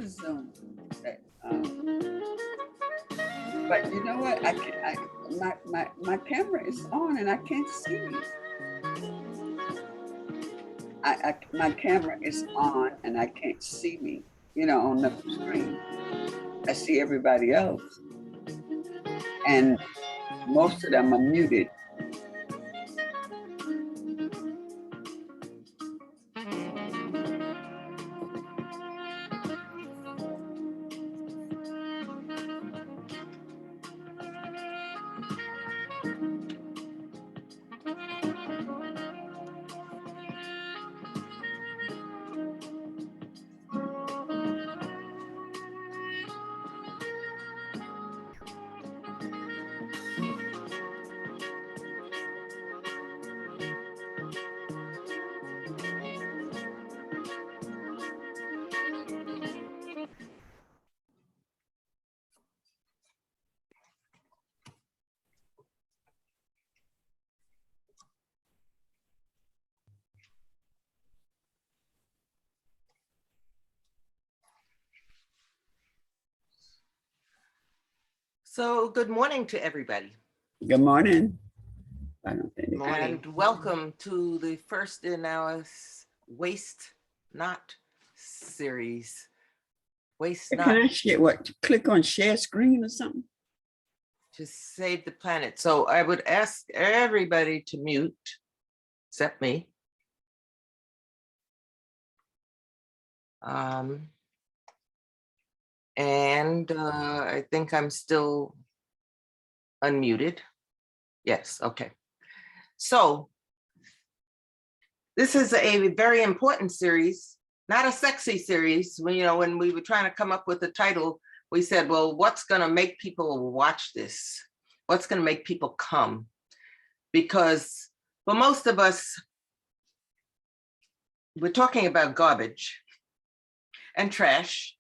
the Zoom. That, but you know what? My camera is on and I can't see you. My camera is on and I can't see me, on the screen. I see everybody else. And most of them are muted. So good morning to everybody. Good morning. And welcome to the first in our Waste Not series. Waste Not. Can I share what? Click on share screen or something? To save the planet. So I would ask everybody to mute, except me. I think I'm still unmuted. Yes, okay. So this is a very important series, not a sexy series. When we were trying to come up with the title, we said, well, what's gonna make people watch this? What's gonna make people come? Because for most of us, we're talking about garbage and trash.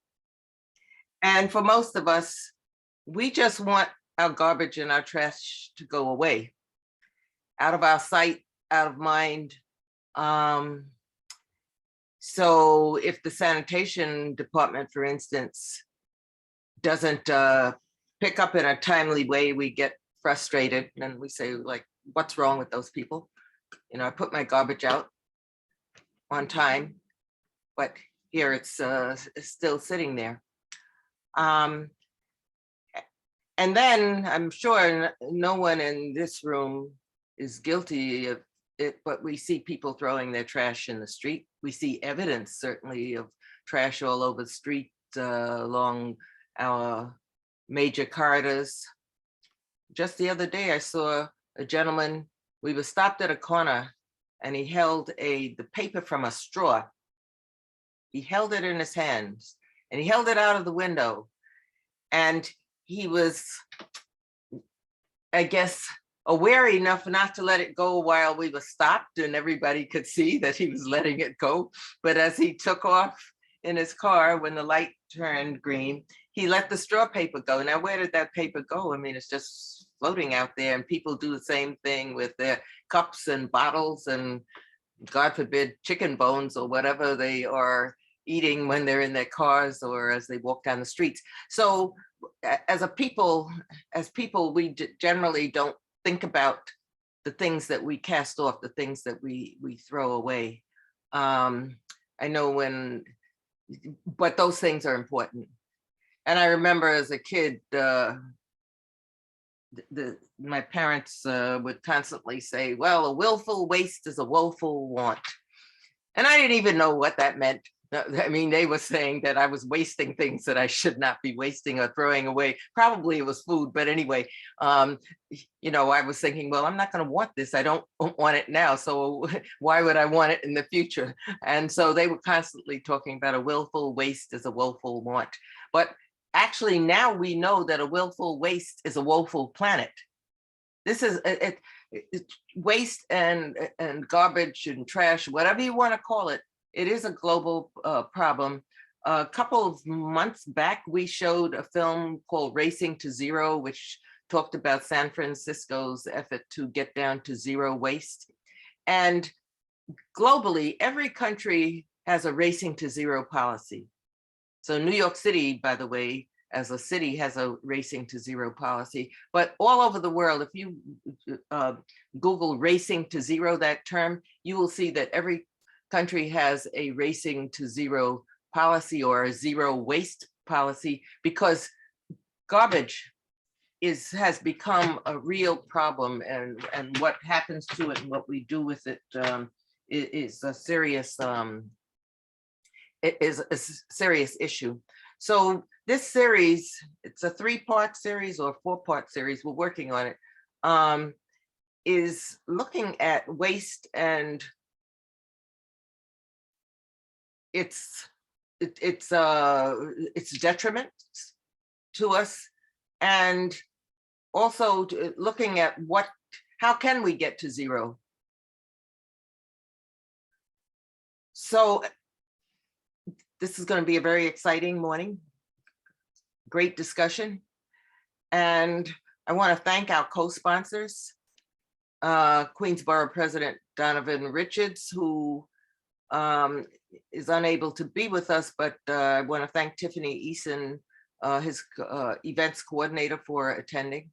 And for most of us, we just want our garbage and our trash to go away, out of our sight, out of mind. So if the sanitation department, for instance, doesn't pick up in a timely way, we get frustrated and we say, like, what's wrong with those people? I put my garbage out on time, but here it's still sitting there. And then I'm sure no one in this room is guilty of it, but we see people throwing their trash in the street. We see evidence, certainly, of trash all over the street along our major corridors. Just the other day, I saw a gentleman, we were stopped at a corner and he held the paper from a straw. He held it in his hands and he held it out of the window. And he was, I guess, aware enough not to let it go while we were stopped and everybody could see that he was letting it go. But as he took off in his car, when the light turned green, he let the straw paper go. Now, where did that paper go? I mean, it's just floating out there, and people do the same thing with their cups and bottles and, God forbid, chicken bones or whatever they are eating when they're in their cars or as they walk down the streets. So as people, we generally don't think about the things that we cast off, the things that we throw away. I know but those things are important. And I remember as a kid, my parents would constantly say, well, a willful waste is a woeful want. And I didn't even know what that meant. I mean, they were saying that I was wasting things that I should not be wasting or throwing away. Probably it was food, but anyway, I was thinking, well, I'm not going to want this. I don't want it now. So why would I want it in the future? And so they were constantly talking about a willful waste is a woeful want. But actually, now we know that a willful waste is a woeful planet. This is waste and garbage and trash, whatever you want to call it. It is a global problem. A couple of months back, we showed a film called Racing to Zero, which talked about San Francisco's effort to get down to zero waste. And globally, every country has a racing to zero policy. So New York City, by the way, as a city has a racing to zero policy, but all over the world, if you Google racing to zero, that term, you will see that every country has a racing to zero policy or a zero waste policy, because garbage has become a real problem, and what happens to it and what we do with it is a serious issue. So this series, it's a 3-part series or 4-part series, we're working on it, is looking at waste and its detriment to us, and also looking at how can we get to zero. So this is going to be a very exciting morning, great discussion. And I want to thank our co-sponsors, Queensborough President Donovan Richards, who is unable to be with us, but I want to thank Tiffany Eason, his events coordinator, for attending.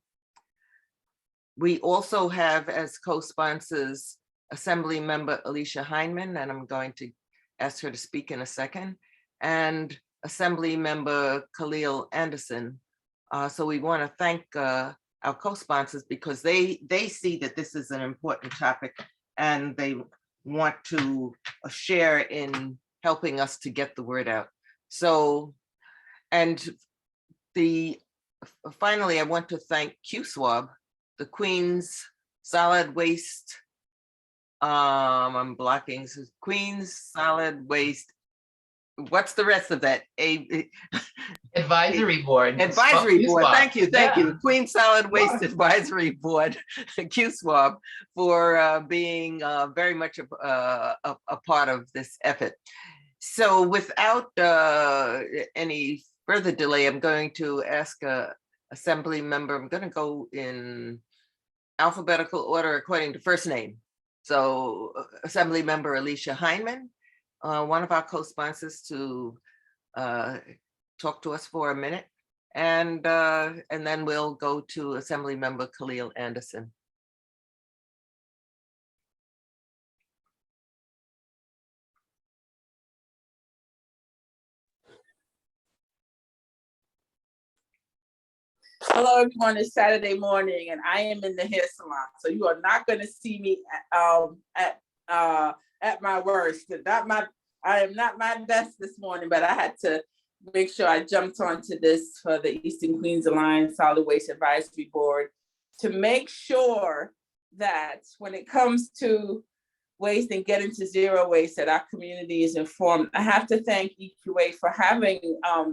We also have as co-sponsors Assembly Member Alicia Heineman, and I'm going to ask her to speak in a second, and Assembly Member Khalil Anderson. So we want to thank our co-sponsors, because they see that this is an important topic and they want to share in helping us to get the word out. So, and finally, I want to thank QSWAB, the Queens Solid Waste, I'm blocking, Queens Solid Waste, what's the rest of that? Advisory Board. Advisory Board, thank you. Yeah. Queens Solid Waste Advisory Board, QSWAB, for being very much a part of this effort. So without any further delay, I'm going to ask Assembly Member, I'm going to go in alphabetical order according to first name. So Assembly Member Alicia Heineman, one of our co-sponsors, to talk to us for a minute, and then we'll go to Assembly Member Khalil Anderson. Hello, everyone. It's Saturday morning, and I am in the hair salon, so you are not going to see me at my worst. I am not my best this morning, but I had to make sure I jumped onto this for the Eastern Queens Alliance Solid Waste Advisory Board to make sure that when it comes to waste and getting to zero waste, that our community is informed. I have to thank EQA for having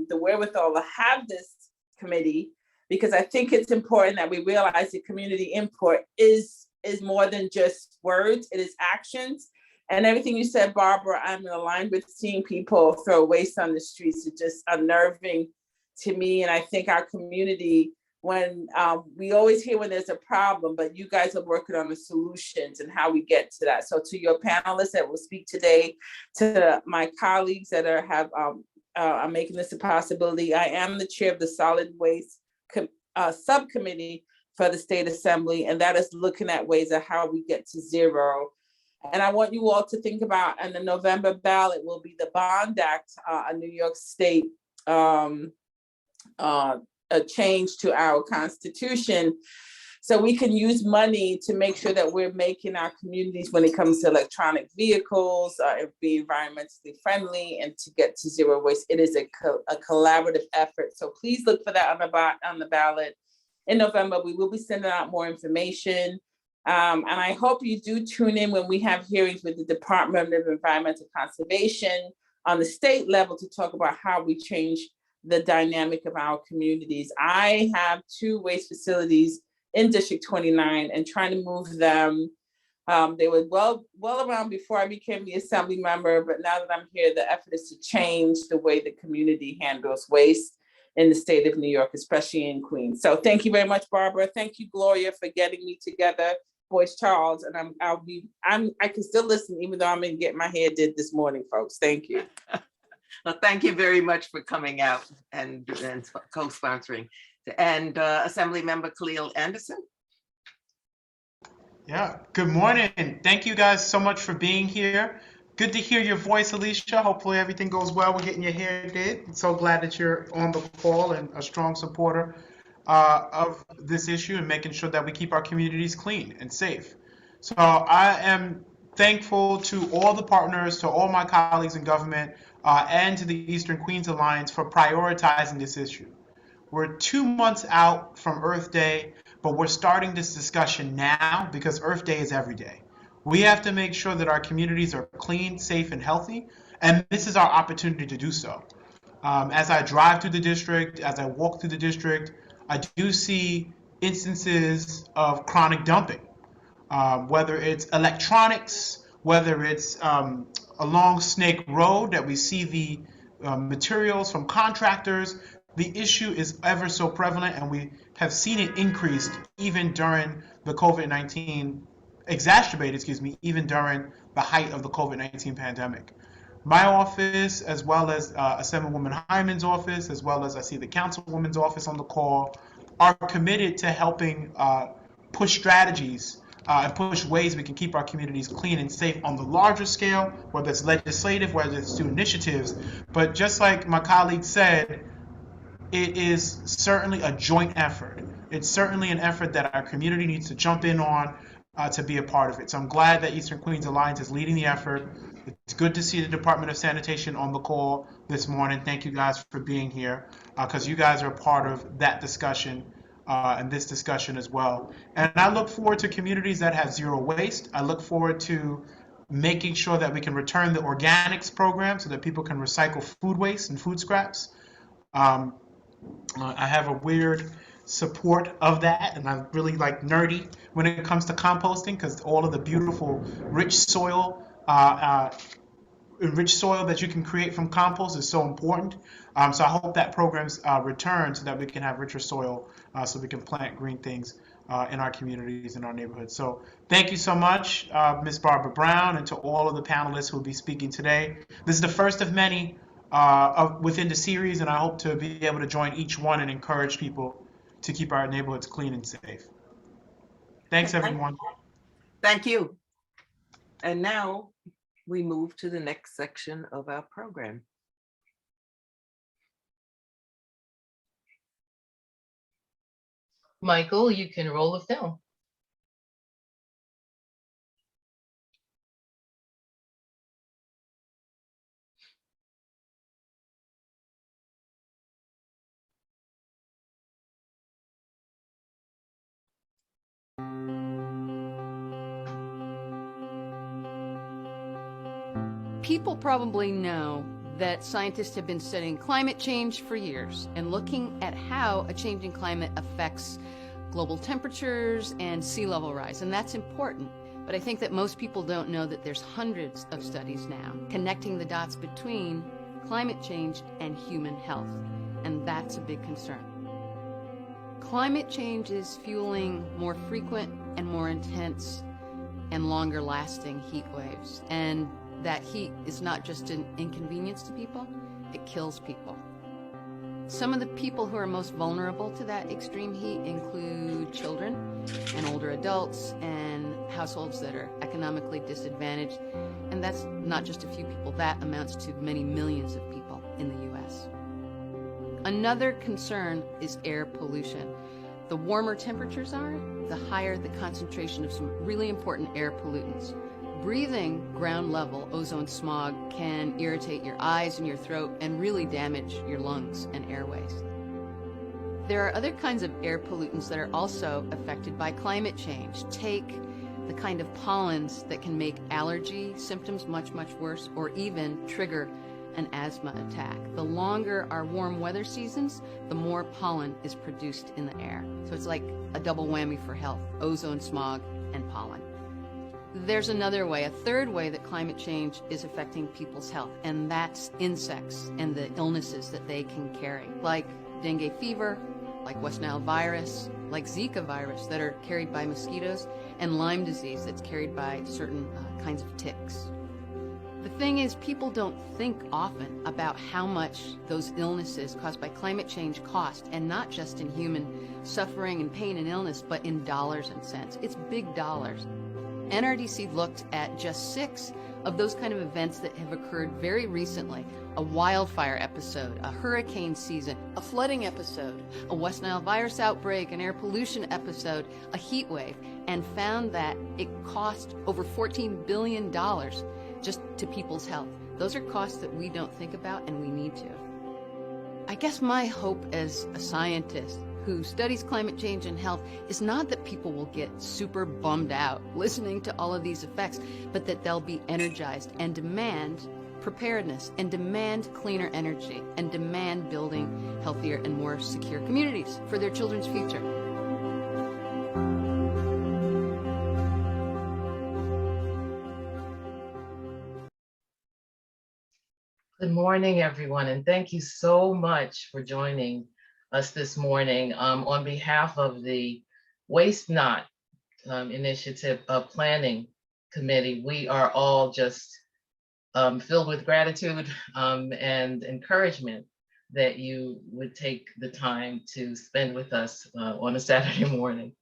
the wherewithal to have this committee, because I think it's important that we realize that community input is more than just words, it is actions. And everything you said, Barbara, I'm aligned with. Seeing people throw waste on the streets is just unnerving to me. And I think our community, when we always hear when there's a problem, but you guys are working on the solutions and how we get to that. So to your panelists that will speak today, to my colleagues that are making this a possibility, I am the chair of the Solid Waste subcommittee for the State Assembly, and that is looking at ways of how we get to zero. And I want you all to think about, and the November ballot will be the Bond Act, a New York State a change to our Constitution, so we can use money to make sure that we're making our communities, when it comes to electronic vehicles, be environmentally friendly and to get to zero waste. It is a collaborative effort. So please look for that on the ballot in November. We will be sending out more information. And I hope you do tune in when we have hearings with the Department of Environmental Conservation on the state level to talk about how we change the dynamic of our communities. I have 2 waste facilities in District 29 and trying to move them. They were well around before I became the Assembly member, but now that I'm here, the effort is to change the way the community handles waste in the state of New York, especially in Queens. So thank you very much, Barbara. Thank you, Gloria, for getting me together. Boyce Charles, and I can still listen even though I'm gonna get my hair did this morning, folks. Thank you. Well, thank you very much for coming out and co-sponsoring. And Assembly Member Khalil Anderson. Yeah, good morning. Thank you guys so much for being here. Good to hear your voice, Alicia. Hopefully everything goes well with getting your hair did. So glad that you're on the call and a strong supporter of this issue and making sure that we keep our communities clean and safe. So I am thankful to all the partners, to all my colleagues in government, and to the Eastern Queens Alliance for prioritizing this issue. We're 2 months out from Earth Day, but we're starting this discussion now because Earth Day is every day. We have to make sure that our communities are clean, safe, and healthy, and this is our opportunity to do so. As I drive through the district, as I walk through the district, I do see instances of chronic dumping, whether it's electronics, whether it's along Snake Road that we see the materials from contractors. The issue is ever so prevalent, and we have seen it increased even during the COVID-19, exacerbated, even during the height of the COVID-19 pandemic. My office, as well as Assemblywoman Hyman's office, as well as I see the Councilwoman's office on the call, are committed to helping push strategies and push ways we can keep our communities clean and safe on the larger scale, whether it's legislative, whether it's through initiatives. But just like my colleague said, it is certainly a joint effort. It's certainly an effort that our community needs to jump in on to be a part of it. So I'm glad that Eastern Queens Alliance is leading the effort. It's good to see the Department of Sanitation on the call this morning. Thank you guys for being here because you guys are a part of that discussion and this discussion as well. And I look forward to communities that have zero waste. I look forward to making sure that we can return the organics program so that people can recycle food waste and food scraps. I have a weird support of that, and I'm really like nerdy when it comes to composting because all of the beautiful rich soil that you can create from compost is so important. So I hope that program's return so that we can have richer soil so we can plant green things in our communities and our neighborhoods. So thank you so much, Ms. Barbara Brown, and to all of the panelists who will be speaking today. This is the first of many within the series, and I hope to be able to join each one and encourage people to keep our neighborhoods clean and safe. Thanks, everyone. Thank you. And now we move to the next section of our program. Michael, you can roll the film. People probably know that scientists have been studying climate change for years and looking at how a changing climate affects global temperatures and sea level rise, and that's important. But I think that most people don't know that there's hundreds of studies now connecting the dots between climate change and human health, and that's a big concern. Climate change is fueling more frequent and more intense and longer lasting heat waves, and that heat is not just an inconvenience to people, it kills people. Some of the people who are most vulnerable to that extreme heat include children and older adults and households that are economically disadvantaged. And that's not just a few people, that amounts to many millions of people in the US. Another concern is air pollution. The warmer temperatures are, the higher the concentration of some really important air pollutants. Breathing ground level ozone smog can irritate your eyes and your throat and really damage your lungs and airways. There are other kinds of air pollutants that are also affected by climate change. Take the kind of pollens that can make allergy symptoms much, much worse, or even trigger an asthma attack. The longer our warm weather seasons, the more pollen is produced in the air. So it's like a double whammy for health: ozone, smog, and pollen. There's another way, a third way that climate change is affecting people's health, and that's insects and the illnesses that they can carry, like dengue fever, like West Nile virus, like Zika virus that are carried by mosquitoes, and Lyme disease that's carried by certain kinds of ticks. The thing is, people don't think often about how much those illnesses caused by climate change cost, and not just in human suffering and pain and illness, but in dollars and cents. It's big dollars. NRDC looked at just 6 of those kind of events that have occurred very recently: a wildfire episode, a hurricane season, a flooding episode, a West Nile virus outbreak, an air pollution episode, a heat wave, and found that it cost over $14 billion just to people's health. Those are costs that we don't think about, and we need to. I guess my hope as a scientist who studies climate change and health is not that people will get super bummed out listening to all of these effects, but that they'll be energized and demand preparedness and demand cleaner energy and demand building healthier and more secure communities for their children's future. Good morning, everyone, and thank you so much for joining us this morning. On behalf of the Waste Not Initiative Planning Committee, we are all just filled with gratitude and encouragement that you would take the time to spend with us on a Saturday morning.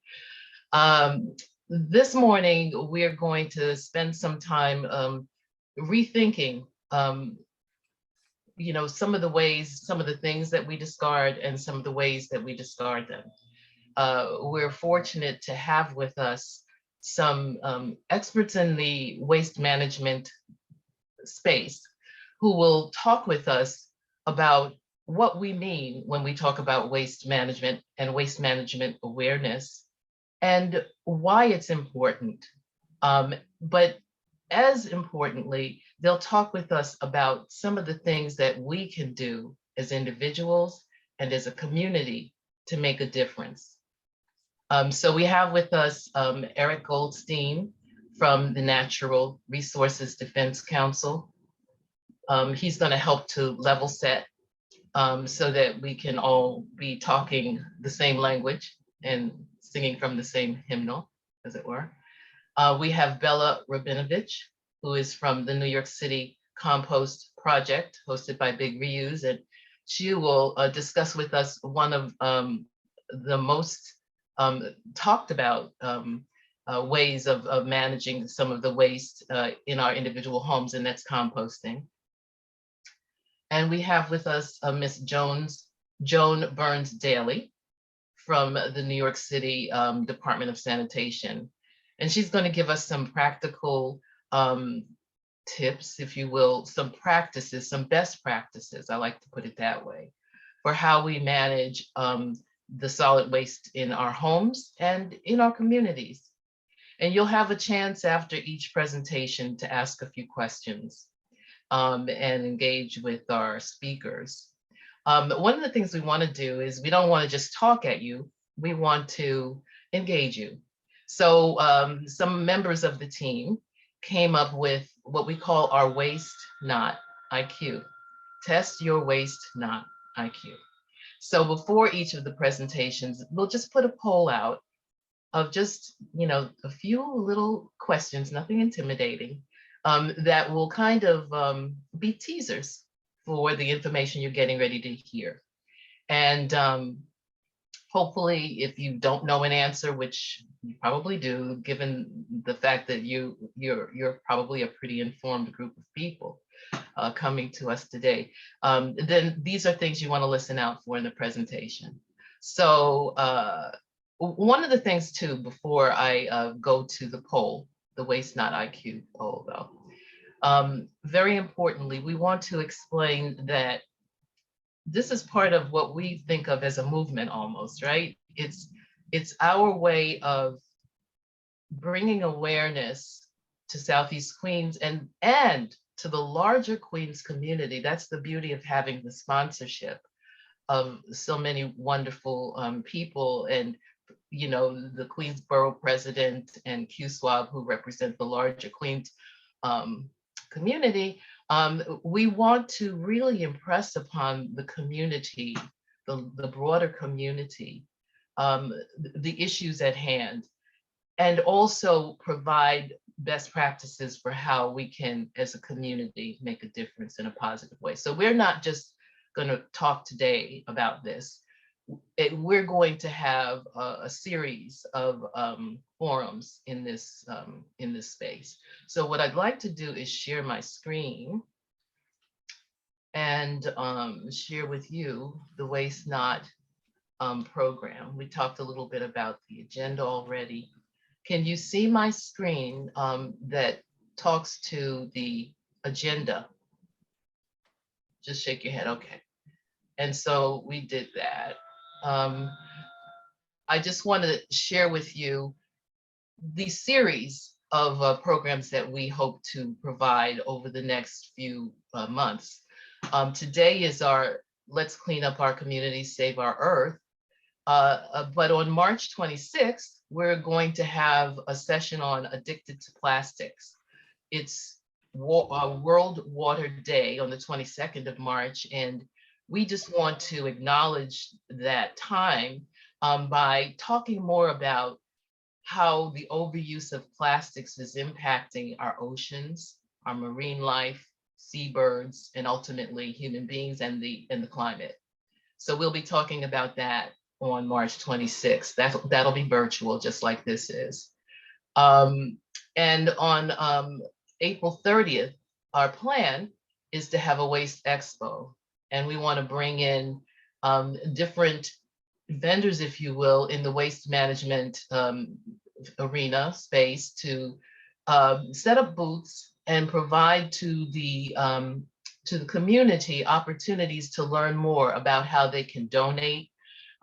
This morning, we're going to spend some time rethinking some of the ways, some of the things that we discard and some of the ways that we discard them. We're fortunate to have with us some experts in the waste management space who will talk with us about what we mean when we talk about waste management and waste management awareness and why it's important. But as importantly, they'll talk with us about some of the things that we can do as individuals and as a community to make a difference. So we have with us Eric Goldstein from the Natural Resources Defense Council. He's going to help to level set so that we can all be talking the same language and singing from the same hymnal, as it were. We have Bella Rabinovich, who is from the New York City Compost Project, hosted by Big Reuse, and she will discuss with us one of the most talked about ways of managing some of the waste in our individual homes, and that's composting. And we have with us Miss Joan Burns Daly from the New York City Department of Sanitation. And she's going to give us some practical tips, if you will, some practices, some best practices, I like to put it that way, for how we manage the solid waste in our homes and in our communities. And you'll have a chance after each presentation to ask a few questions and engage with our speakers. One of the things we want to do is we don't want to just talk at you, we want to engage you. So some members of the team came up with what we call our Waste Not IQ. Test your Waste Not IQ. So before each of the presentations, we'll just put a poll out of just, a few little questions, nothing intimidating, that will kind of be teasers for the information you're getting ready to hear. And hopefully, if you don't know an answer, which you probably do, given the fact that you're probably a pretty informed group of people coming to us today, then these are things you want to listen out for in the presentation. So one of the things too, before I go to the poll, the Waste Not IQ poll though, very importantly, we want to explain that this is part of what we think of as a movement almost, right? It's our way of bringing awareness to Southeast Queens and to the larger Queens community. That's the beauty of having the sponsorship of so many wonderful people, and the Queensborough president and QSWAB, who represent the larger Queens community. We want to really impress upon the community, the broader community, the issues at hand, and also provide best practices for how we can, as a community, make a difference in a positive way. So we're not just going to talk today about this. We're going to have a series of forums in this space. So what I'd like to do is share my screen and share with you the Waste Not program. We talked a little bit about the agenda already. Can you see my screen that talks to the agenda? Just shake your head, okay. And so we did that. I just want to share with you the series of programs that we hope to provide over the next few months. Today is our Let's Clean Up Our Community, Save Our Earth. But on March 26th, we're going to have a session on Addicted to Plastics. It's World Water Day on the 22nd of March, and we just want to acknowledge that time by talking more about how the overuse of plastics is impacting our oceans, our marine life, seabirds, and ultimately human beings and the climate. So we'll be talking about that on March 26th. That'll be virtual, just like this is. And on April 30th, our plan is to have a Waste Expo. And we want to bring in different vendors, if you will, in the waste management arena space to set up booths and provide to the community opportunities to learn more about how they can donate,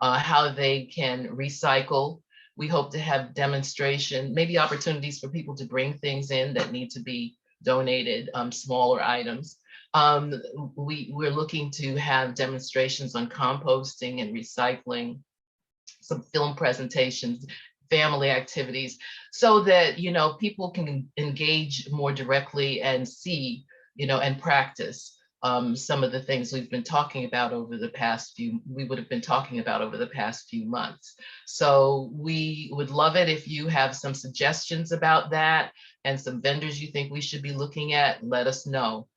how they can recycle. We hope to have demonstration, maybe opportunities for people to bring things in that need to be donated, smaller items. We're looking to have demonstrations on composting and recycling, some film presentations, family activities, so that, you know, people can engage more directly and see, you know, and practice some of the things we've been talking about over the past few, we would have been talking about over the past few months. So we would love it if you have some suggestions about that and some vendors you think we should be looking at, let us know.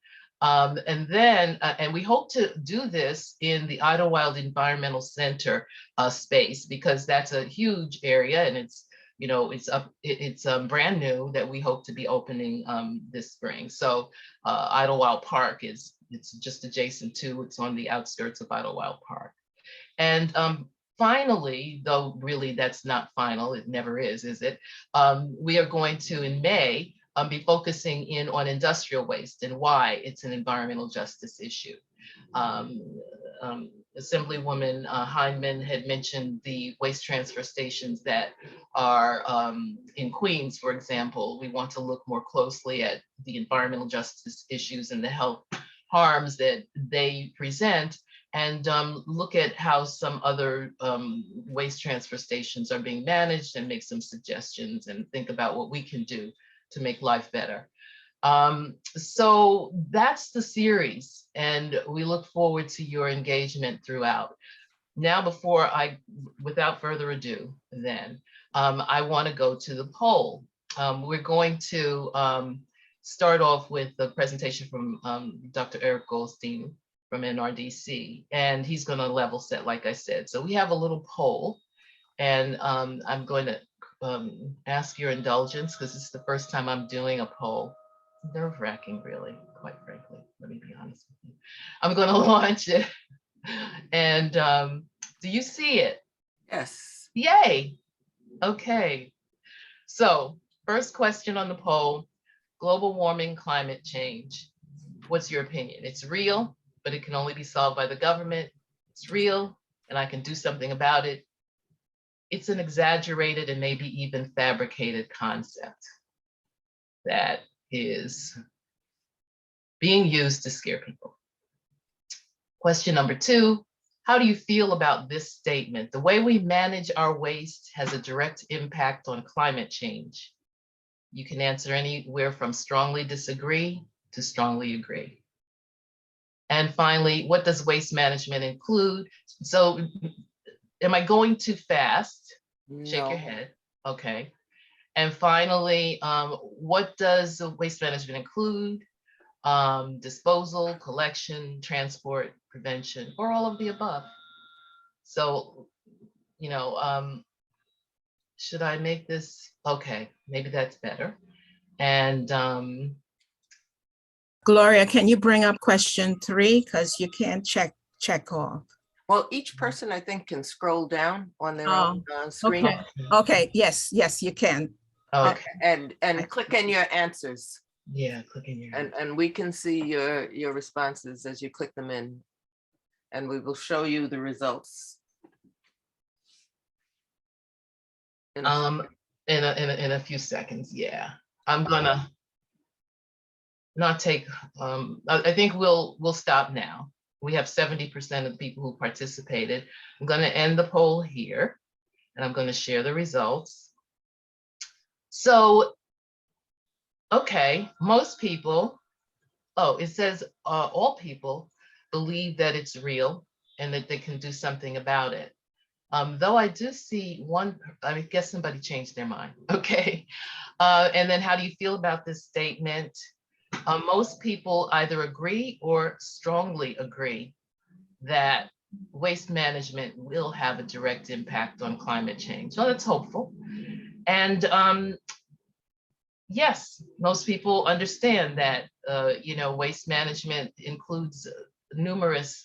And then, and we hope to do this in the Idlewild Environmental Center space, because that's a huge area and it's, you know, it's brand new that we hope to be opening this spring. So Idlewild Park it's just adjacent to, it's on the outskirts of Idlewild Park. And finally, though really that's not final, it never is it? We are going to, in May, be focusing in on industrial waste and why it's an environmental justice issue. Assemblywoman Hindman had mentioned the waste transfer stations that are in Queens, for example. We want to look more closely at the environmental justice issues and the health harms that they present, and look at how some other waste transfer stations are being managed and make some suggestions and think about what we can do to make life better. So that's the series, and we look forward to your engagement throughout. Now, without further ado, then, I want to go to the poll. We're going to start off with the presentation from Dr. Eric Goldstein from NRDC, and he's going to level set, like I said. So we have a little poll, and I'm going to ask your indulgence because it's the first time I'm doing a poll. Nerve-wracking, really, quite frankly. Let me be honest with you. I'm going to launch it. And do you see it? Yes. Yay. Okay. So first question on the poll, global warming, climate change. What's your opinion? It's real, but it can only be solved by the government. It's real, and I can do something about it. It's an exaggerated and maybe even fabricated concept that is being used to scare people. Question number 2, how do you feel about this statement? The way we manage our waste has a direct impact on climate change. You can answer anywhere from strongly disagree to strongly agree. And finally, what does waste management include? So am I going too fast? No. Shake your head. Okay. And finally, what does the waste management include? Disposal, collection, transport, prevention, or all of the above. So, you know, should I make this? Okay, maybe that's better. And Gloria, can you bring up question 3? Because you can't check off. Well, each person, I think, can scroll down on their Oh, own screen. Okay, okay, yes, you can. okay, And click in your answers, yeah, click in here. and we can see your responses as you click them in, and we will show you the results. In a In a few seconds, yeah. I'm gonna not take. I think we'll stop now. We have 70% of the people who participated. I'm going to end the poll here, and I'm going to share the results. So, okay, most people, oh, it says all people believe that it's real and that they can do something about it. Though I do see one, I guess somebody changed their mind, okay? And then how do you feel about this statement? Most people either agree or strongly agree that waste management will have a direct impact on climate change. So that's hopeful. And yes, most people understand that you know, waste management includes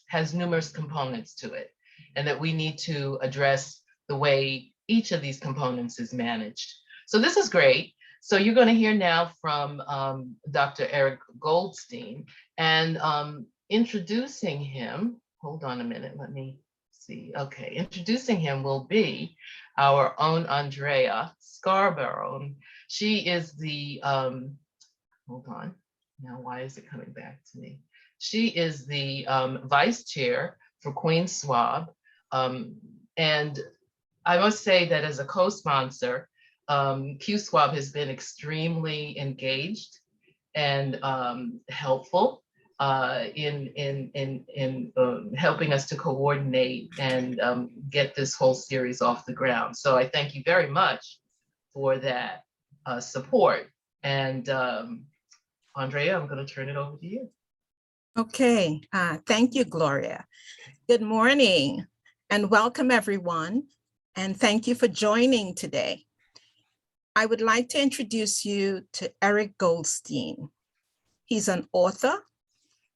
has numerous components to it, and that we need to address the way each of these components is managed. So this is great. So you're going to hear now from Dr. Eric Goldstein, and introducing him, hold on a minute, let me see. Okay, introducing him will be our own Andrea Scarborough. She is the, hold on, now why is it coming back to me? She is the vice chair for Queen Swab. And I must say that as a co-sponsor, QSWAB has been extremely engaged and helpful in helping us to coordinate and get this whole series off the ground. So I thank you very much for that support. And Andrea, I'm going to turn it over to you. Okay, thank you, Gloria. Good morning and welcome everyone. And thank you for joining today. I would like to introduce you to Eric Goldstein. He's an author,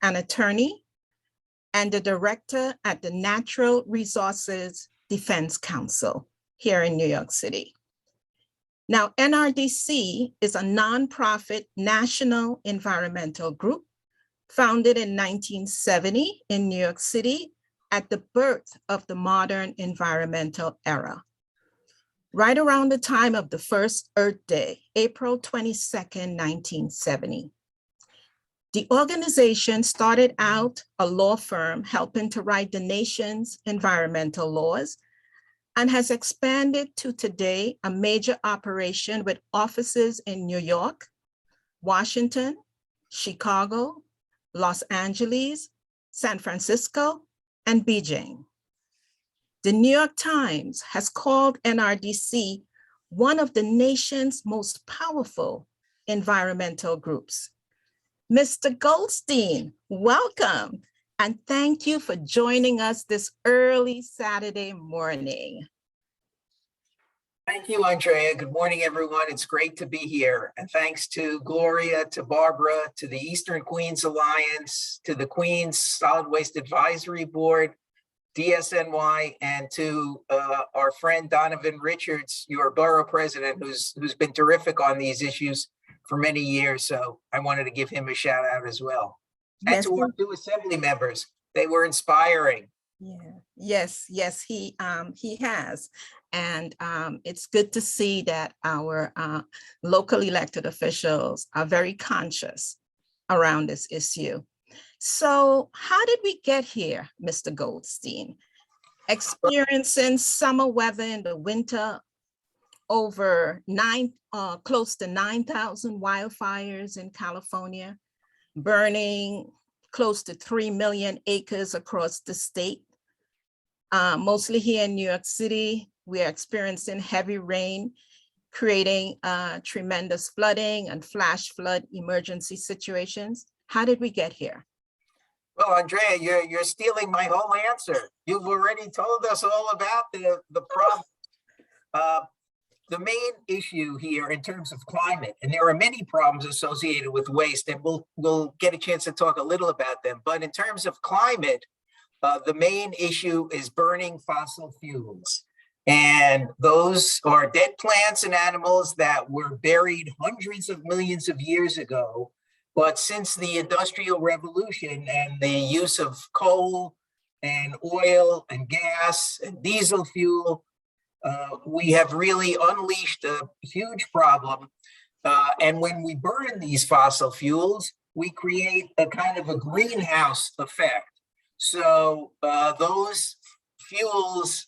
an attorney, and a director at the Natural Resources Defense Council here in New York City. Now, NRDC is a nonprofit national environmental group founded in 1970 in New York City at the birth of the modern environmental era. Right around the time of the first Earth Day, April 22nd, 1970. The organization started out a law firm helping to write the nation's environmental laws and has expanded to today a major operation with offices in New York, Washington, Chicago, Los Angeles, San Francisco, and Beijing. The New York Times has called NRDC one of the nation's most powerful environmental groups. Mr. Goldstein, welcome, and thank you for joining us this early Saturday morning. Thank you, Andrea. Good morning, everyone. It's great to be here. And thanks to Gloria, to Barbara, to the Eastern Queens Alliance, to the Queens Solid Waste Advisory Board, DSNY, and to our friend Donovan Richards, your borough president, who's been terrific on these issues for many years. So I wanted to give him a shout out as well. Yes, And to our new assembly members, they were inspiring. Yeah. Yes, he has. And it's good to see that our local elected officials are very conscious around this issue. So how did we get here, Mr. Goldstein? Experiencing summer weather in the winter, over close to 9,000 wildfires in California, burning close to 3 million acres across the state. Mostly here in New York City, we are experiencing heavy rain, creating tremendous flooding and flash flood emergency situations. How did we get here? Well, Andrea, you're stealing my whole answer. You've already told us all about the problem. The main issue here in terms of climate, and there are many problems associated with waste, and we'll get a chance to talk a little about them. But in terms of climate, the main issue is burning fossil fuels. And those are dead plants and animals that were buried hundreds of millions of years ago. But since the Industrial Revolution and the use of coal and oil and gas and diesel fuel, we have really unleashed a huge problem. And when we burn these fossil fuels, we create a kind of a greenhouse effect. So those fuels,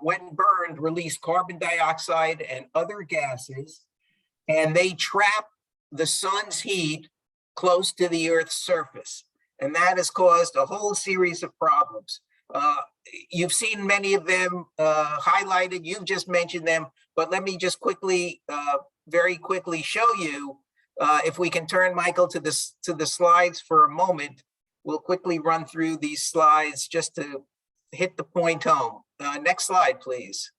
when burned, release carbon dioxide and other gases, and they trap the sun's heat close to the Earth's surface. And that has caused a whole series of problems. You've seen many of them highlighted, you've just mentioned them, but let me just quickly, very quickly show you, if we can turn Michael to the slides for a moment. We'll quickly run through these slides just to hit the point home. Next slide, please.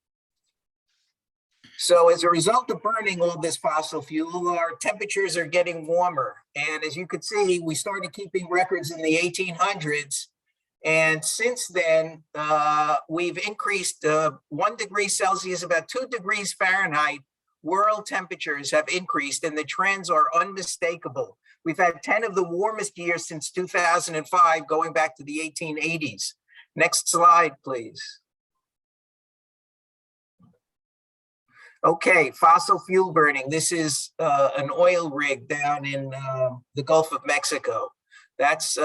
So as a result of burning all this fossil fuel, our temperatures are getting warmer. And as you can see, we started keeping records in the 1800s. And since then, we've increased 1 degree Celsius, about 2 degrees Fahrenheit. World temperatures have increased and the trends are unmistakable. We've had 10 of the warmest years since 2005, going back to the 1880s. Next slide, please. Okay, fossil fuel burning. This is an oil rig down in the Gulf of Mexico. That's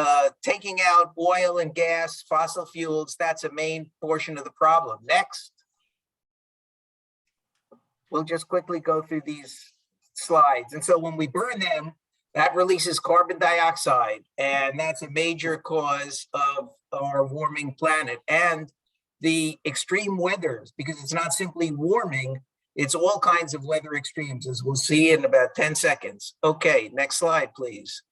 taking out oil and gas, fossil fuels. That's a main portion of the problem. Next. We'll just quickly go through these slides. And so when we burn them, that releases carbon dioxide, and that's a major cause of our warming planet. And the extreme weathers, because it's not simply warming, it's all kinds of weather extremes, as we'll see in about 10 seconds. Okay, next slide, please.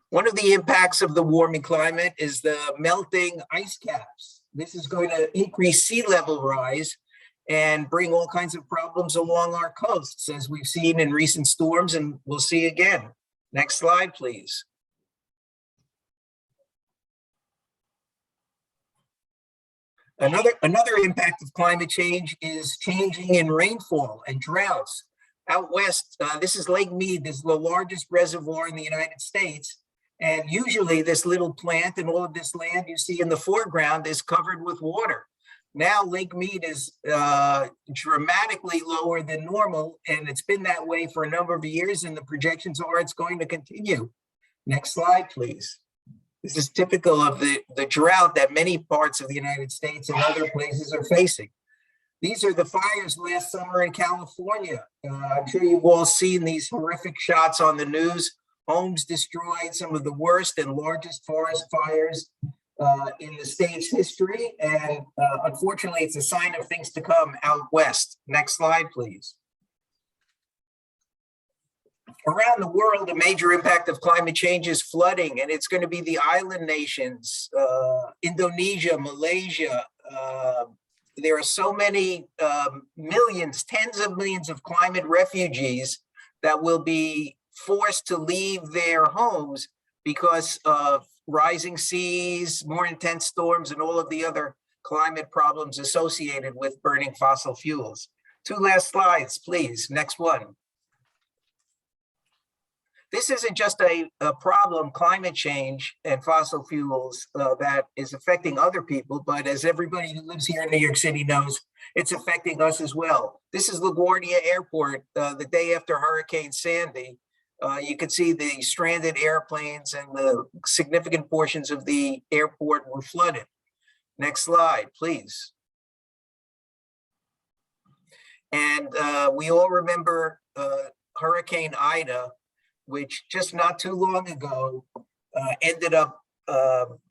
One of the impacts of the warming climate is the melting ice caps. This is going to increase sea level rise and bring all kinds of problems along our coasts, as we've seen in recent storms, and we'll see again. Next slide, please. Another impact of climate change is changing in rainfall and droughts. Out west, this is Lake Mead. This is the largest reservoir in the United States. And usually this little plant and all of this land you see in the foreground is covered with water. Now Lake Mead is dramatically lower than normal, and it's been that way for a number of years, and the projections are it's going to continue. Next slide, please. This is typical of the drought that many parts of the United States and other places are facing. These are the fires last summer in California. I'm sure you've all seen these horrific shots on the news. Homes destroyed, some of the worst and largest forest fires in the state's history. And unfortunately, it's a sign of things to come out west. Next slide, please. Around the world, a major impact of climate change is flooding, and it's going to be the island nations, Indonesia, Malaysia. There are so many millions, tens of millions of climate refugees that will be forced to leave their homes because of rising seas, more intense storms, and all of the other climate problems associated with burning fossil fuels. Two last slides, please. Next one. This isn't just a problem, climate change and fossil fuels, that is affecting other people, but as everybody who lives here in New York City knows, it's affecting us as well. This is LaGuardia Airport the day after Hurricane Sandy. You can see the stranded airplanes and the significant portions of the airport were flooded. Next slide, please. And we all remember Hurricane Ida, which just not too long ago ended up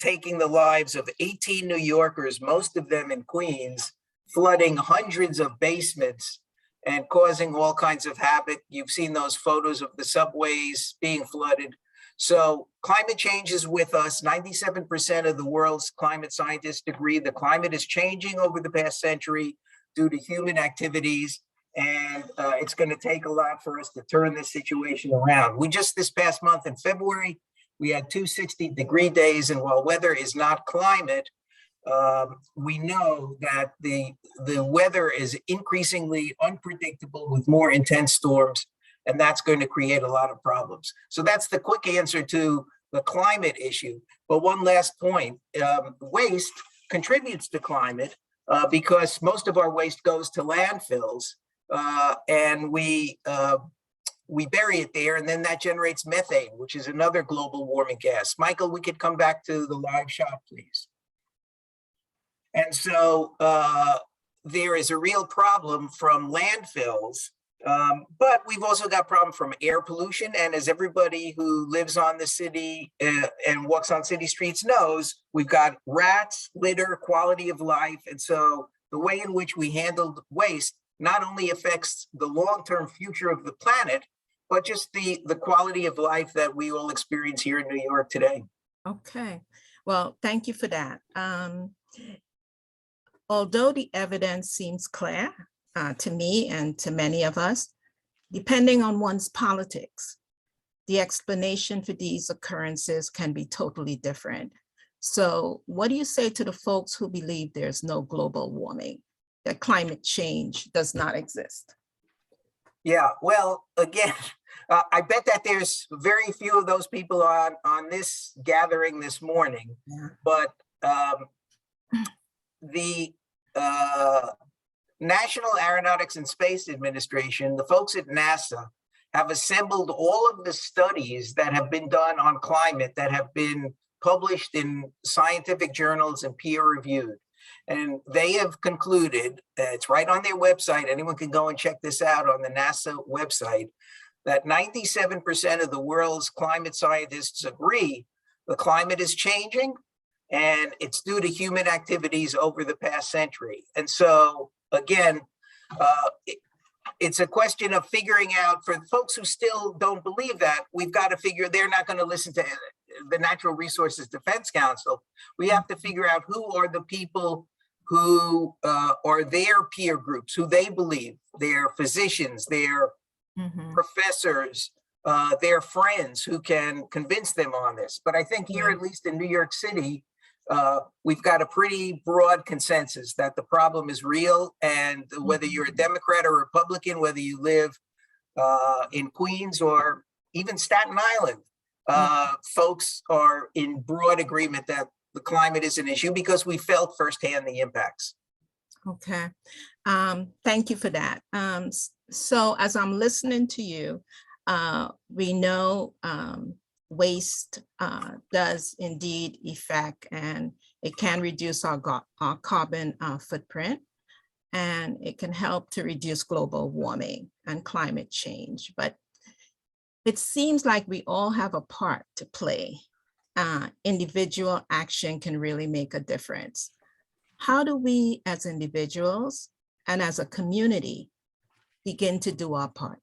taking the lives of 18 New Yorkers, most of them in Queens, flooding hundreds of basements and causing all kinds of havoc. You've seen those photos of the subways being flooded. So climate change is with us. 97% of the world's climate scientists agree the climate is changing over the past century due to human activities. And it's going to take a lot for us to turn this situation around. We just this past month in February, we had 260-degree days. And while weather is not climate, we know that the weather is increasingly unpredictable with more intense storms, and that's going to create a lot of problems. So that's the quick answer to the climate issue. But one last point, waste contributes to climate because most of our waste goes to landfills, and we bury it there, and then that generates methane, which is another global warming gas. Michael, we could come back to the live shot, please. And so there is a real problem from landfills, but we've also got problem from air pollution. And as everybody who lives on the city and walks on city streets knows, we've got rats, litter, quality of life. And so the way in which we handle waste not only affects the long-term future of the planet, but just the quality of life that we all experience here in New York today. Okay, well, thank you for that. Although the evidence seems clear to me and to many of us, depending on one's politics, the explanation for these occurrences can be totally different. So what do you say to the folks who believe there's no global warming, that climate change does not exist? Yeah, well, again, I bet that there's very few of those people on this gathering this morning, Yeah. but the National Aeronautics and Space Administration, the folks at NASA, have assembled all of the studies that have been done on climate that have been published in scientific journals and peer-reviewed. And they have concluded, it's right on their website, anyone can go and check this out on the NASA website, that 97% of the world's climate scientists agree the climate is changing, and it's due to human activities over the past century. And so, again, it's a question of figuring out, for folks who still don't believe that, we've got to figure, they're not going to listen to the Natural Resources Defense Council. We have to figure out who are the people who are their peer groups, who they believe, their physicians, their professors, their friends who can convince them on this. But I think here, at least in New York City, we've got a pretty broad consensus that the problem is real, and whether you're a Democrat or Republican, whether you live in Queens or even Staten Island, folks are in broad agreement that the climate is an issue because we felt firsthand the impacts. Okay, thank you for that. So as I'm listening to you, we know waste does indeed affect, and it can reduce our carbon footprint, and it can help to reduce global warming and climate change. But it seems like we all have a part to play. Individual action can really make a difference. How do we as individuals and as a community begin to do our part?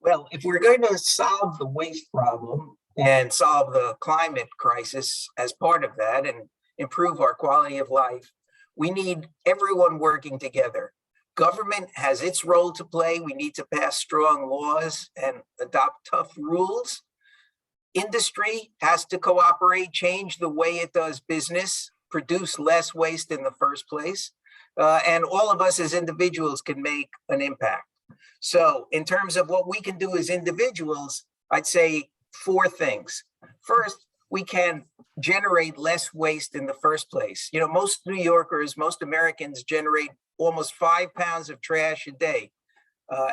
Well, if we're going to solve the waste problem and solve the climate crisis as part of that and improve our quality of life, we need everyone working together. Government has its role to play. We need to pass strong laws and adopt tough rules. Industry has to cooperate, change the way it does business, produce less waste in the first place. And all of us as individuals can make an impact. So in terms of what we can do as individuals, I'd say 4 things. First, we can generate less waste in the first place. You know, most New Yorkers, most Americans generate almost 5 pounds of trash a day.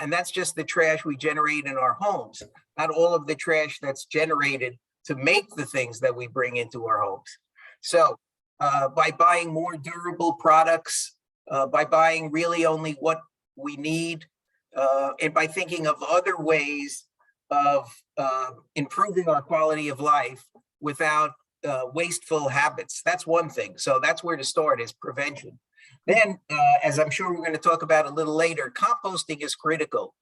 And that's just the trash we generate in our homes, not all of the trash that's generated to make the things that we bring into our homes. So by buying more durable products, by buying really only what we need, and by thinking of other ways of improving our quality of life without wasteful habits. That's one thing. So that's where to start, is prevention. Then, as I'm sure we're going to talk about a little later, composting is critical.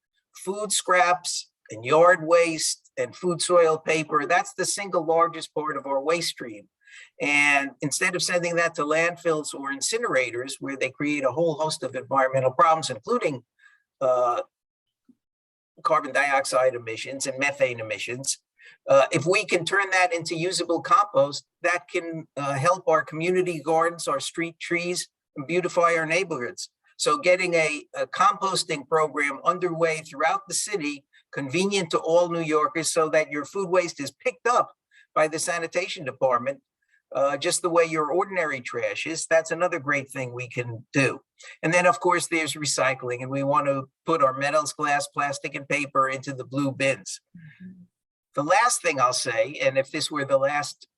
Food scraps and yard waste and food soil paper, that's the single largest part of our waste stream. And instead of sending that to landfills or incinerators, where they create a whole host of environmental problems, including carbon dioxide emissions and methane emissions, if we can turn that into usable compost, that can help our community gardens, our street trees, and beautify our neighborhoods. So getting a composting program underway throughout the city, convenient to all New Yorkers, so that your food waste is picked up by the sanitation department, just the way your ordinary trash is, that's another great thing we can do. And then, of course, there's recycling, and we want to put our metals, glass, plastic, and paper into the blue bins. The last thing I'll say, and if this were the last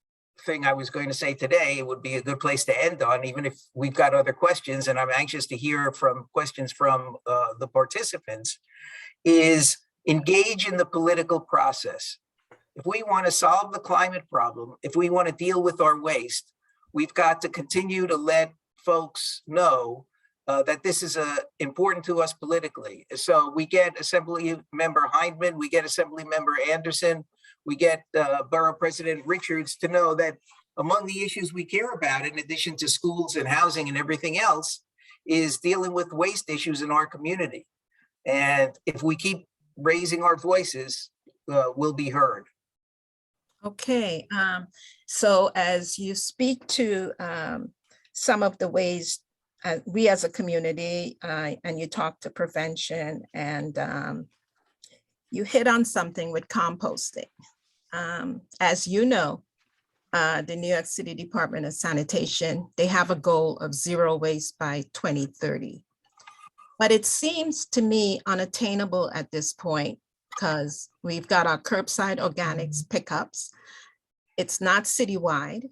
thing I was going to say today, it would be a good place to end on, even if we've got other questions, and I'm anxious to hear questions from the participants, is engage in the political process. If we want to solve the climate problem, if we want to deal with our waste, we've got to continue to let folks know that this is important to us politically. So we get Assembly Member Hindman, we get Assembly Member Anderson, we get Borough President Richards to know that among the issues we care about, in addition to schools and housing and everything else, is dealing with waste issues in our community. And if we keep raising our voices, we'll be heard. Okay, so as you speak to some of the ways we as a community, and you talk to prevention, and you hit on something with composting. As you know, the New York City Department of Sanitation, they have a goal of zero waste by 2030. But it seems to me unattainable at this point, because we've got our curbside organics pickups. It's not citywide.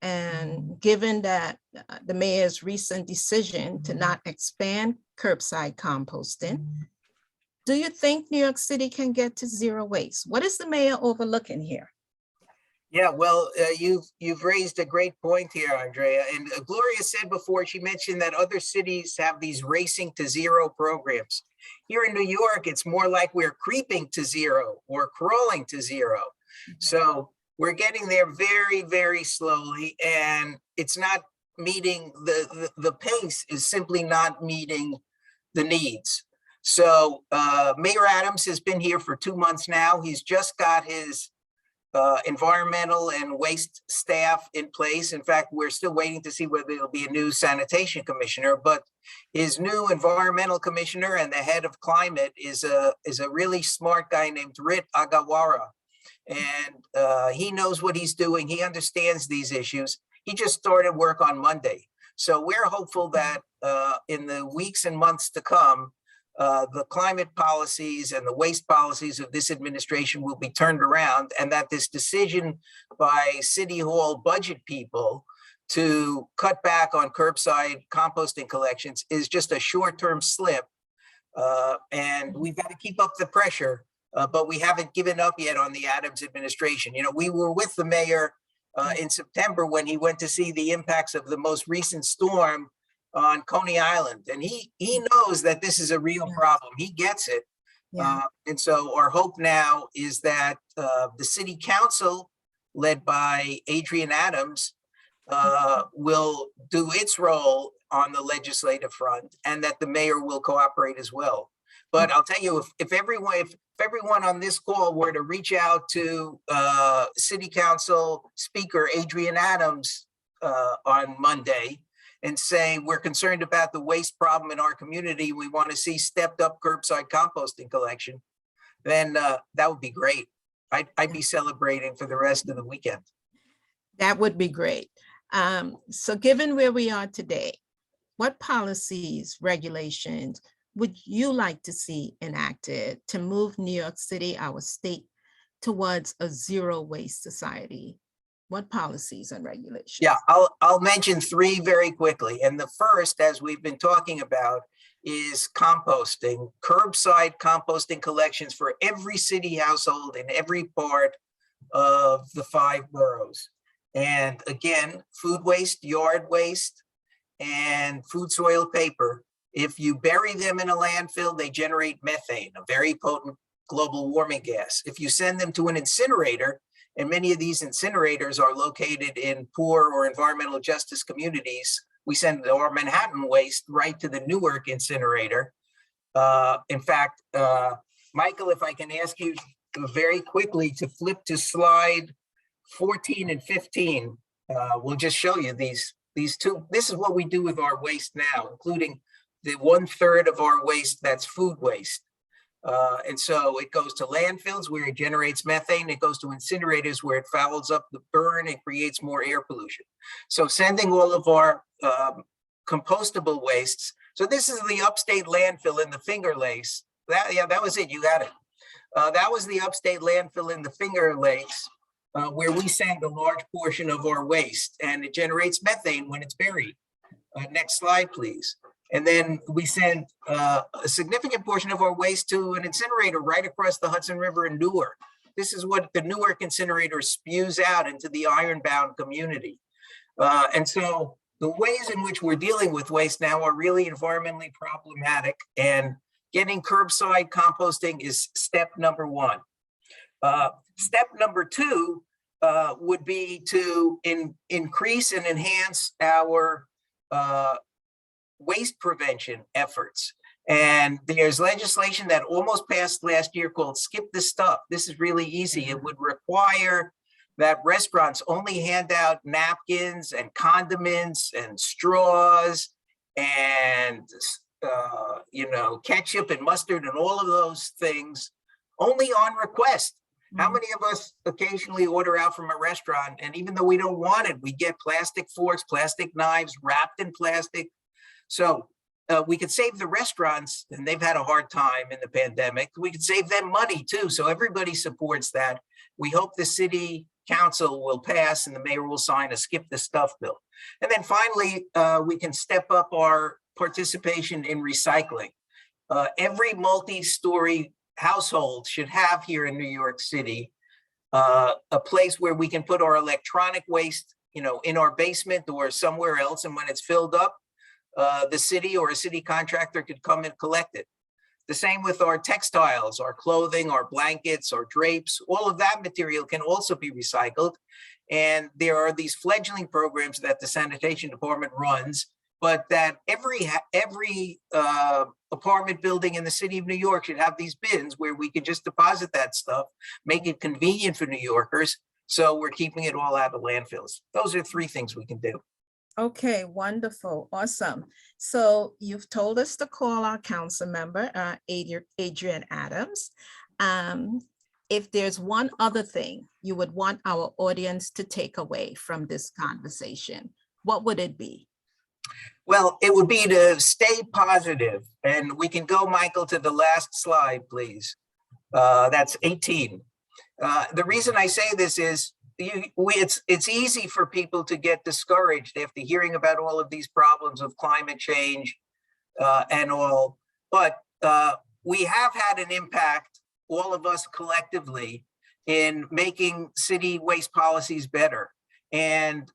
And given that the mayor's recent decision to not expand curbside composting, do you think New York City can get to zero waste? What is the mayor overlooking here? Yeah, well, you've raised a great point here, Andrea. And Gloria said before, she mentioned that other cities have these racing to zero programs. Here in New York, it's more like we're creeping to zero or crawling to zero. So we're getting there very, very slowly, and it's not meeting the pace is simply not meeting the needs. So Mayor Adams has been here for 2 months now. He's just got his environmental and waste staff in place. In fact, we're still waiting to see whether there'll be a new sanitation commissioner, but his new environmental commissioner and the head of climate is a really smart guy named Rit Agawara. And he knows what he's doing. He understands these issues. He just started work on Monday. So we're hopeful that in the weeks and months to come, the climate policies and the waste policies of this administration will be turned around, and that this decision by City Hall budget people to cut back on curbside composting collections is just a short-term slip. And we've got to keep up the pressure, but we haven't given up yet on the Adams administration. You know, we were with the mayor in September when he went to see the impacts of the most recent storm on Coney Island. And he knows that this is a real problem. He gets it. Yeah. And so our hope now is that the city council, led by Adrian Adams, will do its role on the legislative front, and that the mayor will cooperate as well. But I'll tell you, if everyone on this call were to reach out to City Council Speaker Adrian Adams on Monday and say, we're concerned about the waste problem in our community, we want to see stepped up curbside composting collection, then that would be great. I'd be celebrating for the rest of the weekend. That would be great. So given where we are today, what policies, regulations would you like to see enacted to move New York City, our state, towards a zero waste society? What policies and regulations? Yeah, I'll mention 3 very quickly. And the first, as we've been talking about, is composting, curbside composting collections for every city household in every part of the 5 boroughs. And again, food waste, yard waste, and food soil paper, if you bury them in a landfill, they generate methane, a very potent global warming gas. If you send them to an incinerator, and many of these incinerators are located in poor or environmental justice communities, we send our Manhattan waste right to the Newark incinerator. In fact, Michael, if I can ask you very quickly to flip to slide 14 and 15, we'll just show you these two. This is what we do with our waste now, including the 1/3 of our waste that's food waste. And so it goes to landfills where it generates methane. It goes to incinerators where it fouls up the burn and creates more air pollution. So sending all of our compostable wastes. So this is the upstate landfill in the Finger Lakes. That was it. You got it. That was the upstate landfill in the Finger Lakes, where we send a large portion of our waste, and it generates methane when it's buried. Next slide, please. And then we send a significant portion of our waste to an incinerator right across the Hudson River in Newark. This is what the Newark incinerator spews out into the ironbound community. And so the ways in which we're dealing with waste now are really environmentally problematic, and getting curbside composting is step number one. Step number two would be to increase and enhance our waste prevention efforts. And there's legislation that almost passed last year called Skip the Stuff. This is really easy. It would require that restaurants only hand out napkins and condiments and straws and ketchup and mustard and all of those things only on request. How many of us occasionally order out from a restaurant, and even though we don't want it, we get plastic forks, plastic knives wrapped in plastic? So we could save the restaurants, and they've had a hard time in the pandemic. We could save them money too. So everybody supports that. We hope the city council will pass and the mayor will sign a Skip the Stuff bill. And then finally, we can step up our participation in recycling. Every multi-story household should have here in New York City a place where we can put our electronic waste, in our basement or somewhere else. And when it's filled up, the city or a city contractor could come and collect it. The same with our textiles, our clothing, our blankets, our drapes. All of that material can also be recycled. And there are these fledgling programs that the sanitation department runs, but that every apartment building in the city of New York should have these bins where we can just deposit that stuff, make it convenient for New Yorkers. So we're keeping it all out of landfills. Those are three things we can do. Okay, wonderful, awesome. So you've told us to call our council member, Adrian Adams. If there's one other thing you would want our audience to take away from this conversation, what would it be? Well, it would be to stay positive. And we can go, Michael, to the last slide, please. That's 18. The reason I say this is it's easy for people to get discouraged after hearing about all of these problems of climate change and all, but we have had an impact, all of us collectively, in making city waste policies better. And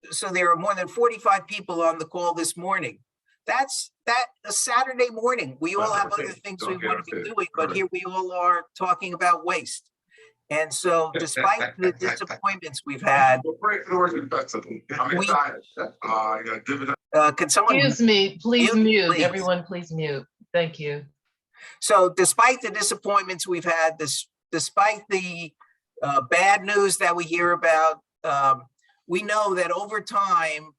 so there are more than 45 people on the call this morning. That's a Saturday morning. We all have other things we want to be doing, but here we all are talking about waste. And so despite the disappointments we've had, can someone— Excuse me, please mute. Please. Everyone, please mute. Thank you. So despite the disappointments we've had, despite the bad news that we hear about, we know that over time,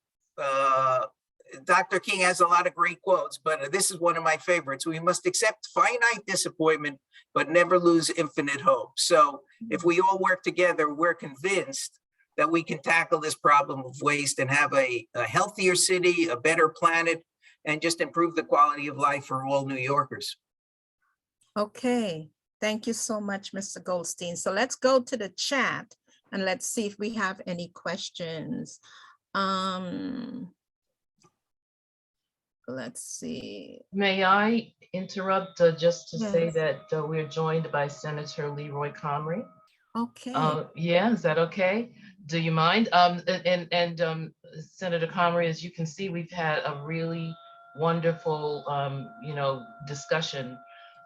Dr. King has a lot of great quotes, but this is one of my favorites. We must accept finite disappointment, but never lose infinite hope. So if we all work together, we're convinced that we can tackle this problem of waste and have a healthier city, a better planet, and just improve the quality of life for all New Yorkers. Okay, thank you so much, Mr. Goldstein. So let's go to the chat and let's see if we have any questions. Let's see. May I interrupt just to say that we're joined by Senator Leroy Comrie? Okay. Yeah, is that okay? Do you mind? Senator Comrie, as you can see, we've had a really wonderful, discussion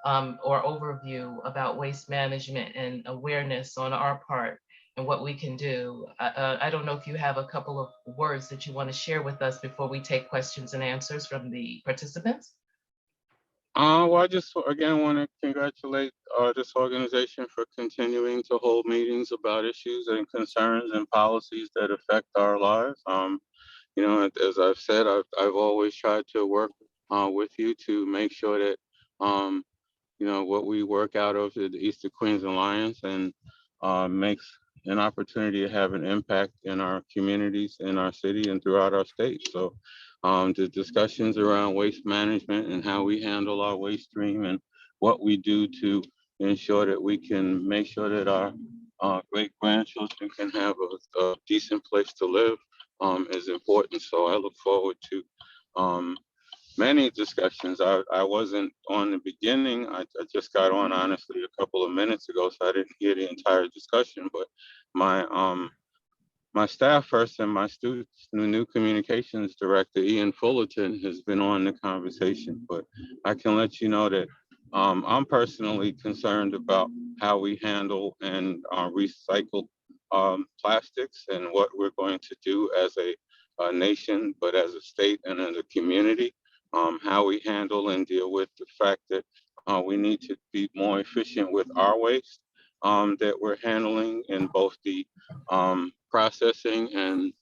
or overview about waste management and awareness on our part and what we can do. I don't know if you have a couple of words that you want to share with us before we take questions and answers from the participants. Well, I just again want to congratulate this organization for continuing to hold meetings about issues and concerns and policies that affect our lives. As I've said, I've always tried to work with you to make sure that what we work out of the Eastern Queens Alliance and makes an opportunity to have an impact in our communities, in our city, and throughout our state. So the discussions around waste management and how we handle our waste stream and what we do to ensure that we can make sure that our great grandchildren can have a decent place to live is important. So I look forward to many discussions. I wasn't on the beginning. I just got on honestly a couple of minutes ago, so I didn't hear the entire discussion. But my staff person, my students, the new communications director, Ian Fullerton, has been on the conversation. But I can let you know that I'm personally concerned about how we handle and recycle plastics and what we're going to do as a nation, but as a state and as a community. How we handle and deal with the fact that we need to be more efficient with our waste that we're handling in both the processing and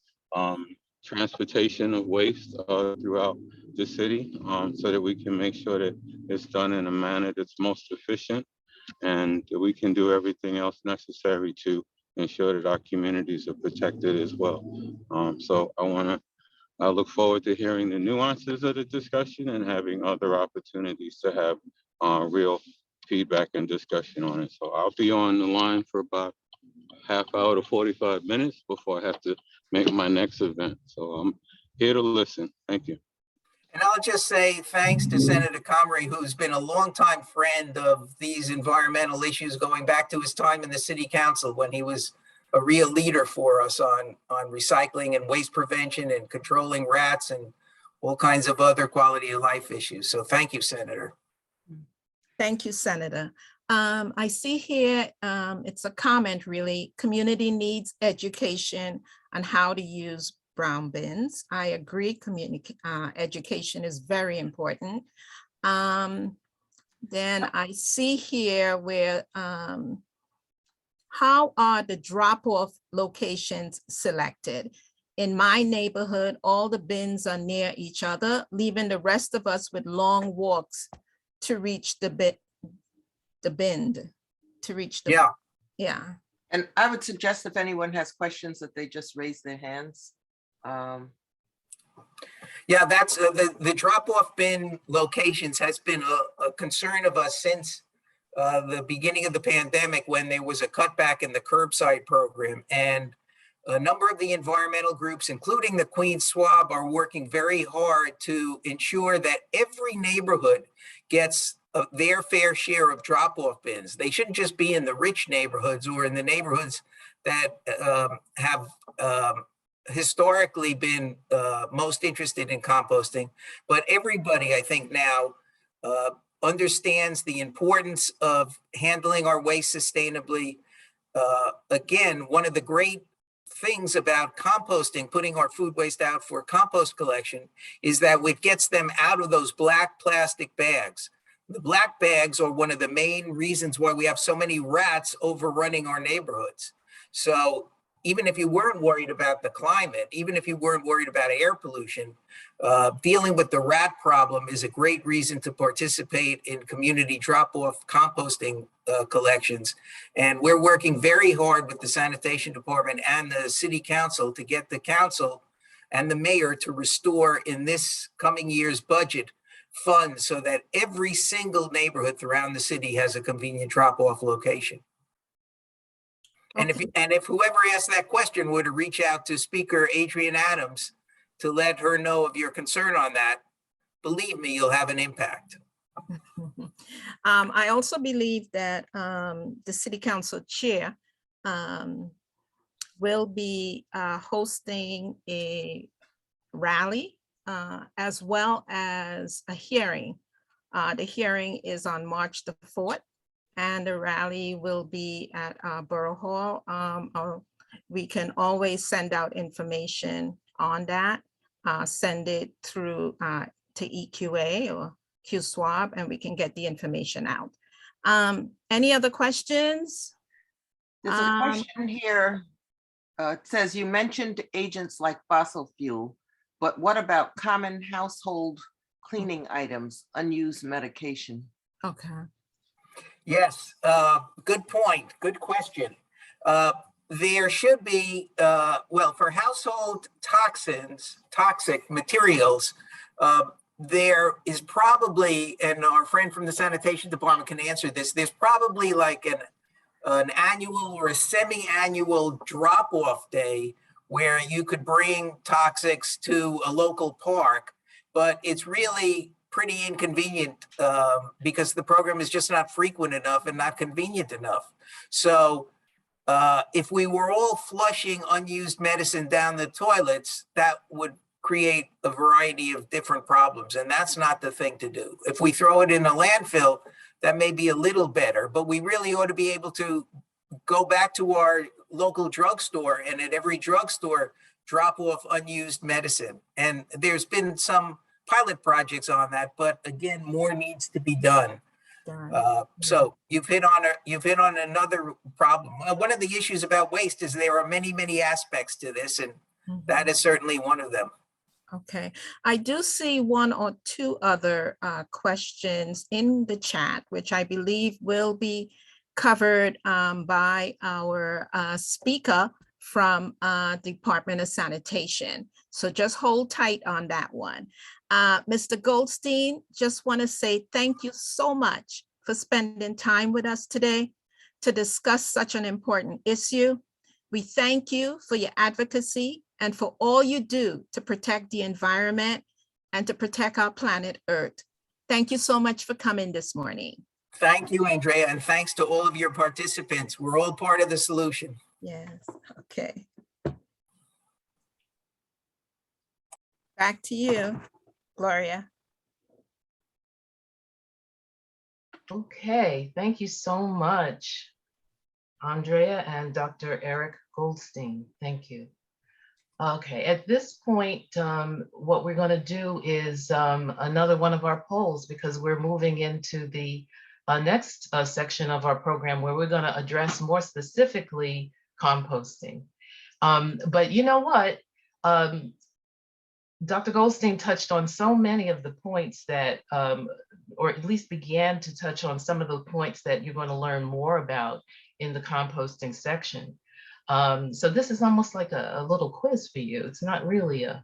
transportation of waste throughout the city so that we can make sure that it's done in a manner that's most efficient and that we can do everything else necessary to ensure that our communities are protected as well. So I look forward to hearing the nuances of the discussion and having other opportunities to have real feedback and discussion on it. So I'll be on the line for about half hour to 45 minutes before I have to make my next event. So I'm here to listen. Thank you. And I'll just say thanks to Senator Comrie, who's been a longtime friend of these environmental issues going back to his time in the city council when he was a real leader for us on recycling and waste prevention and controlling rats and all kinds of other quality of life issues. So thank you, Senator. Thank you, Senator. I see here, it's a comment really, community needs education on how to use brown bins. I agree, education is very important. Then I see here where, how are the drop-off locations selected? In my neighborhood, all the bins are near each other, leaving the rest of us with long walks to reach the bin. Yeah. And I would suggest if anyone has questions that they just raise their hands. Yeah, that's the drop-off bin locations has been a concern of us since the beginning of the pandemic, when there was a cutback in the curbside program. And a number of the environmental groups, including the Queens Swab, are working very hard to ensure that every neighborhood gets their fair share of drop-off bins. They shouldn't just be in the rich neighborhoods or in the neighborhoods that have historically been most interested in composting, but everybody, I think now, understands the importance of handling our waste sustainably. Again, one of the great things about composting, putting our food waste out for compost collection, is that it gets them out of those black plastic bags. The black bags are one of the main reasons why we have so many rats overrunning our neighborhoods. So even if you weren't worried about the climate, even if you weren't worried about air pollution, dealing with the rat problem is a great reason to participate in community drop-off composting collections. And we're working very hard with the sanitation department and the city council to get the council and the mayor to restore in this coming year's budget funds so that every single neighborhood throughout the city has a convenient drop-off location. And if whoever asked that question were to reach out to Speaker Adrienne Adams to let her know of your concern on that, believe me, you'll have an impact. I also believe that the City Council Chair will be hosting a rally as well as a hearing. The hearing is on March the 4th, and the rally will be at Borough Hall. Or we can always send out information on that, send it through to EQA or QSWAB, and we can get the information out. Any other questions? There's a question here. It says you mentioned agents like fossil fuel, but what about common household cleaning items, unused medication? Okay. Yes, good point. Good question. There should be, well, for household toxins, toxic materials, there is probably, and our friend from the sanitation department can answer this, there's probably like an annual or a semi-annual drop-off day where you could bring toxics to a local park, but it's really pretty inconvenient because the program is just not frequent enough and not convenient enough. So if we were all flushing unused medicine down the toilets, that would create a variety of different problems, and that's not the thing to do. If we throw it in a landfill, that may be a little better, but we really ought to be able to go back to our local drugstore and at every drugstore drop off unused medicine. And there's been some pilot projects on that, but again, more needs to be done. So you've hit on another problem. One of the issues about waste is there are many aspects to this, and that is certainly one of them. Okay, I do see one or two other questions in the chat, which I believe will be covered by our speaker from Department of Sanitation. So just hold tight on that one. Mr. Goldstein, just want to say thank you so much for spending time with us today to discuss such an important issue. We thank you for your advocacy and for all you do to protect the environment and to protect our planet Earth. Thank you so much for coming this morning. Thank you, Andrea, and thanks to all of your participants. We're all part of the solution. Yes, okay. Back to you, Gloria. Okay, thank you so much, Andrea and Dr. Eric Goldstein. Thank you. Okay, at this point, what we're going to do is another one of our polls, because we're moving into the next section of our program where we're going to address more specifically composting. But you know what? Dr. Goldstein touched on so many of the points that, or at least began to touch on some of the points that you're going to learn more about in the composting section. So this is almost like a little quiz for you. It's not really a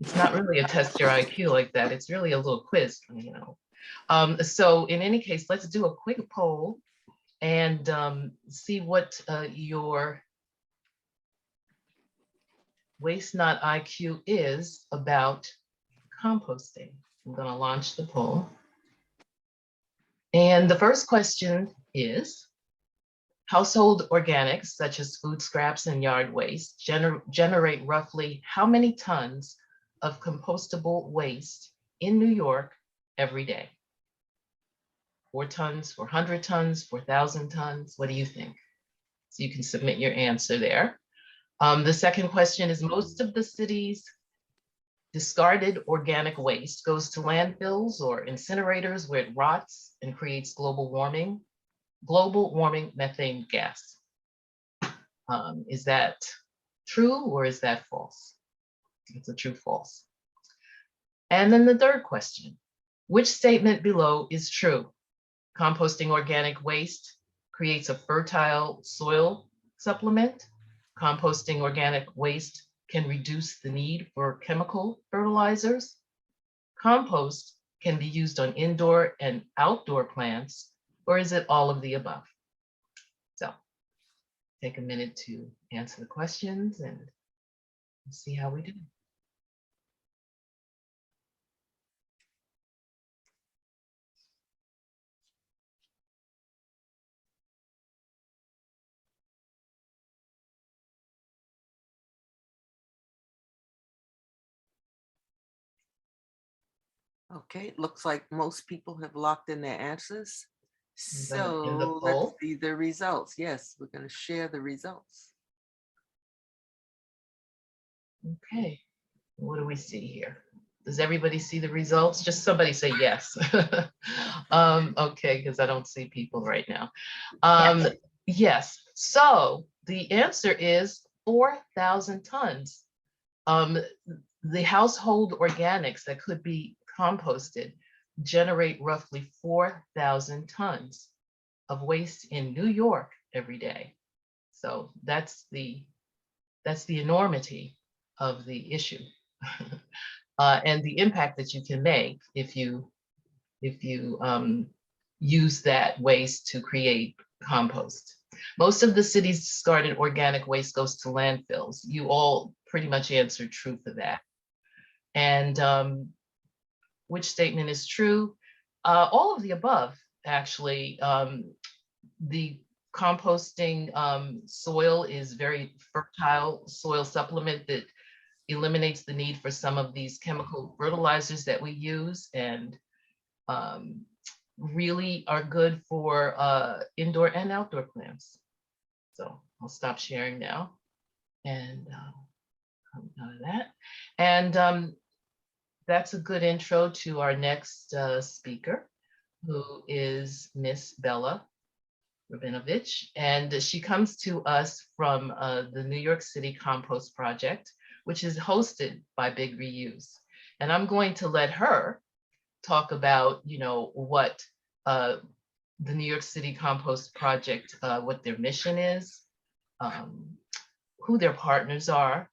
test your IQ like that. It's really a little quiz, you know. So in any case, let's do a quick poll and see what your Waste Not IQ is about composting. I'm going to launch the poll. And the first question is, household organics, such as food scraps and yard waste, generate roughly how many tons of compostable waste in New York every day? 4 tons, 400 tons, 4,000 tons? What do you think? So you can submit your answer there. The second question is, most of the city's discarded organic waste goes to landfills or incinerators where it rots and creates global warming methane gas. Is that true or is that false? It's a true false. And then the third question, which statement below is true? Composting organic waste creates a fertile soil supplement. Composting organic waste can reduce the need for chemical fertilizers. Compost can be used on indoor and outdoor plants, or is it all of the above? So take a minute to answer the questions and see how we do. Okay, it looks like most people have locked in their answers. In the So let's poll. see the results. Yes, we're going to share the results. Okay, what do we see here? Does everybody see the results? Just somebody say yes. Okay, because I don't see people right now. Yes, so the answer is 4,000 tons. The household organics that could be composted generate roughly 4,000 tons of waste in New York every day. So that's the enormity of the issue. And the impact that you can make if you use that waste to create compost. Most of the city's discarded organic waste goes to landfills. You all pretty much answered true for that. And which statement is true? All of the above, actually. The composting soil is very fertile soil supplement that eliminates the need for some of these chemical fertilizers that we use, and really are good for indoor and outdoor plants. So I'll stop sharing now and come out of that. And that's a good intro to our next speaker, who is Miss Bella Rabinovich, and she comes to us from the New York City Compost Project, which is hosted by Big Reuse. And I'm going to let her talk about, what the New York City Compost Project, what their mission is, who their partners are,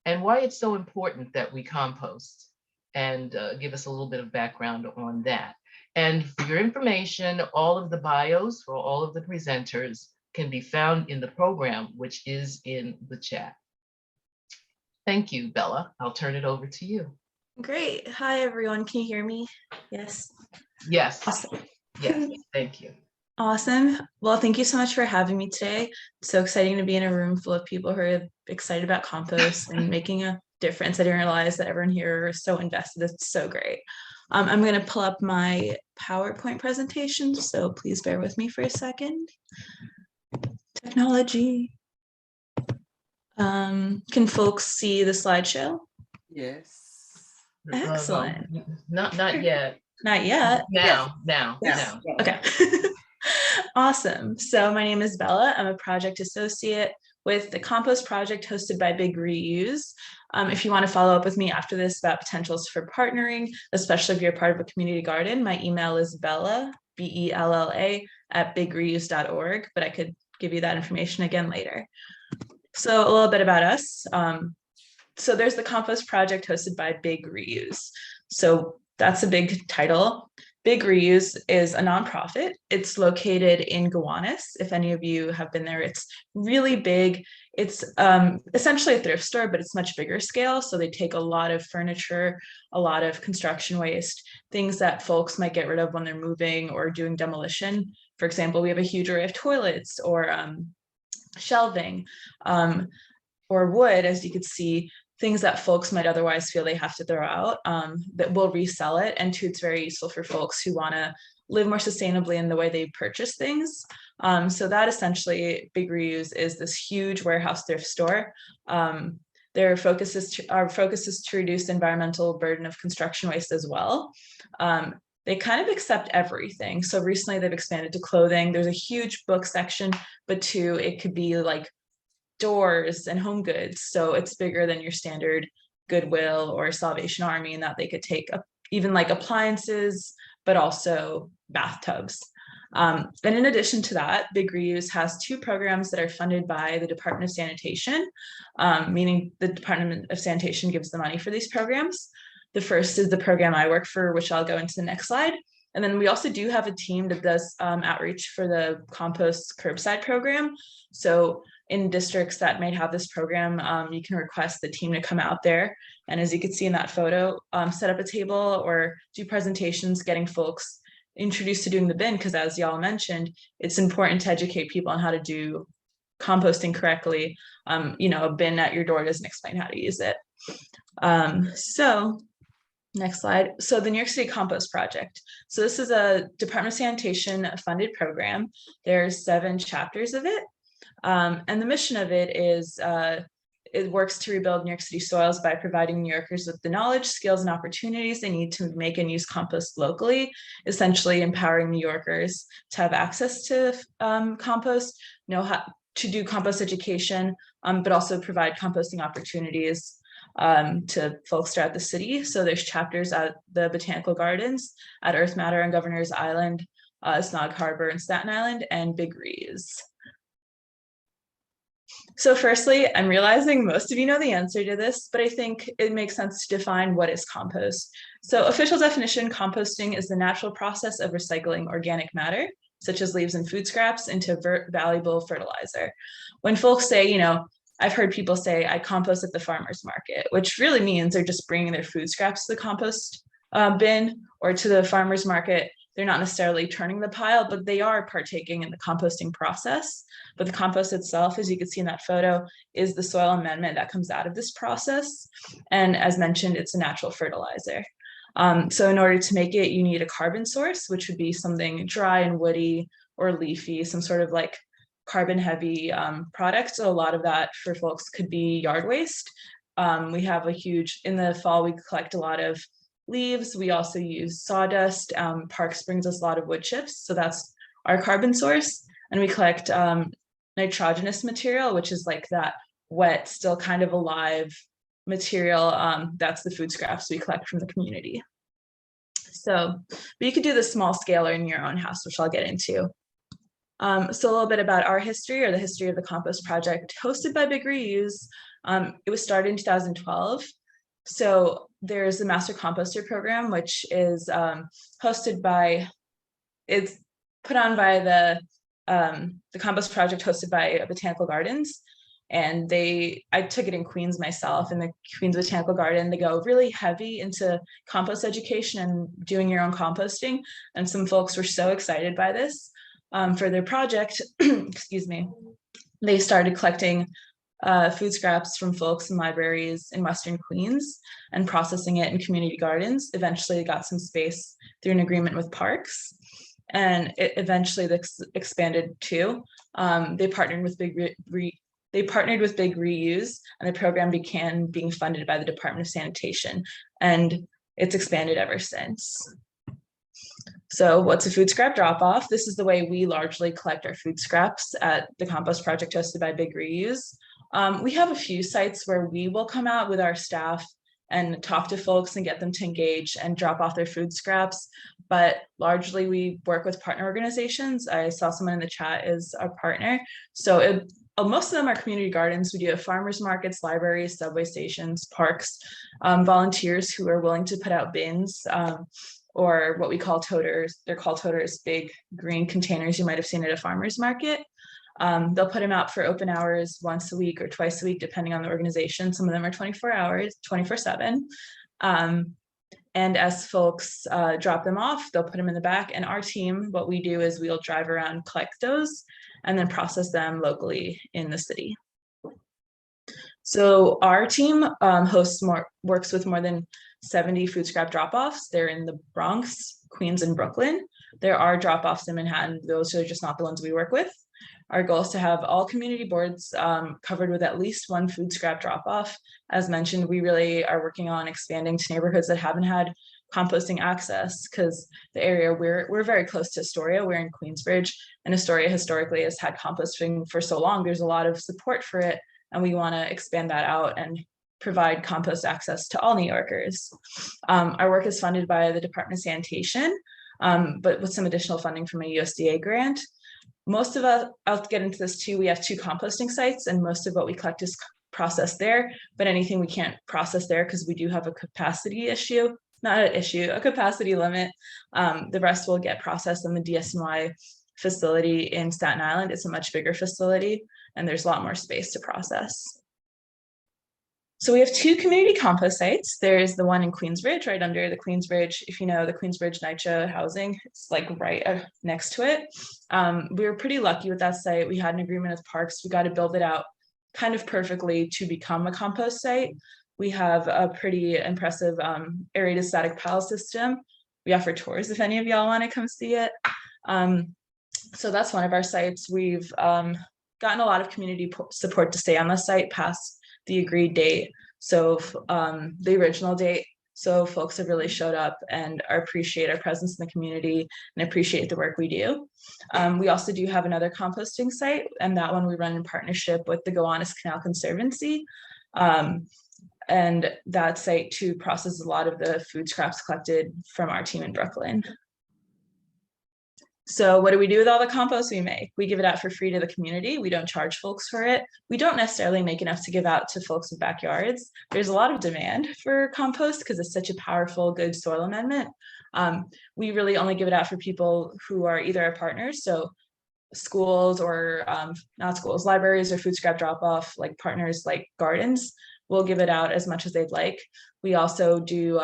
and why it's so important that we compost, and give us a little bit of background on that. And for your information, all of the bios for all of the presenters can be found in the program, which is in the chat. Thank you, Bella. I'll turn it over to you. Great. Hi, everyone. Can you hear me? Yes. Yes. Awesome. Yes. Thank you. Awesome. Well, thank you so much for having me today. It's so exciting to be in a room full of people who are excited about compost and making a difference. I didn't realize that everyone here is so invested. It's so great. I'm going to pull up my PowerPoint presentation, so please bear with me for a second. Technology. Can folks see the slideshow? Yes. Excellent. Not yet. Not yet. Now. Okay. Awesome. So my name is Bella. I'm a project associate with the Compost Project hosted by Big Reuse. If you want to follow up with me after this about potentials for partnering, especially if you're part of a community garden, my email is Bella, BELLA, @bigreuse.org, but I could give you that information again later. So a little bit about us. So there's the Compost Project hosted by Big Reuse. So that's a big title. Big Reuse is a nonprofit. It's located in Gowanus. If any of you have been there, it's really big. It's essentially a thrift store, but it's much bigger scale. So they take a lot of furniture, a lot of construction waste, things that folks might get rid of when they're moving or doing demolition. For example, we have a huge array of toilets or shelving or wood, as you could see, things that folks might otherwise feel they have to throw out, that we'll resell it. And two, it's very useful for folks who want to live more sustainably in the way they purchase things. So that essentially, Big Reuse is this huge warehouse thrift store. Our focus is to reduce the environmental burden of construction waste as well. They kind of accept everything. So recently they've expanded to clothing. There's a huge book section, but two, it could be like doors and home goods. So it's bigger than your standard Goodwill or Salvation Army, in that they could take even like appliances, but also bathtubs. And in addition to that, Big Reuse has two programs that are funded by the Department of Sanitation, meaning the Department of Sanitation gives the money for these programs. The first is the program I work for, which I'll go into the next slide. And then we also do have a team that does outreach for the compost curbside program. So in districts that might have this program, you can request the team to come out there. And as you can see in that photo, set up a table or do presentations, getting folks introduced to doing the bin, because as y'all mentioned, it's important to educate people on how to do composting correctly. A bin at your door doesn't explain how to use it. So Next slide. So the New York City Compost Project. So this is a Department of Sanitation funded program. There's 7 chapters of it. And the mission of it is it works to rebuild New York City soils by providing New Yorkers with the knowledge, skills, and opportunities they need to make and use compost locally, essentially empowering New Yorkers to have access to compost, know how to do compost education, but also provide composting opportunities to folks throughout the city. So there's chapters at the Botanical Gardens, at Earth Matter on Governor's Island, Snog Harbor and Staten Island, and Big Reeves. So firstly, I'm realizing most of you know the answer to this, but I think it makes sense to define what is compost. So official definition, composting is the natural process of recycling organic matter, such as leaves and food scraps, into valuable fertilizer. When folks say, you know, I've heard people say, I compost at the farmer's market, which really means they're just bringing their food scraps to the compost bin or to the farmer's market. They're not necessarily turning the pile, but they are partaking in the composting process. But the compost itself, as you can see in that photo, is the soil amendment that comes out of this process. And as mentioned, it's a natural fertilizer. So in order to make it, you need a carbon source, which would be something dry and woody or leafy, some sort of like carbon heavy product. So a lot of that for folks could be yard waste. We have a huge, in the fall, we collect a lot of leaves. We also use sawdust. Parks brings us a lot of wood chips. So that's our carbon source. And we collect nitrogenous material, which is like that wet, still kind of alive material. That's the food scraps we collect from the community. So, but you could do this small scale or in your own house, which I'll get into. So a little bit about our history, or the history of the Compost Project, hosted by Big Reuse. It was started in 2012. So there's the Master Composter Program, which is hosted by, it's put on by the Compost Project, hosted by Botanical Gardens. And I took it in Queens myself, in the Queens Botanical Garden. They go really heavy into compost education and doing your own composting. And some folks were so excited by this for their project, excuse me. They started collecting food scraps from folks in libraries in Western Queens and processing it in community gardens. Eventually they got some space through an agreement with parks. And it eventually expanded too. They partnered with Big Reuse, and the program began being funded by the Department of Sanitation, and it's expanded ever since. So what's a food scrap drop-off? This is the way we largely collect our food scraps at the Compost Project hosted by Big Reuse. We have a few sites where we will come out with our staff and talk to folks and get them to engage and drop off their food scraps. But largely we work with partner organizations. I saw someone in the chat is our partner. So most of them are community gardens. We do have farmers markets, libraries, subway stations, parks, volunteers who are willing to put out bins, or what we call toters. They're called toters, big green containers you might have seen at a farmer's market. They'll put them out for open hours once a week or twice a week, depending on the organization. Some of them are 24 hours, 24/7. And as folks drop them off, they'll put them in the back. And our team, what we do is we'll drive around, collect those, and then process them locally in the city. So our team works with more than 70 food scrap drop-offs. They're in the Bronx, Queens, and Brooklyn. There are drop-offs in Manhattan. Those are just not the ones we work with. Our goal is to have all community boards covered with at least one food scrap drop-off. As mentioned, we really are working on expanding to neighborhoods that haven't had composting access, because the area we're very close to Astoria. We're in Queensbridge, and Astoria historically has had composting for so long. There's a lot of support for it, and we want to expand that out and provide compost access to all New Yorkers. Our work is funded by the Department of Sanitation, but with some additional funding from a USDA grant. Most of us, I'll get into this too, we have 2 composting sites, and most of what we collect is processed there, but anything we can't process there because we do have a capacity issue, not an issue, a capacity limit. The rest will get processed in the DSNY facility in Staten Island. It's a much bigger facility, and there's a lot more space to process. So we have 2 community compost sites. There's the one in Queensbridge, right under the Queensbridge. If you know the Queensbridge NYCHA housing, it's like right next to it. We were pretty lucky with that site. We had an agreement with Parks. We got to build it out kind of perfectly to become a compost site. We have a pretty impressive aerated static pile system. We offer tours if any of y'all want to come see it. So that's one of our sites. We've gotten a lot of community support to stay on the site past the agreed date. So the original date. So folks have really showed up and appreciate our presence in the community and appreciate the work we do. We also do have another composting site, and that one we run in partnership with the Gowanus Canal Conservancy. And that site too processes a lot of the food scraps collected from our team in Brooklyn. So what do we do with all the compost we make? We give it out for free to the community. We don't charge folks for it. We don't necessarily make enough to give out to folks with backyards. There's a lot of demand for compost because it's such a powerful, good soil amendment. We really only give it out for people who are either our partners, so schools or not schools, libraries or food scrap drop-off, like partners like gardens, will give it out as much as they'd like. We also do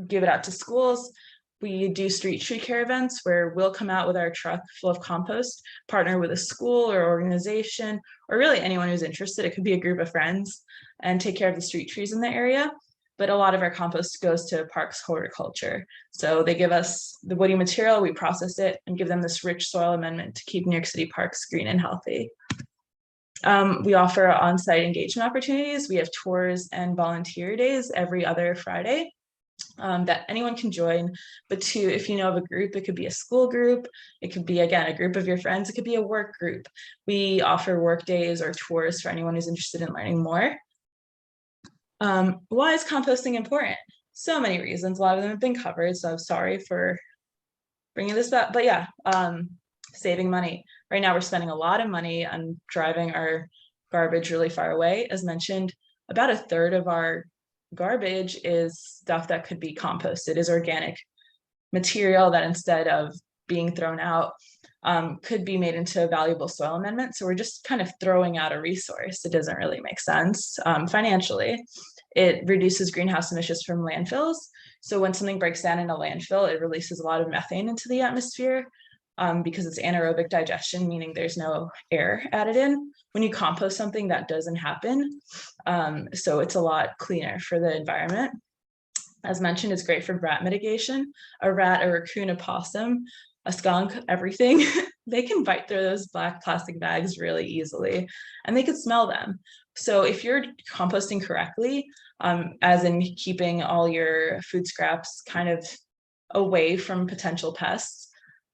give it out to schools. We do street tree care events where we'll come out with our truck full of compost, partner with a school or organization, or really anyone who's interested. It could be a group of friends, and take care of the street trees in the area. But a lot of our compost goes to parks horticulture. So they give us the woody material, we process it and give them this rich soil amendment to keep New York City parks green and healthy. We offer on-site engagement opportunities. We have tours and volunteer days every other Friday. That anyone can join, but too, if you know of a group, it could be a school group, it could be, again, a group of your friends, it could be a work group. We offer work days or tours for anyone who's interested in learning more. Why is composting important? So many reasons, a lot of them have been covered, so I'm sorry for bringing this up, but yeah, saving money. Right now we're spending a lot of money on driving our garbage really far away. As mentioned, about a third of our garbage is stuff that could be composted, is organic material that instead of being thrown out could be made into a valuable soil amendment. So we're just kind of throwing out a resource. It doesn't really make sense financially. It reduces greenhouse emissions from landfills. So when something breaks down in a landfill, it releases a lot of methane into the atmosphere because it's anaerobic digestion, meaning there's no air added in. When you compost something, that doesn't happen. So it's a lot cleaner for the environment. As mentioned, it's great for rat mitigation. A rat, a raccoon, a possum, a skunk, everything, they can bite through those black plastic bags really easily, and they can smell them. So if you're composting correctly, as in keeping all your food scraps kind of away from potential pests,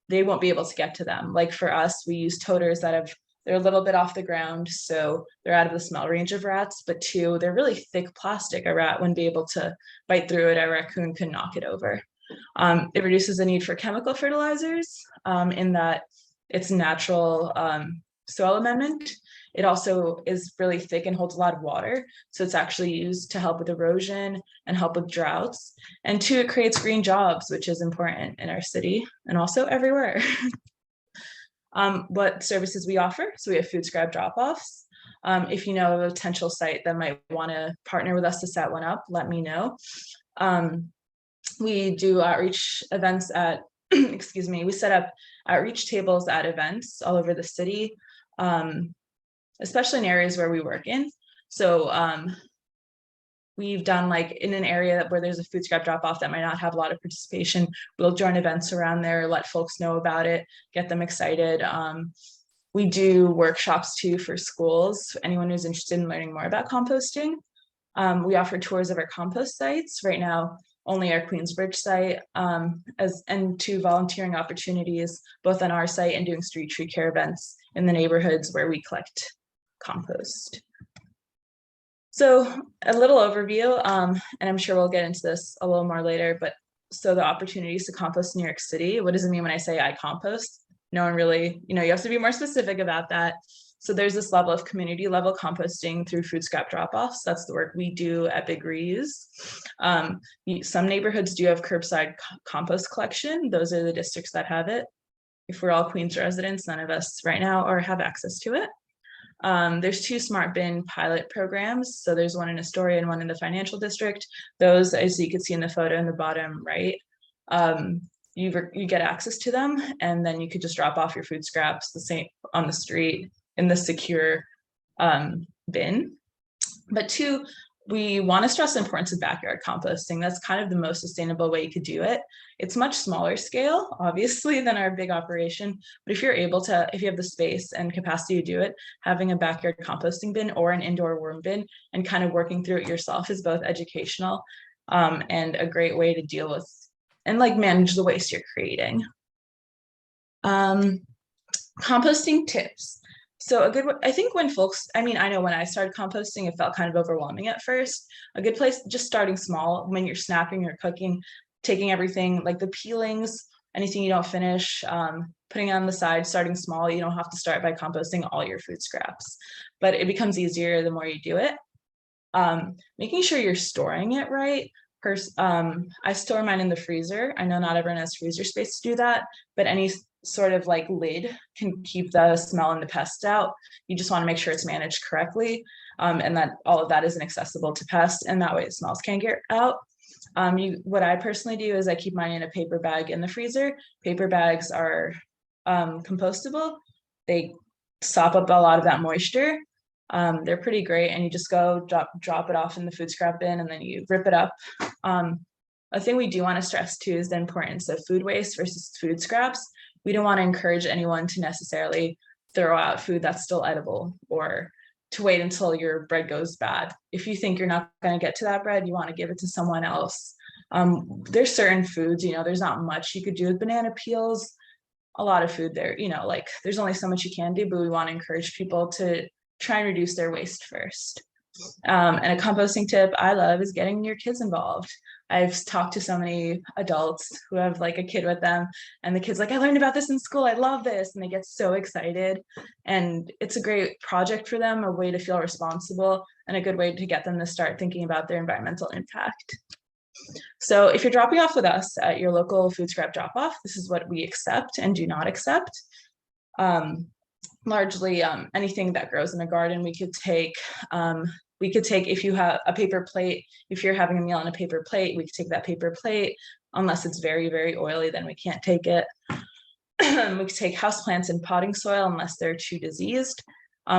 they won't be able to get to them. Like for us, we use toters that they're a little bit off the ground, so they're out of the smell range of rats, but two, they're really thick plastic. A rat wouldn't be able to bite through it, a raccoon could knock it over. It reduces the need for chemical fertilizers in that it's natural soil amendment. It also is really thick and holds a lot of water, so it's actually used to help with erosion and help with droughts. And two, it creates green jobs, which is important in our city and also everywhere. What services we offer? So we have food scrap drop-offs. If you know of a potential site that might want to partner with us to set one up, let me know. We do outreach events at, excuse me, we set up outreach tables at events all over the city, especially in areas where we work in. So we've done like in an area where there's a food scrap drop off that might not have a lot of participation, we'll join events around there, let folks know about it, get them excited. We do workshops too for schools, anyone who's interested in learning more about composting. We offer tours of our compost sites. Right now, only our Queensbridge site, and two volunteering opportunities, both on our site and doing street tree care events in the neighborhoods where we collect compost. So a little overview, and I'm sure we'll get into this a little more later, but so the opportunities to compost in New York City, what does it mean when I say I compost? No one really, you have to be more specific about that. So there's this level of community level composting through food scrap drop-offs. That's the work we do at Big Reuse. Some neighborhoods do have curbside compost collection. Those are the districts that have it. If we're all Queens residents, none of us right now or have access to it. There's two smart bin pilot programs. So there's one in Astoria and one in the financial district. Those, as you can see in the photo in the bottom right, you get access to them, and then you could just drop off your food scraps the same on the street in the secure bin. But two, we want to stress the importance of backyard composting. That's kind of the most sustainable way you could do it. It's much smaller scale, obviously, than our big operation. But if you're able to, if you have the space and capacity to do it, having a backyard composting bin or an indoor worm bin and kind of working through it yourself is both educational and a great way to deal with and like manage the waste you're creating. Composting tips. So a good, I think when folks, I mean, I know when I started composting, it felt kind of overwhelming at first. A good place, just starting small when you're snacking or cooking, taking everything like the peelings, anything you don't finish, putting it on the side, starting small. You don't have to start by composting all your food scraps, but it becomes easier the more you do it. Making sure you're storing it right. I store mine in the freezer. I know not everyone has freezer space to do that, but any sort of like lid can keep the smell and the pests out. You just want to make sure it's managed correctly, and that all of that isn't accessible to pests, and that way the smells can't get out. What I personally do is I keep mine in a paper bag in the freezer. Paper bags are compostable. They sop up a lot of that moisture. They're pretty great, and you just go drop it off in the food scrap bin, and then you rip it up. A thing we do want to stress too is the importance of food waste versus food scraps. We don't want to encourage anyone to necessarily throw out food that's still edible or to wait until your bread goes bad. If you think you're not going to get to that bread, you want to give it to someone else. There's certain foods, you know, there's not much you could do with banana peels. A lot of food there, you know, like there's only so much you can do, but we want to encourage people to try and reduce their waste first. And a composting tip I love is getting your kids involved. I've talked to so many adults who have like a kid with them, and the kid's like, I learned about this in school, I love this, and they get so excited. And it's a great project for them, a way to feel responsible, and a good way to get them to start thinking about their environmental impact. So if you're dropping off with us at your local food scrap drop-off, this is what we accept and do not accept. Largely anything that grows in a garden. We could take if you have a paper plate, if you're having a meal on a paper plate, we could take that paper plate. Unless it's very, very oily, then we can't take it. We could take houseplants in potting soil unless they're too diseased.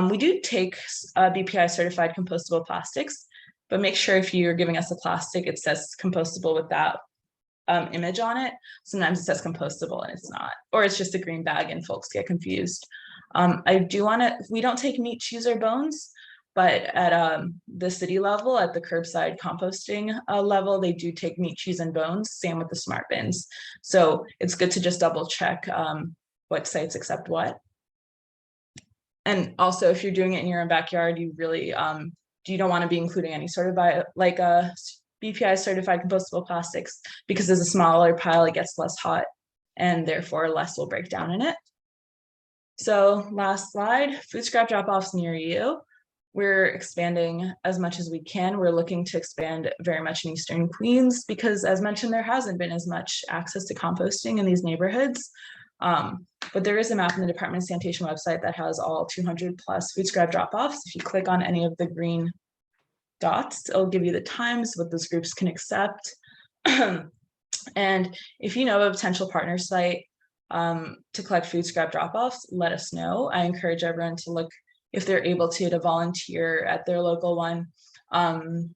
We do take BPI certified compostable plastics, but make sure if you're giving us a plastic, it says compostable with that image on it. Sometimes it says compostable and it's not, or it's just a green bag and folks get confused. We don't take meat, cheese, or bones, but at the city level, at the curbside composting level, they do take meat, cheese, and bones, same with the smart bins. So it's good to just double check what sites accept what. And also, if you're doing it in your own backyard, you really, you don't want to be including any sort of BPI certified compostable plastics, because as a smaller pile, it gets less hot and therefore less will break down in it. So last slide, food scrap drop-offs near you. We're expanding as much as we can. We're looking to expand very much in Eastern Queens because, as mentioned, there hasn't been as much access to composting in these neighborhoods. But there is a map in the Department of Sanitation website that has all 200 plus food scrap drop-offs. If you click on any of the green dots, it'll give you the times, what those groups can accept. And if you know of a potential partner site to collect food scrap drop-offs, let us know. I encourage everyone to look, if they're able to volunteer at their local one. And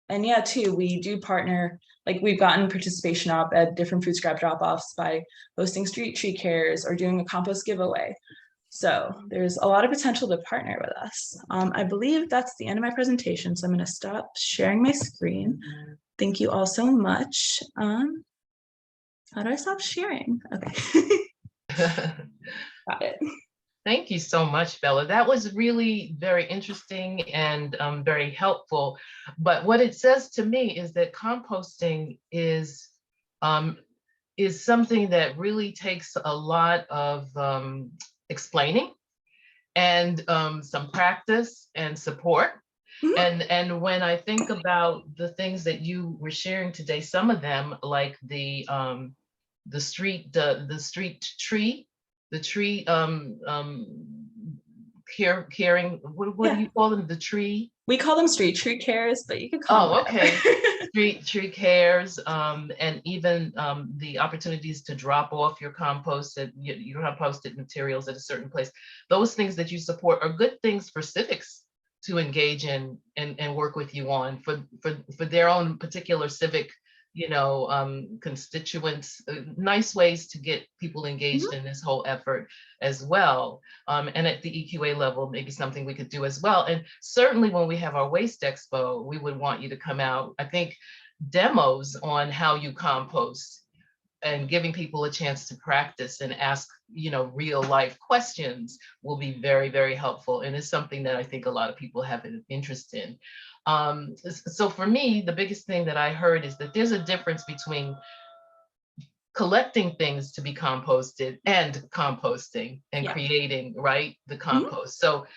yeah, too, we do partner, like we've gotten participation up at different food scrap drop-offs by hosting street tree cares or doing a compost giveaway. So there's a lot of potential to partner with us. I believe that's the end of my presentation, so I'm going to stop sharing my screen. Thank you all so much. How do I stop sharing? Okay. Got it. Thank you so much, Bella. That was really very interesting and very helpful. But what it says to me is that composting is something that really takes a lot of explaining and some practice and support. Mm-hmm. And when I think about the things that you were sharing today, some of them, like the street tree, the tree caring, what do you call them? The tree? We call them street tree cares, but you could call them okay. Street tree cares, and even the opportunities to drop off your composted materials at a certain place. Those things that you support are good things for civics to engage in and work with you on for their own particular civic, constituents, nice ways to get people engaged in this whole effort as well. And at the EQA level, maybe something we could do as well. And certainly when we have our Waste Expo, we would want you to come out. I think demos on how you compost and giving people a chance to practice and ask, real life questions will be very, very helpful. And it's something that I think a lot of people have an interest in. So for me, the biggest thing that I heard is that there's a difference between collecting things to be composted and composting and creating, right, the compost. So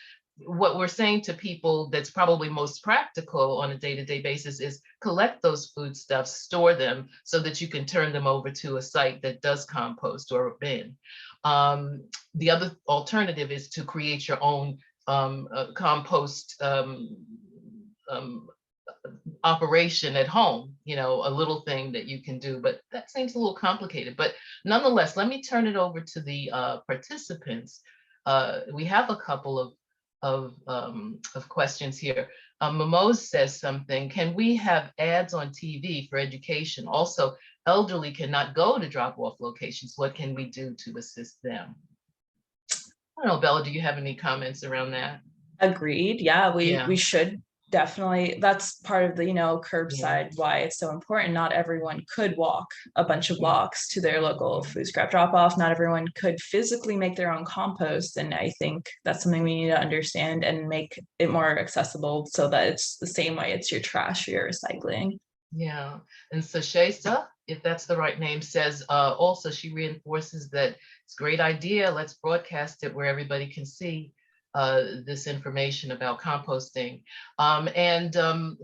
what we're saying to people that's probably most practical on a day-to-day basis is collect those foodstuffs, store them so that you can turn them over to a site that does compost or a bin. The other alternative is to create your own compost operation at home, a little thing that you can do, but that seems a little complicated. But nonetheless, let me turn it over to the participants. We have a couple of questions here. Mimoz says something, can we have ads on TV for education? Also, elderly cannot go to drop-off locations. What can we do to assist them? I don't know, Bella, do you have any comments around that? Agreed. Yeah, we should definitely. That's part of the, curbside, why it's so important. Not everyone could walk a bunch of blocks to their local food scrap drop off. Not everyone could physically make their own compost. And I think that's something we need to understand and make it more accessible so that it's the same way it's your trash, your recycling. Yeah. And Sashesa, if that's the right name, says also she reinforces that it's a great idea. Let's broadcast it where everybody can see this information about composting. And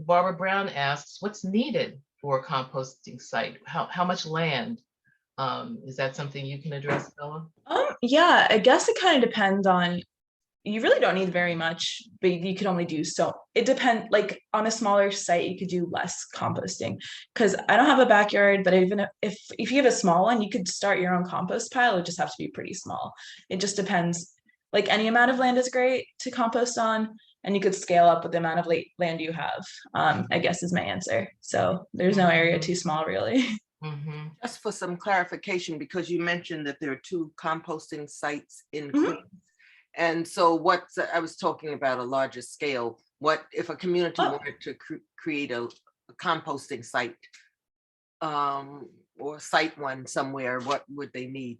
Barbara Brown asks, what's needed for a composting site? How much land? Is that something you can address, Bella? Yeah, I guess it kind of depends on, you really don't need very much, but you could only do so. It depends, like on a smaller site, you could do less composting. Because I don't have a backyard, but even if you have a small one, you could start your own compost pile. It would just have to be pretty small. It just depends. Like any amount of land is great to compost on, and you could scale up with the amount of land you have, I guess is my answer. So there's no area too small, really. Just for some clarification, because you mentioned that there are 2 composting sites in Queens. And so I was talking about a larger scale. What if a community wanted to create a composting site or site one somewhere, what would they need?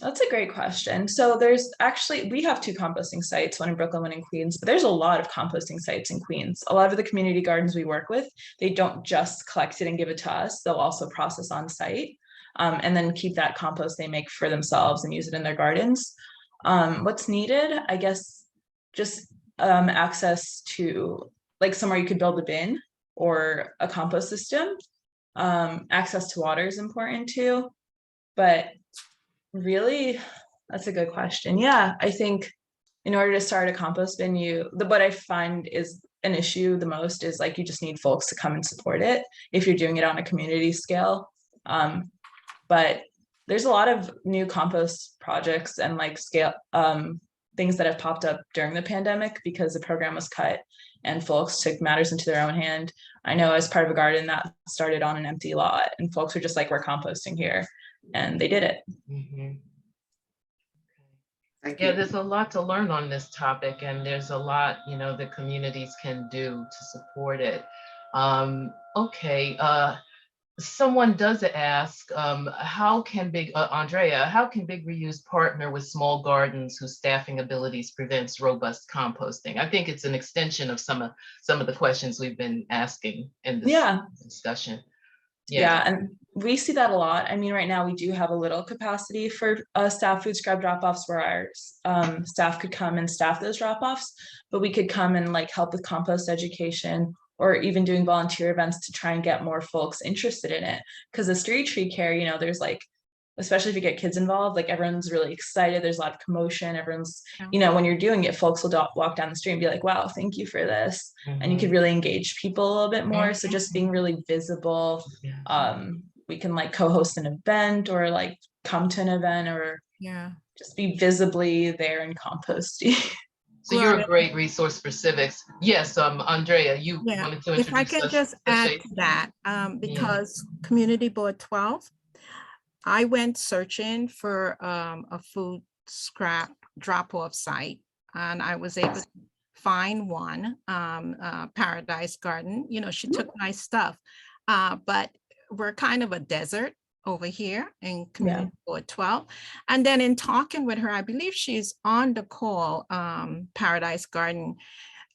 That's a great question. So we have 2 composting sites, one in Brooklyn, one in Queens, but there's a lot of composting sites in Queens. A lot of the community gardens we work with, they don't just collect it and give it to us. They'll also process on site and then keep that compost they make for themselves and use it in their gardens. What's needed, I guess, just access to like somewhere you could build a bin or a compost system. Access to water is important too, but really, that's a good question. Yeah, I think in order to start a compost bin, what I find is an issue the most is like you just need folks to come and support it if you're doing it on a community scale. But there's a lot of new compost projects and like scale things that have popped up during the pandemic because the program was cut and folks took matters into their own hand. I know as part of a garden that started on an empty lot and folks were just like, we're composting here. And they did it. Yeah, there's a lot to learn on this topic, and there's a lot, the communities can do to support it. Okay, someone does ask, Andrea, how can Big Reuse partner with small gardens whose staffing abilities prevents robust composting? I think it's an extension of some of the questions we've been asking in this discussion. Yeah, and we see that a lot. I mean, right now we do have a little capacity for staff food scrap drop-offs where our staff could come and staff those drop-offs, but we could come and like help with compost education or even doing volunteer events to try and get more folks interested in it. Because the street tree care, there's like, especially if you get kids involved, like everyone's really excited. There's a lot of commotion. Everyone's, when you're doing it, folks will walk down the street and be like, wow, thank you for this. And you could really engage people a little bit more. So just being really visible. We can like co-host an event or like come to an event or just be visibly there and composting. So you're a great resource for civics. Yes, Andrea, you Yeah, wanted to if I introduce can us. just add to that, because Community Board 12, I went searching for a food scrap drop-off site, and I was able to find one, Paradise Garden. You know, she took my stuff, but we're kind of a desert over here in Community Board 12. And then in talking with her, I believe she's on the call, Paradise Garden,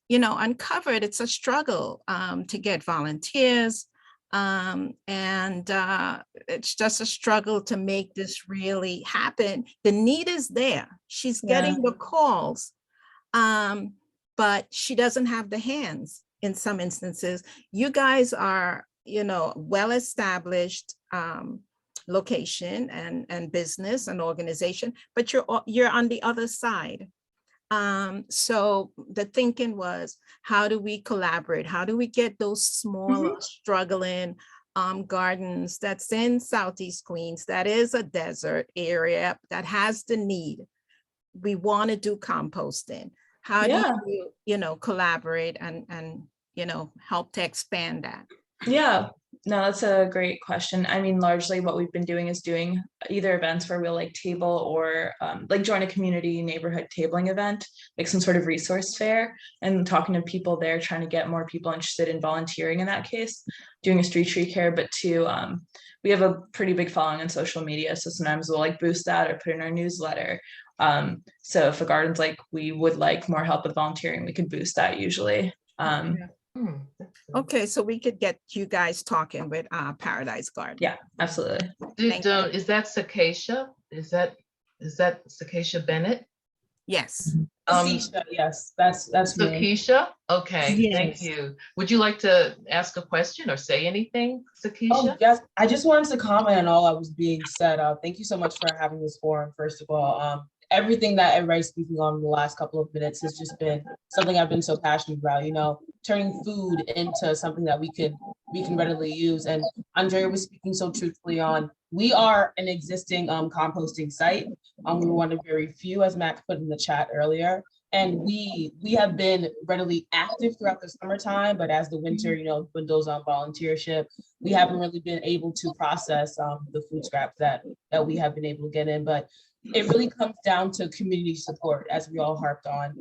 you know, uncovered it's a struggle to get volunteers. And it's just a struggle to make this really happen. The need is there. She's getting the calls, but she doesn't have the hands in some instances. You guys are, you know, well-established location and business and organization, but you're on the other side. So the thinking was, how do we collaborate? How do we get those smaller, struggling gardens that's in Southeast Queens, that is a desert area that has the need? We want to do composting. How do you, you know, collaborate and, you know, help to expand that? Yeah, no, that's a great question. I mean, largely what we've been doing is doing either events where we'll like table or like join a community neighborhood tabling event, like some sort of resource fair, and talking to people there, trying to get more people interested in volunteering in that case, doing a street tree care. But two, we have a pretty big following on social media. So sometimes we'll like boost that or put in our newsletter. So if a garden's like, we would like more help with volunteering, we could boost that usually. Okay, so we could get you guys talking with Paradise Garden. Yeah, absolutely. Is that Sakeisha? Is that Sakeisha Bennett? Yes. Yes, that's me. Sakeisha? Okay, Yes. thank you. Would you like to ask a question or say anything, Sakeisha? Oh, yes, I just wanted to comment on all that was being said. Thank you so much for having this forum, first of all. Everything that everybody's speaking on in the last couple of minutes has just been something I've been so passionate about, you know, turning food into something that we can readily use. And Andrea was speaking so truthfully on, we are an existing composting site. We were one of very few, as Max put in the chat earlier. And we have been readily active throughout the summertime, but as the winter, you know, dwindles on volunteership, we haven't really been able to process the food scraps that we have been able to get in. But it really comes down to community support, as we all harped on,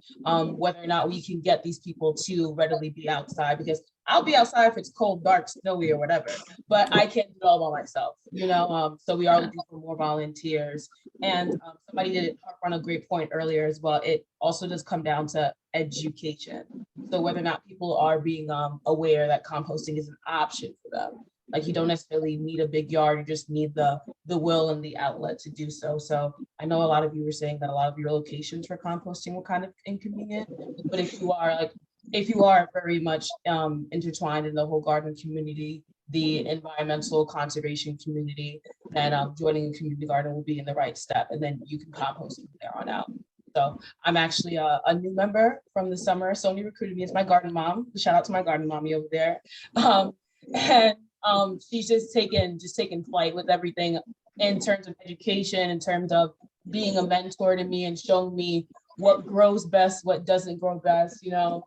whether or not we can get these people to readily be outside, because I'll be outside if it's cold, dark, snowy, or whatever, but I can't do it all by myself, you know? So we are looking for more volunteers. And somebody did harp on a great point earlier as well. It also does come down to education. So whether or not people are being aware that composting is an option for them. Like, you don't necessarily need a big yard, you just need the will and the outlet to do so. So I know a lot of you were saying that a lot of your locations for composting were kind of inconvenient, but if you are very much intertwined in the whole garden community, the environmental conservation community, then joining a community garden will be in the right step, and then you can compost from there on out. So I'm actually a new member from the summer. Sony recruited me as my garden mom. Shout out to my garden mommy over there. And she's just taken flight with everything in terms of education, in terms of being a mentor to me and showing me what grows best, what doesn't grow best, you know,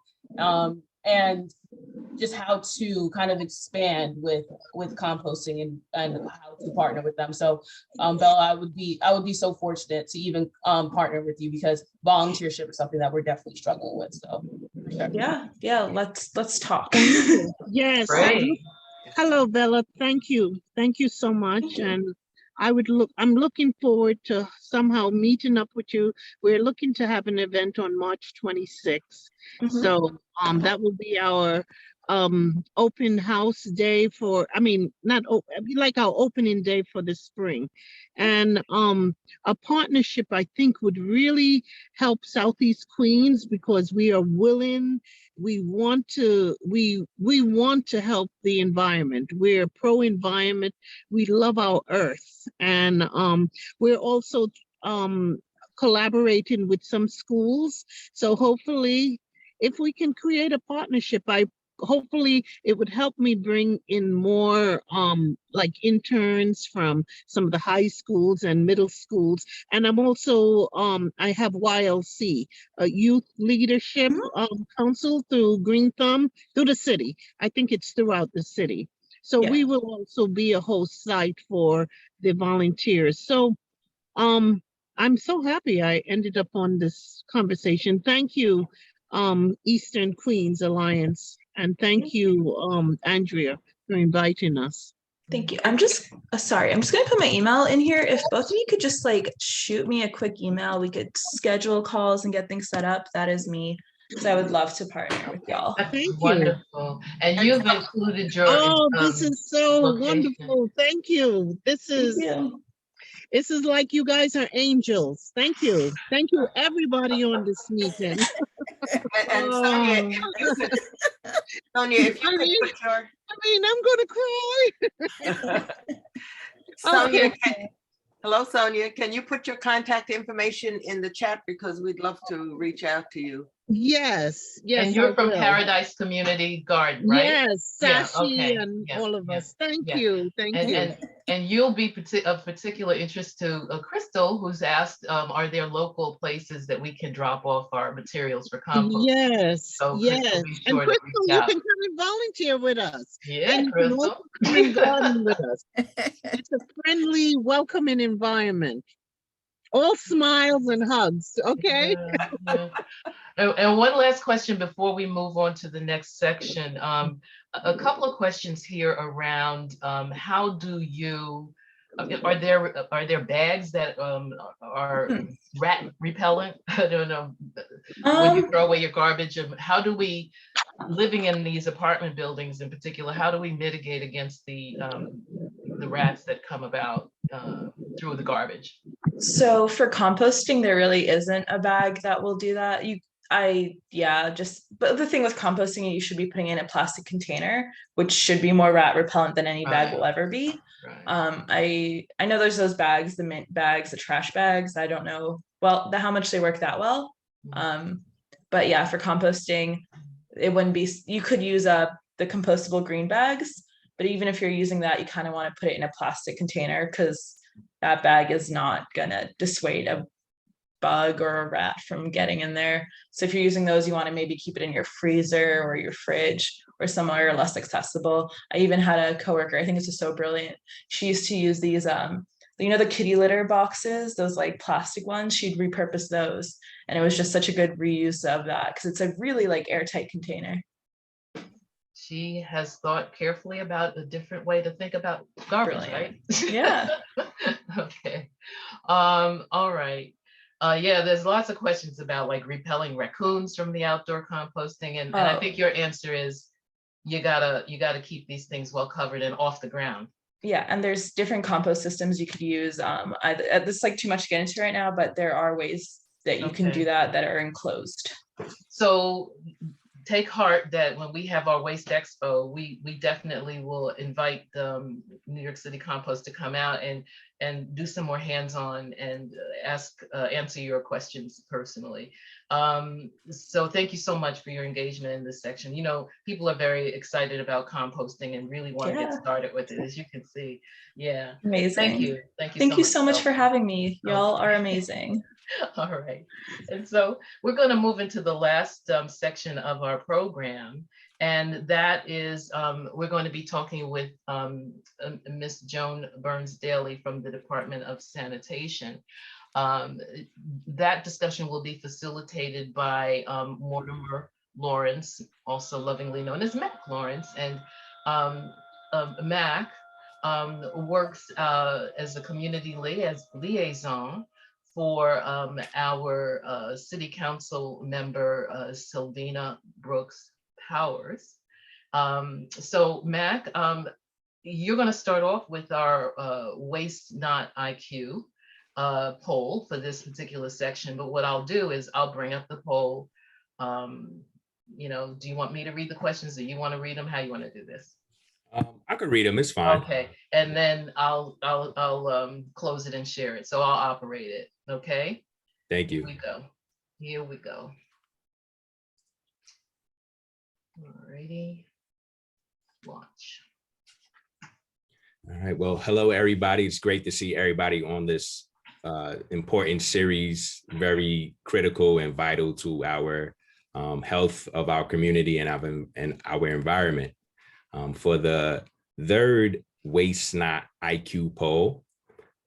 and just how to kind of expand with composting and how to partner with them. So Bella, I would be so fortunate to even partner with you, because volunteership is something that we're definitely struggling with. So for sure. Yeah, let's talk. Yes. Great. Hello, Bella. Thank you so much. And I'm looking forward to somehow meeting up with you. We're looking to have an event on March 26th. So that will be our open house day for, like our opening day for the spring. And a partnership, I think, would really help Southeast Queens, because we are willing, we want to help the environment. We're pro-environment. We love our earth. And we're also collaborating with some schools. So hopefully, if we can create a partnership, I hopefully it would help me bring in more like interns from some of the high schools and middle schools. And I'm also I have YLC, a youth leadership council through Green Thumb, through the city. I think it's throughout the city. So we will also be a host site for the volunteers. So I'm so happy I ended up on this conversation. Thank you, Eastern Queens Alliance, and thank you, Andrea, for inviting us. Thank you. I'm just sorry. I'm just gonna put my email in here. If both of you could just like shoot me a quick email, we could schedule calls and get things set up. That is me, because I would love to partner with y'all. Thank you. Wonderful. And you've included your this is so location. wonderful. Thank you. This is like you guys are angels. Thank you. Thank you, everybody on this meeting. And Sonia, Sonia, if you could put your I'm gonna cry. Sonia, hello, Sonia. Can you put your contact information in the chat, because we'd love to reach out to you? Yes, yes. And you're I from will. Paradise Community Garden, right? Yes, Sashi and all of us. Thank you. Thank you. And you'll be of particular interest to Crystal, who's asked, are there local places that we can drop off our materials for compost? Yes, So yes. Crystal, be And sure Crystal, to reach you out. can come and volunteer with us. Yeah, and you Crystal. can also come and garden with us. It's a friendly, welcoming environment. All smiles and hugs, okay? Yeah. And one last question before we move on to the next section. A couple of questions here around how do you, are there bags that are rat repellent? I don't know. When you throw away your garbage, how do we, living in these apartment buildings in particular, how do we mitigate against the rats that come about through the garbage? So for composting, there really isn't a bag that will do that. But the thing with composting, you should be putting in a plastic container, which should be more rat repellent than any bag will ever be. I know there's those bags, the mint bags, the trash bags. I don't know how much they work that well. But yeah, for composting, it wouldn't be, you could use the compostable green bags, but even if you're using that, you kind of want to put it in a plastic container, because that bag is not gonna dissuade a bug or a rat from getting in there. So if you're using those, you want to maybe keep it in your freezer or your fridge or somewhere less accessible. I even had a coworker, I think it's just so brilliant. She used to use these, the kitty litter boxes, those like plastic ones, she'd repurpose those. And it was just such a good reuse of that, because it's a really like airtight container. She has thought carefully about a different way to think about garbage, right? Yeah. Okay. All right. Yeah, there's lots of questions about like repelling raccoons from the outdoor composting. And I think your answer is you gotta keep these things well covered and off the ground. Yeah, and there's different compost systems you could use. This is like too much to get into right now, but there are ways that you can do that are enclosed. So take heart that when we have our Waste Expo, we definitely will invite the New York City Compost to come out and do some more hands-on and answer your questions personally. So thank you so much for your engagement in this section. You know, people are very excited about composting and really want to get started with it, as you can see. Yeah. Amazing. Thank you. Thank you so much for having me. Y'all are amazing. All right. And so we're going to move into the last section of our program. And that is, we're going to be talking with Miss Joan Burns-Daly from the Department of Sanitation. That discussion will be facilitated by Mortimer Lawrence, also lovingly known as Mac Lawrence. And Mac works as a community liaison for our city council member, Sylvina Brooks Powers. So Mac, you're gonna start off with our Waste Not IQ poll for this particular section, but what I'll do is I'll bring up the poll. You know, do you want me to read the questions, or you wanna read them? How you wanna do this? I can read them, it's fine. Okay, and then I'll close it and share it. So I'll operate it, okay? Thank you. Here we go. Here we go. All righty. Launch. All right. Well, hello, everybody. It's great to see everybody on this important series, very critical and vital to our health of our community and our environment. For the third Waste Not IQ poll,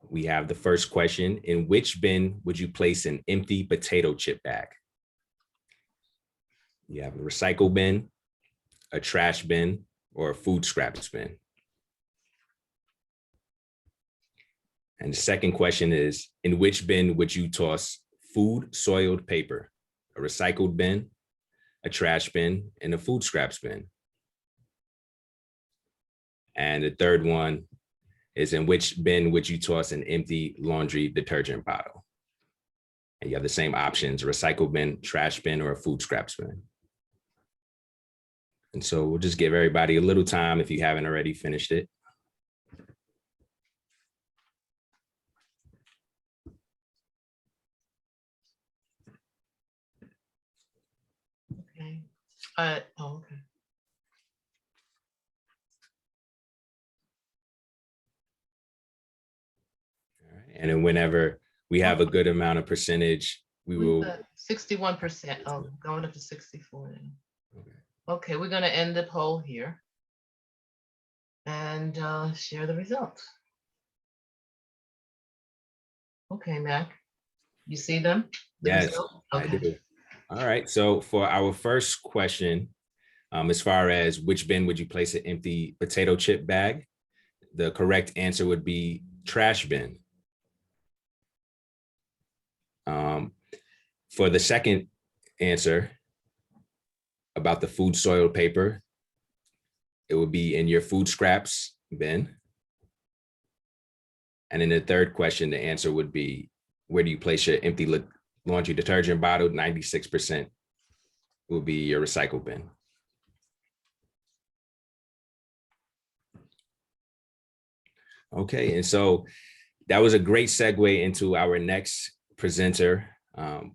we have the first question. In which bin would you place an empty potato chip bag? You have a recycle bin, a trash bin, or a food scraps bin. And the second question is, in which bin would you toss food soiled paper? A recycled bin, a trash bin, and a food scraps bin. And the third one is, in which bin would you toss an empty laundry detergent bottle? And you have the same options, a recycle bin, trash bin, or a food scraps bin. And so we'll just give everybody a little time if you haven't already finished it. Okay. Okay. All right. And then whenever we have a good amount of percentage, we will. 61%. Oh, going up to 64 now. Okay, we're going to end the poll here and share the results. Okay, Mac, you see them? Yes, I do. All right. So for our first question, as far as which bin would you place an empty potato chip bag, the correct answer would be trash bin. For the second answer about the food soiled paper, it would be in your food scraps bin. And in the third question, the answer would be, where do you place your empty laundry detergent bottle? 96% will be your recycle bin. Okay, and so that was a great segue into our next presenter,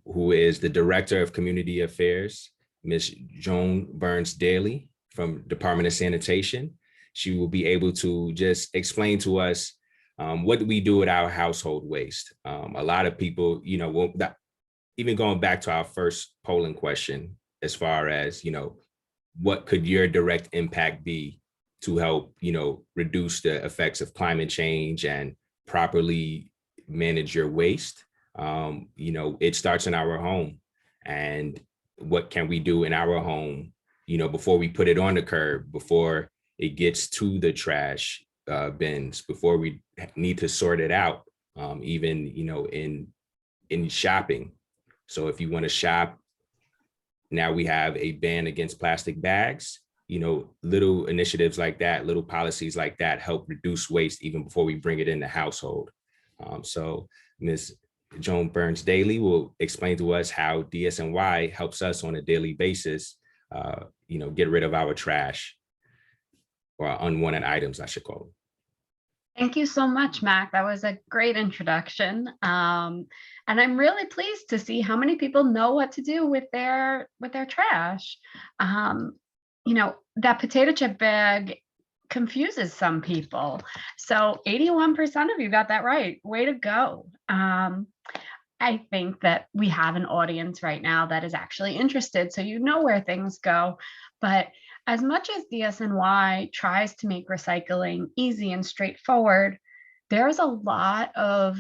who is the Director of Community Affairs, Ms. Joan Burns Daly from Department of Sanitation. She will be able to just explain to us what we do with our household waste. A lot of people, even going back to our first polling question, as far as, what could your direct impact be to help, reduce the effects of climate change and properly manage your waste? It starts in our home. And what can we do in our home, before we put it on the curb, before it gets to the trash bins, before we need to sort it out, even, in shopping. So if you want to shop, now we have a ban against plastic bags. Little initiatives like that, little policies like that help reduce waste even before we bring it in the household. So Ms. Joan Burns Daly will explain to us how DSNY helps us on a daily basis, get rid of our trash, or our unwanted items, I should call them. Thank you so much, Mac. That was a great introduction. And I'm really pleased to see how many people know what to do with their trash. That potato chip bag confuses some people. So 81% of you got that right. Way to go. I think that we have an audience right now that is actually interested, so you know where things go. But as much as DSNY tries to make recycling easy and straightforward, there's a lot of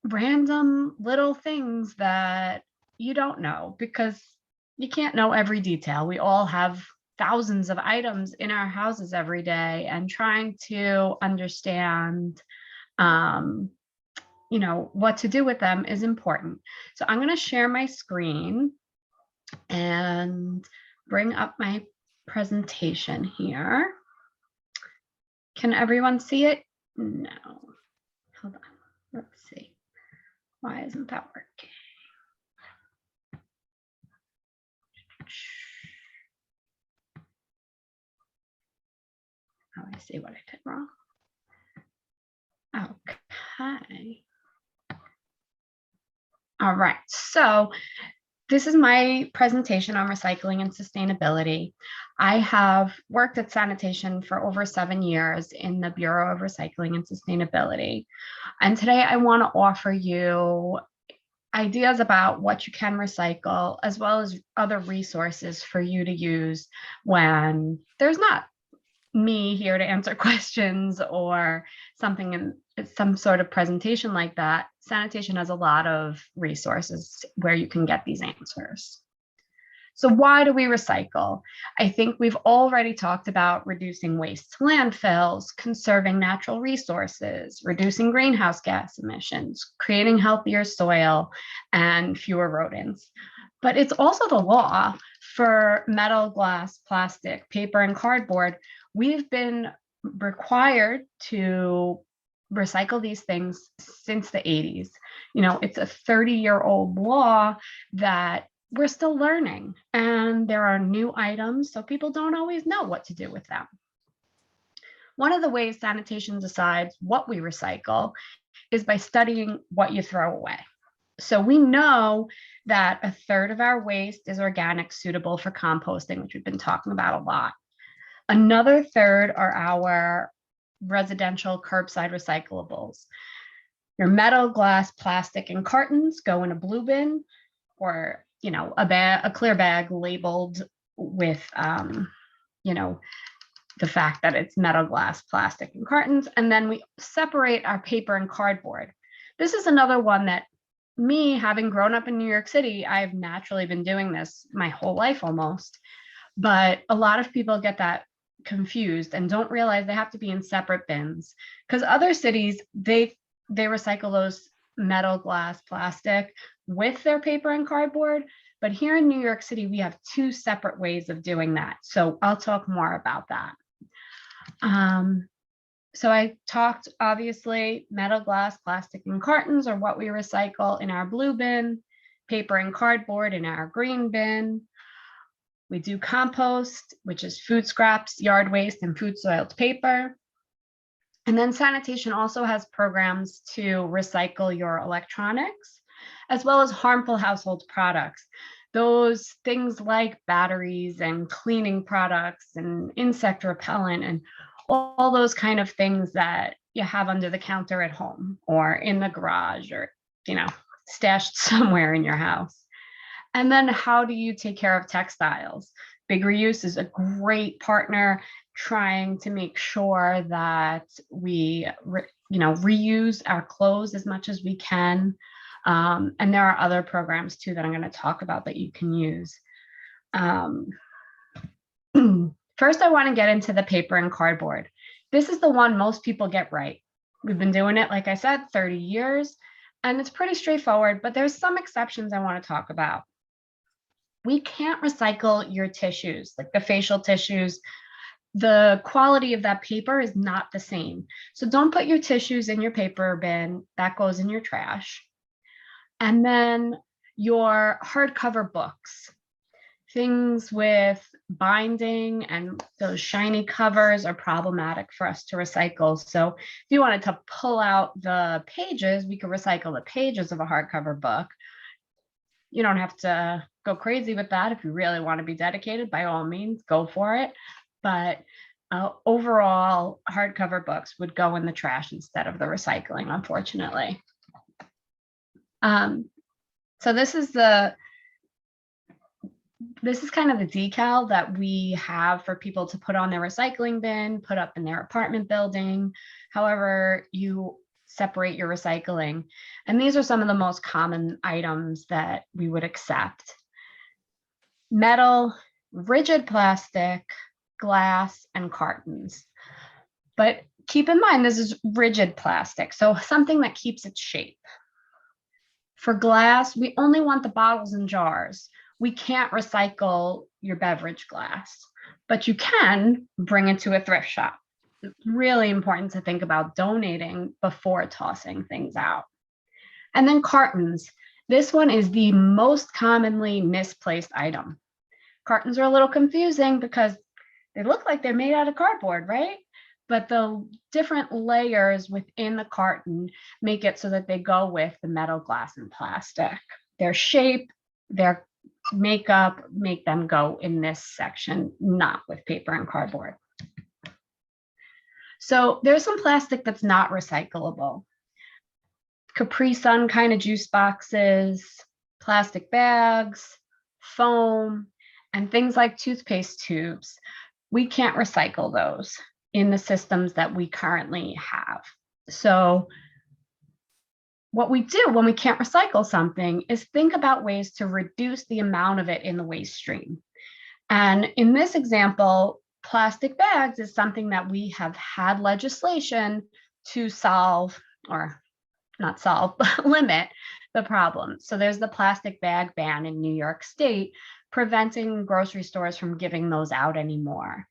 random little things that you don't know, because you can't know every detail. We all have thousands of items in our houses every day, and trying to understand what to do with them is important. So I'm going to share my screen and bring up my presentation here. Can everyone see it? No. Hold on. Let's see. Why isn't that working? Oh, I see what I did wrong. Okay. All right. So this is my presentation on recycling and sustainability. I have worked at sanitation for over 7 years in the Bureau of Recycling and Sustainability. And today I want to offer you ideas about what you can recycle, as well as other resources for you to use when there's not me here to answer questions or something in some sort of presentation like that. Sanitation has a lot of resources where you can get these answers. So why do we recycle? I think we've already talked about reducing waste to landfills, conserving natural resources, reducing greenhouse gas emissions, creating healthier soil, and fewer rodents. But it's also the law for metal, glass, plastic, paper, and cardboard. We've been required to recycle these things since the 80s. You know, it's a 30-year-old law that we're still learning, and there are new items, so people don't always know what to do with them. One of the ways sanitation decides what we recycle is by studying what you throw away. So we know that 1/3 of our waste is organic, suitable for composting, which we've been talking about a lot. Another 1/3 are our residential curbside recyclables. Your metal, glass, plastic, and cartons go in a blue bin, or a clear bag labeled with the fact that it's metal, glass, plastic, and cartons. And then we separate our paper and cardboard. This is another one that, me having grown up in New York City, I've naturally been doing this my whole life almost. But a lot of people get that confused and don't realize they have to be in separate bins, because other cities, they recycle those metal, glass, plastic with their paper and cardboard. But here in New York City, we have 2 separate ways of doing that. So I'll talk more about that. So I talked, obviously, metal, glass, plastic, and cartons are what we recycle in our blue bin, paper and cardboard in our green bin. We do compost, which is food scraps, yard waste, and food soiled paper. And then sanitation also has programs to recycle your electronics, as well as harmful household products. Those things like batteries and cleaning products and insect repellent and all those kind of things that you have under the counter at home or in the garage or, stashed somewhere in your house. And then how do you take care of textiles? Big Reuse is a great partner trying to make sure that we, reuse our clothes as much as we can. And there are other programs too that I'm going to talk about that you can use. First, I want to get into the paper and cardboard. This is the one most people get right. We've been doing it, like I said, 30 years, and it's pretty straightforward, but there's some exceptions I want to talk about. We can't recycle your tissues, like the facial tissues. The quality of that paper is not the same. So don't put your tissues in your paper bin. That goes in your trash. And then your hardcover books, things with binding and those shiny covers are problematic for us to recycle. So if you wanted to pull out the pages, we could recycle the pages of a hardcover book. You don't have to go crazy with that. If you really want to be dedicated, by all means, go for it. But overall, hardcover books would go in the trash instead of the recycling, unfortunately. So this is kind of the decal that we have for people to put on their recycling bin, put up in their apartment building, however you separate your recycling. And these are some of the most common items that we would accept: metal, rigid plastic, glass, and cartons. But keep in mind, this is rigid plastic, so something that keeps its shape. For glass, we only want the bottles and jars. We can't recycle your beverage glass, but you can bring it to a thrift shop. It's really important to think about donating before tossing things out. And then cartons. This one is the most commonly misplaced item. Cartons are a little confusing because they look like they're made out of cardboard, right? But the different layers within the carton make it so that they go with the metal, glass, and plastic. Their shape, their make them go in this section, not with paper and cardboard. So there's some plastic that's not recyclable. Capri Sun kind of juice boxes, plastic bags, foam, and things like toothpaste tubes. We can't recycle those in the systems that we currently have. So what we do when we can't recycle something is think about ways to reduce the amount of it in the waste stream. And in this example, plastic bags is something that we have had legislation to solve, or not solve, but limit the problem. So there's the plastic bag ban in New York State, preventing grocery stores from giving those out anymore.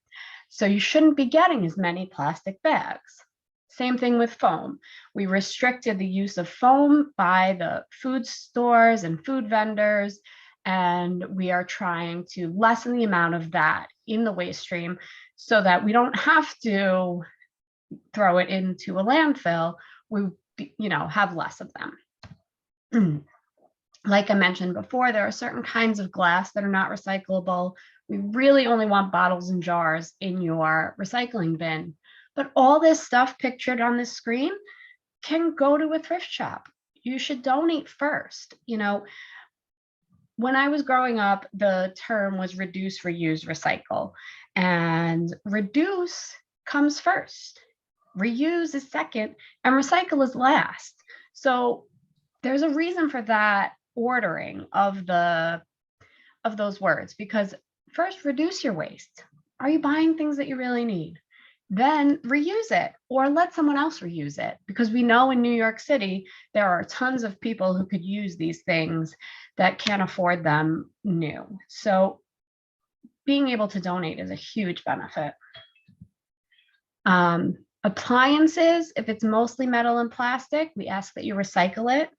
So you shouldn't be getting as many plastic bags. Same thing with foam. We restricted the use of foam by the food stores and food vendors, and we are trying to lessen the amount of that in the waste stream so that we don't have to throw it into a landfill. We, have less of them. Like I mentioned before, there are certain kinds of glass that are not recyclable. We really only want bottles and jars in your recycling bin. But all this stuff pictured on this screen can go to a thrift shop. You should donate first. When I was growing up, the term was reduce, reuse, recycle. And reduce comes first. Reuse is second, and recycle is last. So there's a reason for that ordering of those words, because first, reduce your waste. Are you buying things that you really need? Then reuse it, or let someone else reuse it, because we know in New York City, there are tons of people who could use these things that can't afford them new. So being able to donate is a huge benefit. Appliances, if it's mostly metal and plastic, we ask that you recycle it.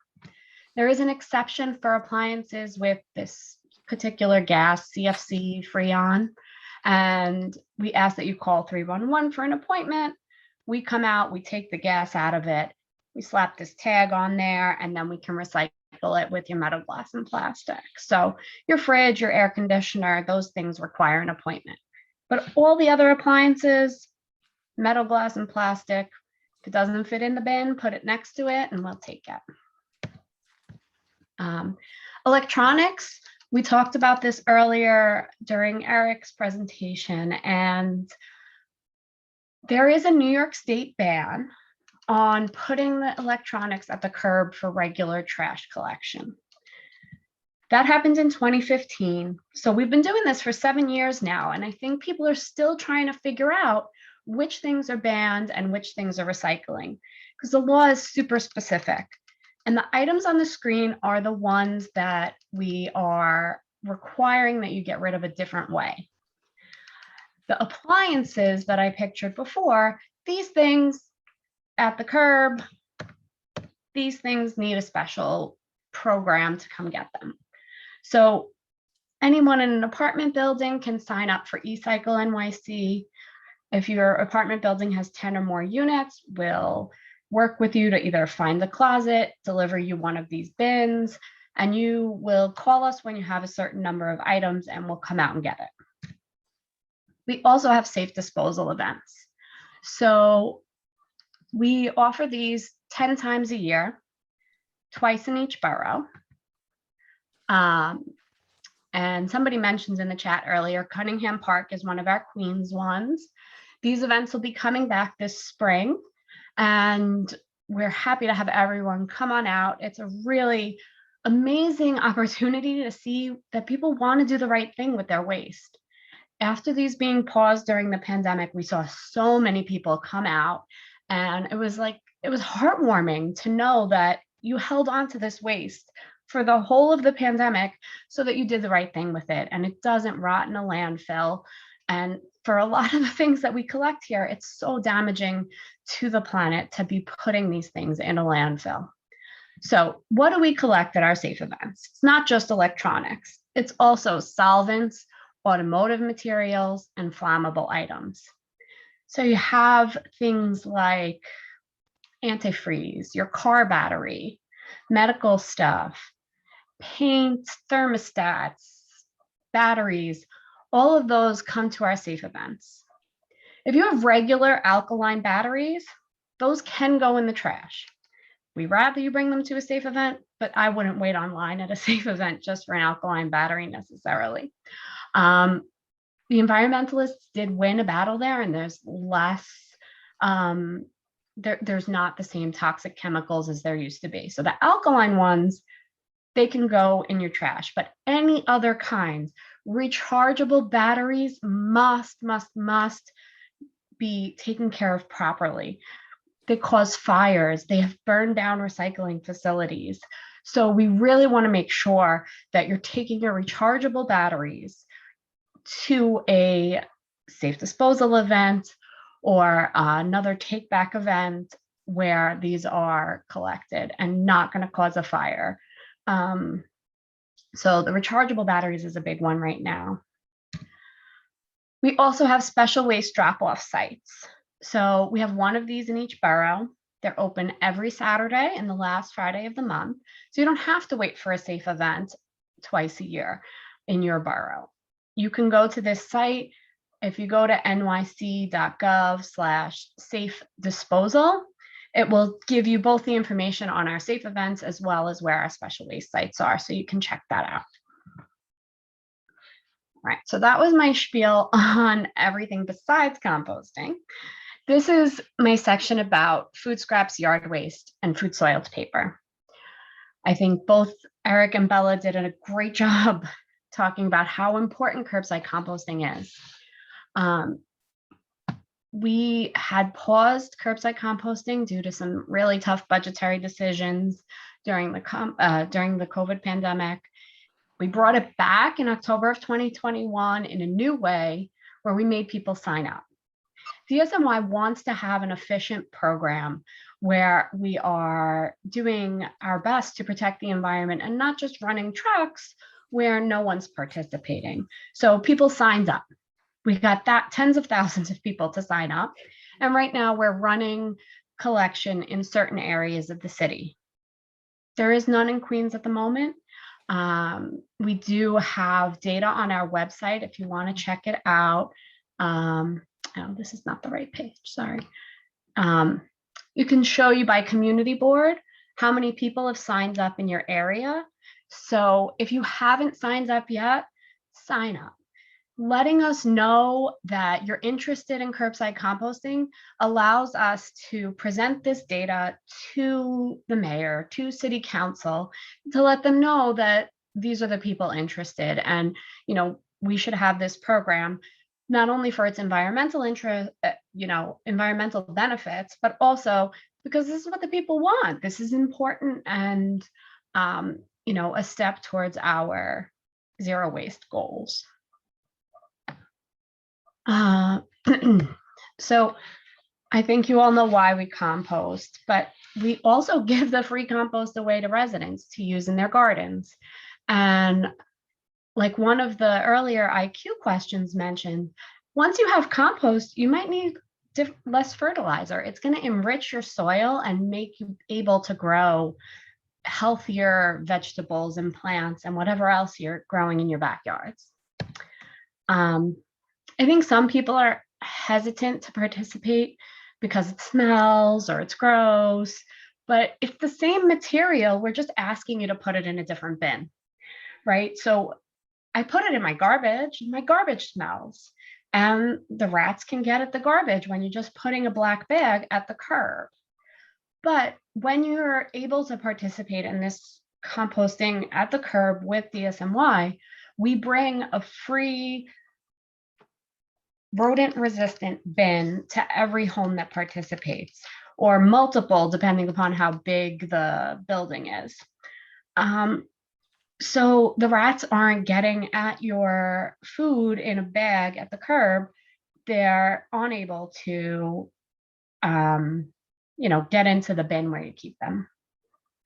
There is an exception for appliances with this particular gas, CFC, Freon. And we ask that you call 311 for an appointment. We come out, we take the gas out of it, we slap this tag on there, and then we can recycle it with your metal, glass, and plastic. So your fridge, your air conditioner, those things require an appointment. But all the other appliances, metal, glass, and plastic, if it doesn't fit in the bin, put it next to it and we'll take it. Electronics, we talked about this earlier during Eric's presentation, and there is a New York State ban on putting the electronics at the curb for regular trash collection. That happened in 2015. So we've been doing this for 7 years now, and I think people are still trying to figure out which things are banned and which things are recycling, because the law is super specific. And the items on the screen are the ones that we are requiring that you get rid of a different way. The appliances that I pictured before, these things at the curb, these things need a special program to come get them. So anyone in an apartment building can sign up for eCycle NYC. If your apartment building has 10 or more units, we'll work with you to either find the closet, deliver you one of these bins, and you will call us when you have a certain number of items and we'll come out and get it. We also have safe disposal events. So we offer these 10 times a year, twice in each borough. And somebody mentioned in the chat earlier, Cunningham Park is one of our Queens ones. These events will be coming back this spring, and we're happy to have everyone come on out. It's a really amazing opportunity to see that people want to do the right thing with their waste. After these being paused during the pandemic, we saw so many people come out, and it was heartwarming to know that you held on to this waste for the whole of the pandemic so that you did the right thing with it and it doesn't rot in a landfill. And for a lot of the things that we collect here, it's so damaging to the planet to be putting these things in a landfill. So what do we collect at our safe events? It's not just electronics. It's also solvents, automotive materials, and flammable items. So you have things like antifreeze, your car battery, medical stuff, paint, thermostats, batteries, all of those come to our safe events. If you have regular alkaline batteries, those can go in the trash. We'd rather you bring them to a safe event, but I wouldn't wait online at a safe event just for an alkaline battery necessarily. The environmentalists did win a battle there, and there's less, there's not the same toxic chemicals as there used to be. So the alkaline ones, they can go in your trash, but any other kinds, rechargeable batteries must be taken care of properly. They cause fires. They have burned down recycling facilities. So we really want to make sure that you're taking your rechargeable batteries to a safe disposal event or another take back event where these are collected and not going to cause a fire. So the rechargeable batteries is a big one right now. We also have special waste drop-off sites. So we have one of these in each borough. They're open every Saturday and the last Friday of the month. So you don't have to wait for a safe event twice a year in your borough. You can go to this site. If you go to nyc.gov/safe disposal, it will give you both the information on our safe events as well as where our special waste sites are. So you can check that out. All right, so that was my spiel on everything besides composting. This is my section about food scraps, yard waste, and food soiled paper. I think both Eric and Bella did a great job talking about how important curbside composting is. We had paused curbside composting due to some really tough budgetary decisions during the COVID pandemic. We brought it back in October of 2021 in a new way where we made people sign up. DSMY wants to have an efficient program where we are doing our best to protect the environment and not just running trucks where no one's participating. So people signed up. We got that tens of thousands of people to sign up. And right now we're running collection in certain areas of the city. There is none in Queens at the moment. We do have data on our website if you want to check it out. Oh, this is not the right page, sorry. You can show you by community board how many people have signed up in your area. So if you haven't signed up yet, sign up. Letting us know that you're interested in curbside composting allows us to present this data to the mayor, to city council, to let them know that these are the people interested. And, you know, we should have this program not only for its environmental interest, environmental benefits, but also because this is what the people want. This is important and, a step towards our zero waste goals. So I think you all know why we compost, but we also give the free compost away to residents to use in their gardens. And like one of the earlier IQ questions mentioned, once you have compost, you might need less fertilizer. It's going to enrich your soil and make you able to grow healthier vegetables and plants and whatever else you're growing in your backyards. I think some people are hesitant to participate because it smells or it's gross, but it's the same material. We're just asking you to put it in a different bin, right? So I put it in my garbage smells, and the rats can get at the garbage when you're just putting a black bag at the curb. But when you're able to participate in this composting at the curb with DSMY, we bring a free rodent-resistant bin to every home that participates, or multiple, depending upon how big the building is. So the rats aren't getting at your food in a bag at the curb. They're unable to, get into the bin where you keep them.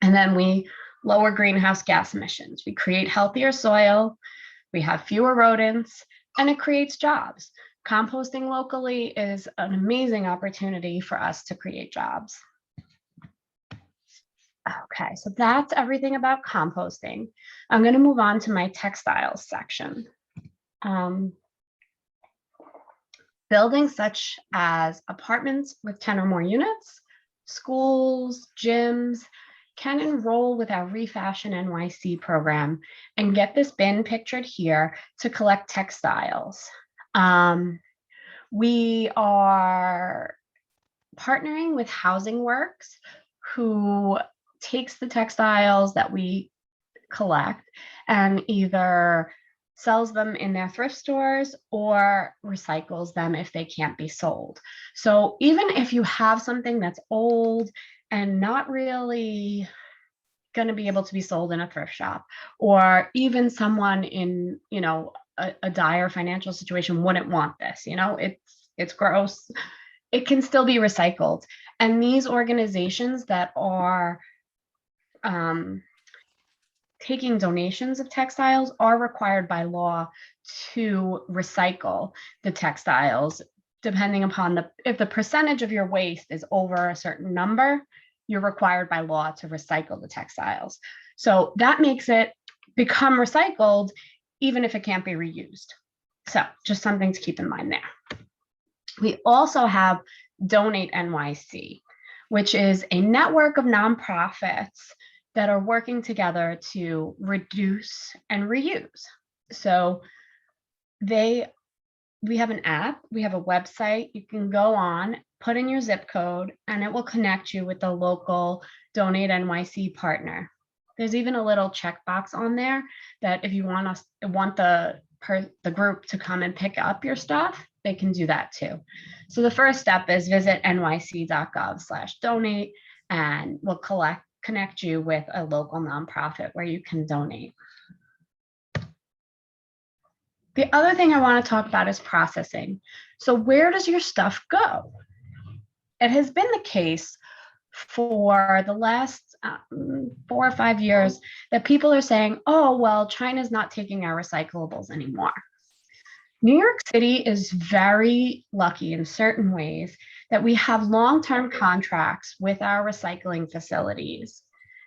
And then we lower greenhouse gas emissions. We create healthier soil. We have fewer rodents, and it creates jobs. Composting locally is an amazing opportunity for us to create jobs. Okay, so that's everything about composting. I'm going to move on to my textiles section. Buildings such as apartments with 10 or more units, schools, gyms can enroll with our Refashion NYC program and get this bin pictured here to collect textiles. We are partnering with Housing Works, who takes the textiles that we collect and either sells them in their thrift stores or recycles them if they can't be sold. So even if you have something that's old and not really going to be able to be sold in a thrift shop, or even someone in, you know, a dire financial situation wouldn't want this, you know, it's gross, it can still be recycled. And these organizations that are taking donations of textiles are required by law to recycle the textiles, depending upon if the percentage of your waste is over a certain number, you're required by law to recycle the textiles. So that makes it become recycled, even if it can't be reused. So just something to keep in mind there. We also have Donate NYC, which is a network of nonprofits that are working together to reduce and reuse. So we have an app, we have a website, you can go on, put in your zip code, and it will connect you with the local Donate NYC partner. There's even a little checkbox on there that if you want the group to come and pick up your stuff, they can do that too. So the first step is visit nyc.gov/donate, and we'll connect you with a local nonprofit where you can donate. The other thing I want to talk about is processing. So where does your stuff go? It has been the case for the last 4 or 5 years that people are saying, oh, well, China's not taking our recyclables anymore. New York City is very lucky in certain ways that we have long-term contracts with our recycling facilities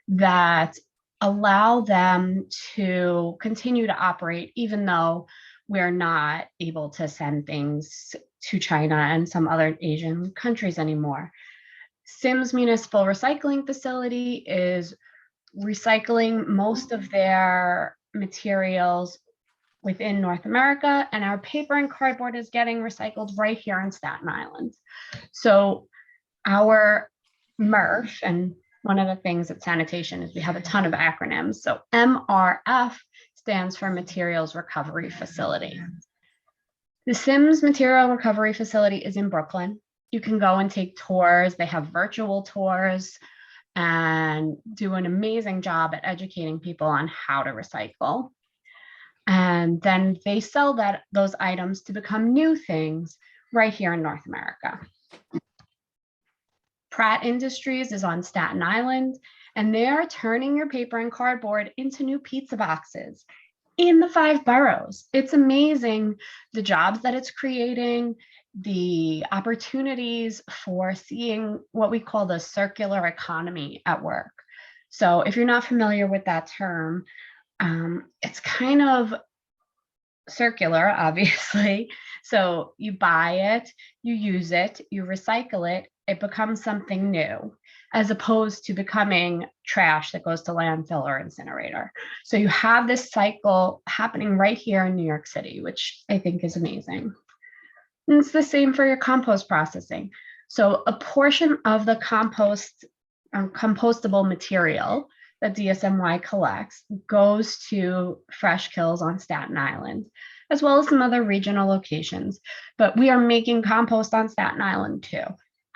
that allow them to continue to operate, even though we're not able to send things to China and some other Asian countries anymore. Sims Municipal Recycling Facility is recycling most of their materials within North America, and our paper and cardboard is getting recycled right here in Staten Island. So our MRF, and one of the things at sanitation is we have a ton of acronyms. So MRF stands for Materials Recovery Facility. The Sims Material Recovery Facility is in Brooklyn. You can go and take tours. They have virtual tours and do an amazing job at educating people on how to recycle. And then they sell those items to become new things right here in North America. Pratt Industries is on Staten Island, and they are turning your paper and cardboard into new pizza boxes in the 5 boroughs. It's amazing the jobs that it's creating, the opportunities for seeing what we call the circular economy at work. So if you're not familiar with that term, it's kind of circular, obviously. So you buy it, you use it, you recycle it, it becomes something new, as opposed to becoming trash that goes to landfill or incinerator. So you have this cycle happening right here in New York City, which I think is amazing. And it's the same for your compost processing. So a portion of the compostable material that DSMY collects goes to Fresh Kills on Staten Island, as well as some other regional locations. But we are making compost on Staten Island too.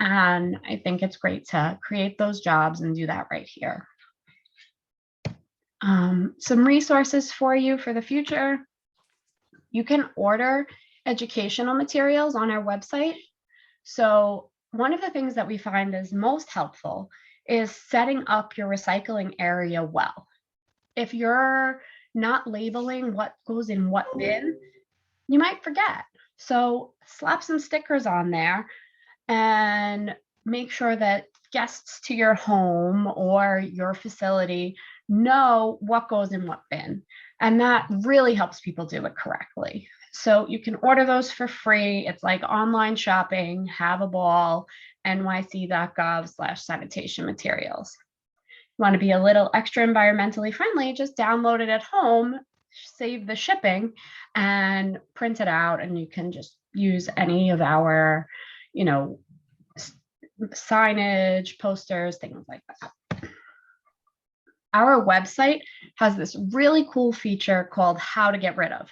And I think it's great to create those jobs and do that right here. Some resources for you for the future. You can order educational materials on our website. So one of the things that we find is most helpful is setting up your recycling area well. If you're not labeling what goes in what bin, you might forget. So slap some stickers on there and make sure that guests to your home or your facility know what goes in what bin. And that really helps people do it correctly. So you can order those for free. It's like online shopping, have a ball, nyc.gov/sanitation materials. You want to be a little extra environmentally friendly, just download it at home, save the shipping, and print it out. And you can just use any of our, signage, posters, things like that. Our website has this really cool feature called How to Get Rid Of.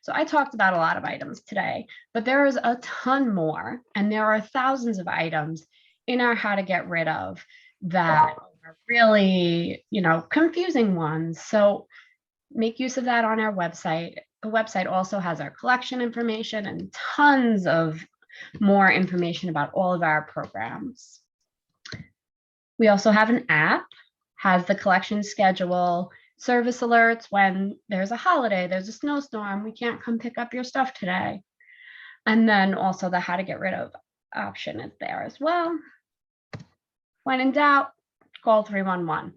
So I talked about a lot of items today, but there is a ton more, and there are thousands of items in our How to Get Rid Of that are really, confusing ones. So make use of that on our website. The website also has our collection information and tons of more information about all of our programs. We also have an app, has the collection schedule, service alerts when there's a holiday, there's a snowstorm, we can't come pick up your stuff today. And then also the How to Get Rid Of option is there as well. When in doubt, call 311.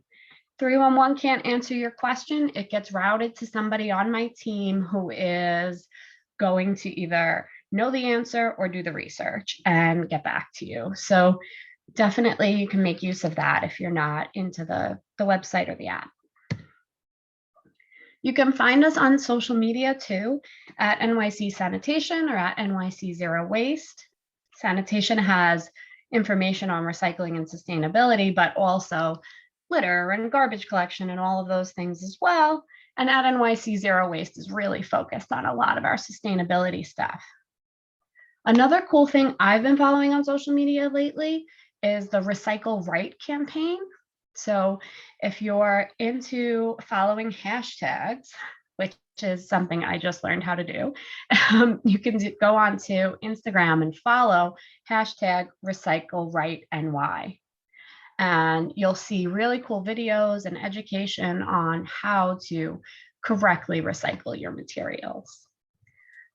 311 can't answer your question. It gets routed to somebody on my team who is going to either know the answer or do the research and get back to you. So definitely you can make use of that if you're not into the website or the app. You can find us on social media too, at NYC Sanitation or at NYC Zero Waste. Sanitation has information on recycling and sustainability, but also litter and garbage collection and all of those things as well. And at NYC Zero Waste is really focused on a lot of our sustainability stuff. Another cool thing I've been following on social media lately is the Recycle Right campaign. So if you're into following hashtags, which is something I just learned how to do, you can go on to Instagram and follow hashtag Recycle Right NY. And you'll see really cool videos and education on how to correctly recycle your materials.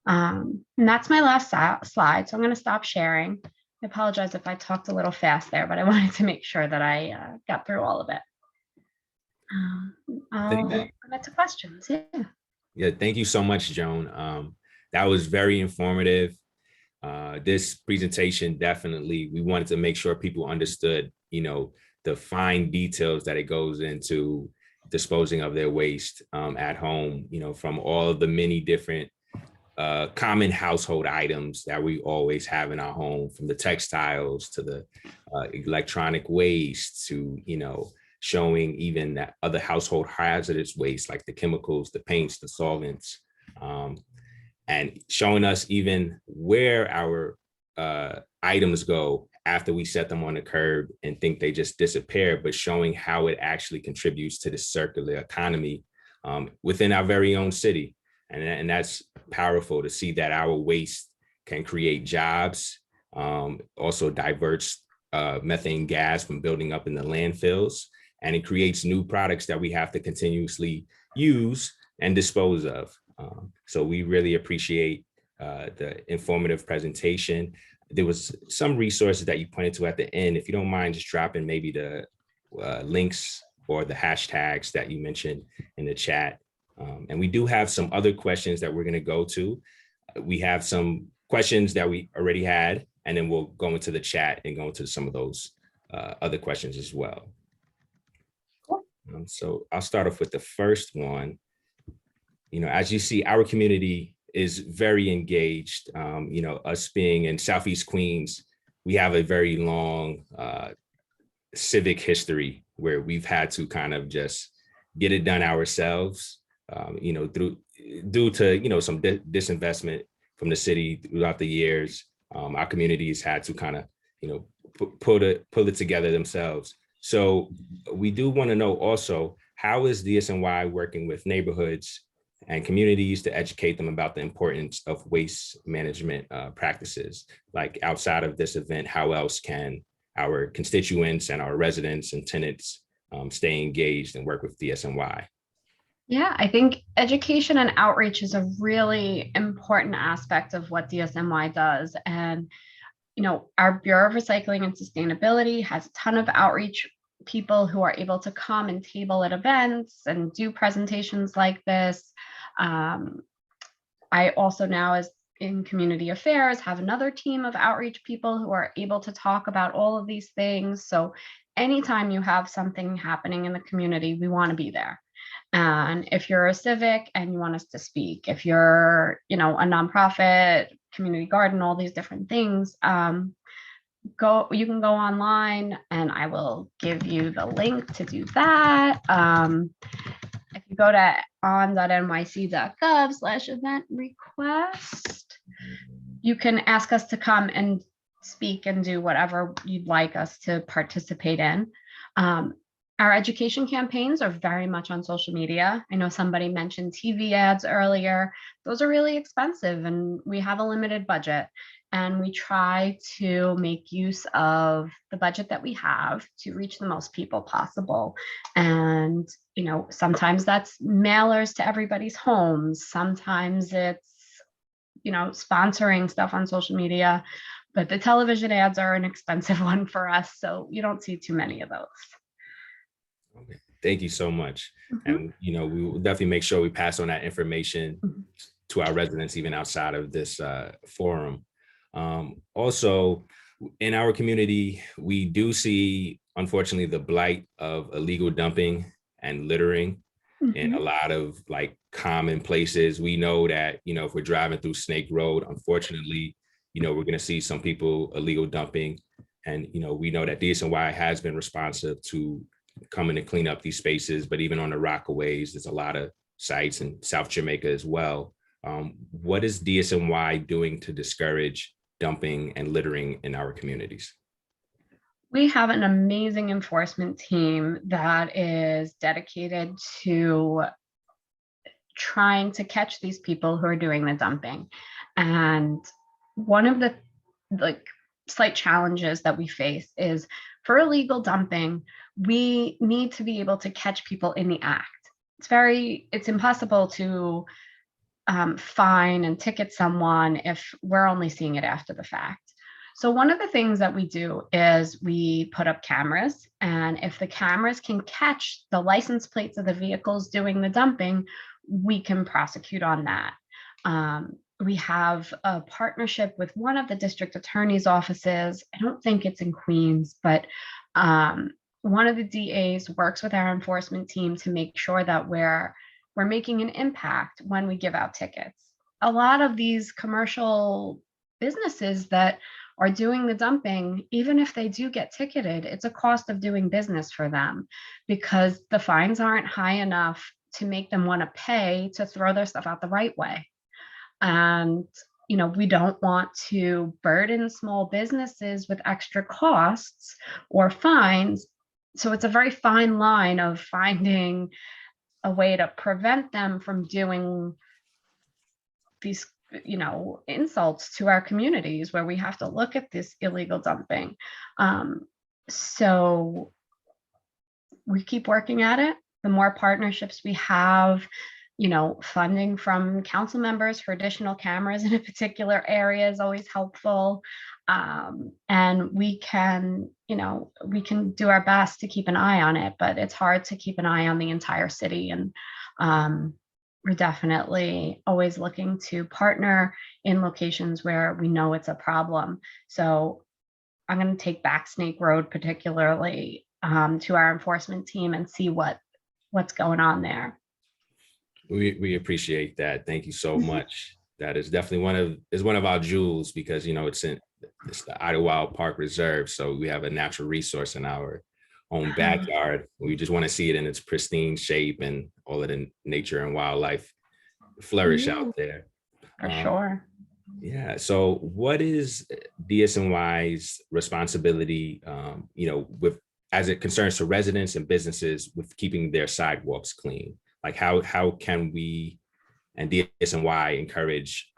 And that's my last slide, so I'm going to stop sharing. I apologize if I talked a little fast there, but I wanted to make sure that I got through all of it. I'll open it to questions. Yeah, thank you so much, Joan. That was very informative. This presentation, definitely, we wanted to make sure people understood, the fine details that it goes into disposing of their waste at home, from all of the many different common household items that we always have in our home, from the textiles to the electronic waste to, showing even that other household hazardous waste like the chemicals, the paints, the solvents, and showing us even where our items go after we set them on the curb and think they just disappear, but showing how it actually contributes to the circular economy within our very own city. And that's powerful to see that our waste can create jobs, also diverts methane gas from building up in the landfills, and it creates new products that we have to continuously use and dispose of. So we really appreciate the informative presentation. There was some resources that you pointed to at the end. If you don't mind just dropping maybe the links or the hashtags that you mentioned in the chat. And we do have some other questions that we're going to go to. We have some questions that we already had, and then we'll go into the chat and go into some of those other questions as well. So I'll start off with the first one. As you see, our community is very engaged. Us being in Southeast Queens, we have a very long civic history where we've had to kind of just get it done ourselves. Due to some disinvestment from the city throughout the years, our communities had to kind of pull it together themselves. So we do want to know also, how is DSNY working with neighborhoods and communities to educate them about the importance of waste management practices? Like outside of this event, how else can our constituents and our residents and tenants stay engaged and work with DSNY? Yeah, I think education and outreach is a really important aspect of what DSNY does. And, our Bureau of Recycling and Sustainability has a ton of outreach people who are able to come and table at events and do presentations like this. I also now, as in community affairs, have another team of outreach people who are able to talk about all of these things. So anytime you have something happening in the community, we want to be there. And if you're a civic and you want us to speak, if you're, a nonprofit, community garden, all these different things, you can go online and I will give you the link to do that. If you go to on.nyc.gov/event request, you can ask us to come and speak and do whatever you'd like us to participate in. Our education campaigns are very much on social media. I know somebody mentioned TV ads earlier. Those are really expensive and we have a limited budget. And we try to make use of the budget that we have to reach the most people possible. And, sometimes that's mailers to everybody's homes. Sometimes it's, sponsoring stuff on social media. But the television ads are an expensive one for us. So you don't see too many of those. Okay. Thank you so much. And, we will definitely make sure we pass on that information to our residents, even outside of this forum. Also, in our community, we do see, unfortunately, the blight of illegal dumping and littering in a lot of common places. We know that, if we're driving through Snake Road, unfortunately, we're going to see some people illegal dumping. And, we know that DSNY has been responsive to coming to clean up these spaces, but even on the Rockaways, there's a lot of sites in South Jamaica as well. What is DSNY doing to discourage dumping and littering in our communities? We have an amazing enforcement team that is dedicated to trying to catch these people who are doing the dumping. And one of the slight challenges that we face is for illegal dumping, we need to be able to catch people in the act. It's impossible to fine and ticket someone if we're only seeing it after the fact. So one of the things that we do is we put up cameras, and if the cameras can catch the license plates of the vehicles doing the dumping, we can prosecute on that. We have a partnership with one of the district attorney's offices. I don't think it's in Queens, but one of the DAs works with our enforcement team to make sure that we're making an impact when we give out tickets. A lot of these commercial businesses that are doing the dumping, even if they do get ticketed, it's a cost of doing business for them because the fines aren't high enough to make them want to pay to throw their stuff out the right way. And, we don't want to burden small businesses with extra costs or fines. So it's a very fine line of finding a way to prevent them from doing these, insults to our communities where we have to look at this illegal dumping. So we keep working at it. The more partnerships we have, funding from council members for additional cameras in a particular area is always helpful. And we can do our best to keep an eye on it, but it's hard to keep an eye on the entire city. And we're definitely always looking to partner in locations where we know it's a problem. So I'm going to take back Snake Road particularly to our enforcement team and see what's going on there. We appreciate that. Thank you so much. That is definitely one of our jewels because it's the Idlewild Park Reserve, so we have a natural resource in our own backyard. We just want to see it in its pristine shape and all of the nature and wildlife flourish out there. For sure. Yeah. So, what is DSNY's responsibility? As it concerns to residents and businesses with keeping their sidewalks clean? Like how can we and DSNY encourage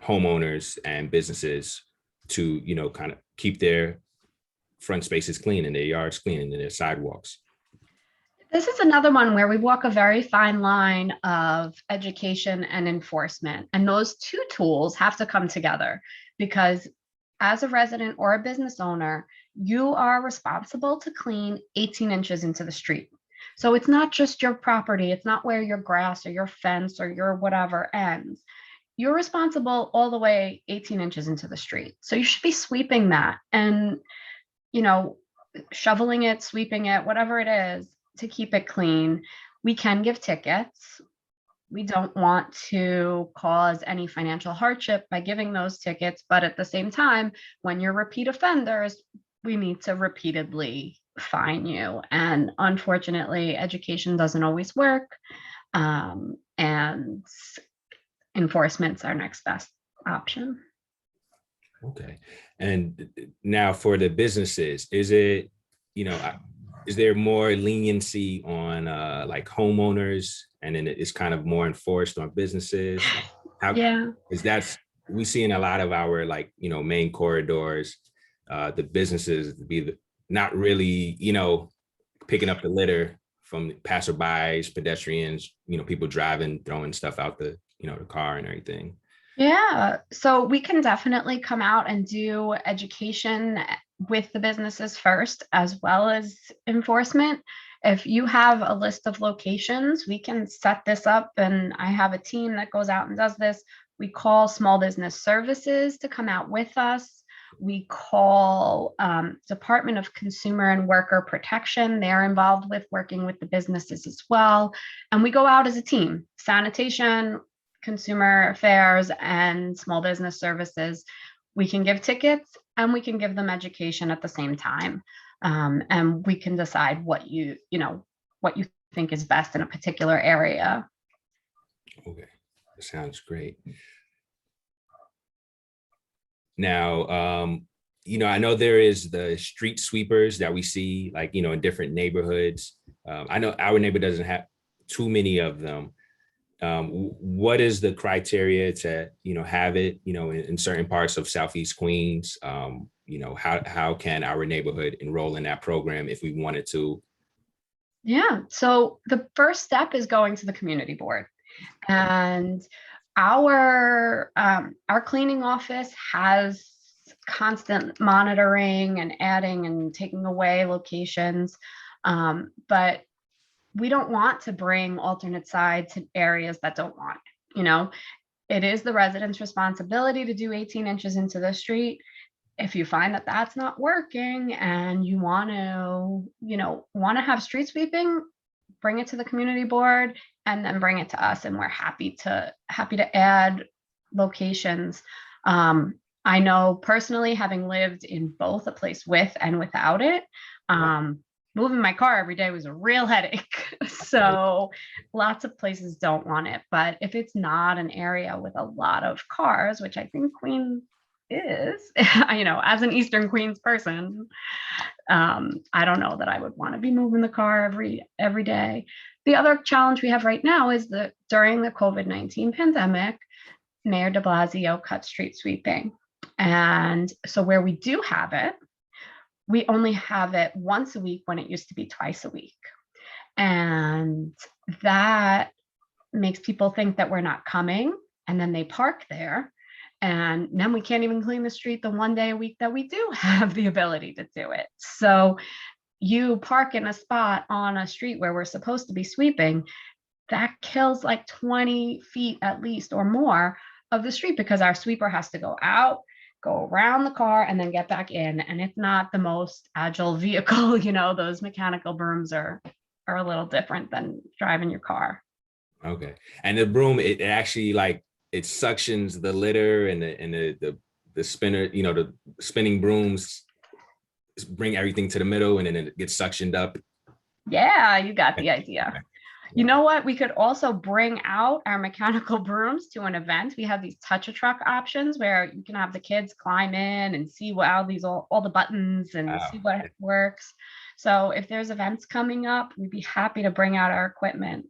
homeowners and businesses to, kind of keep their front spaces clean and their yards clean and their sidewalks? This is another one where we walk a very fine line of education and enforcement. And those two tools have to come together because, as a resident or a business owner, you are responsible to clean 18 inches into the street. So it's not just your property. It's not where your grass or your fence or your whatever ends. You're responsible all the way 18 inches into the street. So you should be sweeping that and, you know, shoveling it, sweeping it, whatever it is to keep it clean. We can give tickets. We don't want to cause any financial hardship by giving those tickets, but at the same time, when you're repeat offenders, we need to repeatedly fine you. And unfortunately, education doesn't always work. And enforcement's our next best option. Okay. And now for the businesses, is it, is there more leniency on like homeowners, and then it's kind of more enforced on businesses? Yeah. Because we see in a lot of our main corridors, the businesses not really, picking up the litter from passerbys, pedestrians, people driving, throwing stuff out the car and everything. Yeah, so we can definitely come out and do education with the businesses first, as well as enforcement. If you have a list of locations, we can set this up, and I have a team that goes out and does this. We call Small Business Services to come out with us. We call Department of Consumer and Worker Protection. They're involved with working with the businesses as well. And we go out as a team, sanitation, consumer affairs, and small business services. We can give tickets and we can give them education at the same time. And we can decide what you think is best in a particular area. Okay, that sounds great. Now, I know there is the street sweepers that we see in different neighborhoods. I know our neighborhood doesn't have too many of them. What is the criteria to, have it, in certain parts of Southeast Queens? How can our neighborhood enroll in that program if we wanted to? Yeah, so the first step is going to the community board, and our cleaning office has constant monitoring and adding and taking away locations, but we don't want to bring alternate side to areas that don't want it. It is the residents' responsibility to do 18 inches into the street. If you find that that's not working and you want to have street sweeping, bring it to the community board and then bring it to us, and we're happy to add locations. I know personally, having lived in both a place with and without it, moving my car every day was a real headache. So lots of places don't want it. But if it's not an area with a lot of cars, which I think Queens is, as an Eastern Queens person, I don't know that I would want to be moving the car every day. The other challenge we have right now is that during the COVID-19 pandemic, Mayor de Blasio cut street sweeping. And so where we do have it, we only have it once a week when it used to be twice a week. And that makes people think that we're not coming, and then they park there. And then we can't even clean the street the one day a week that we do have the ability to do it. So you park in a spot on a street where we're supposed to be sweeping, that kills like 20 feet at least or more of the street, because our sweeper has to go out, go around the car, and then get back in. And it's not the most agile vehicle. Those mechanical brooms are a little different than driving your car. Okay. And the broom, it actually it suctions the litter, and the spinner, the spinning brooms bring everything to the middle, and then it gets suctioned up. Yeah, you got the idea. You know what? We could also bring out our mechanical brooms to an event. We have these touch a truck options where you can have the kids climb in and see all the buttons and see what works. So if there's events coming up, we'd be happy to bring out our equipment.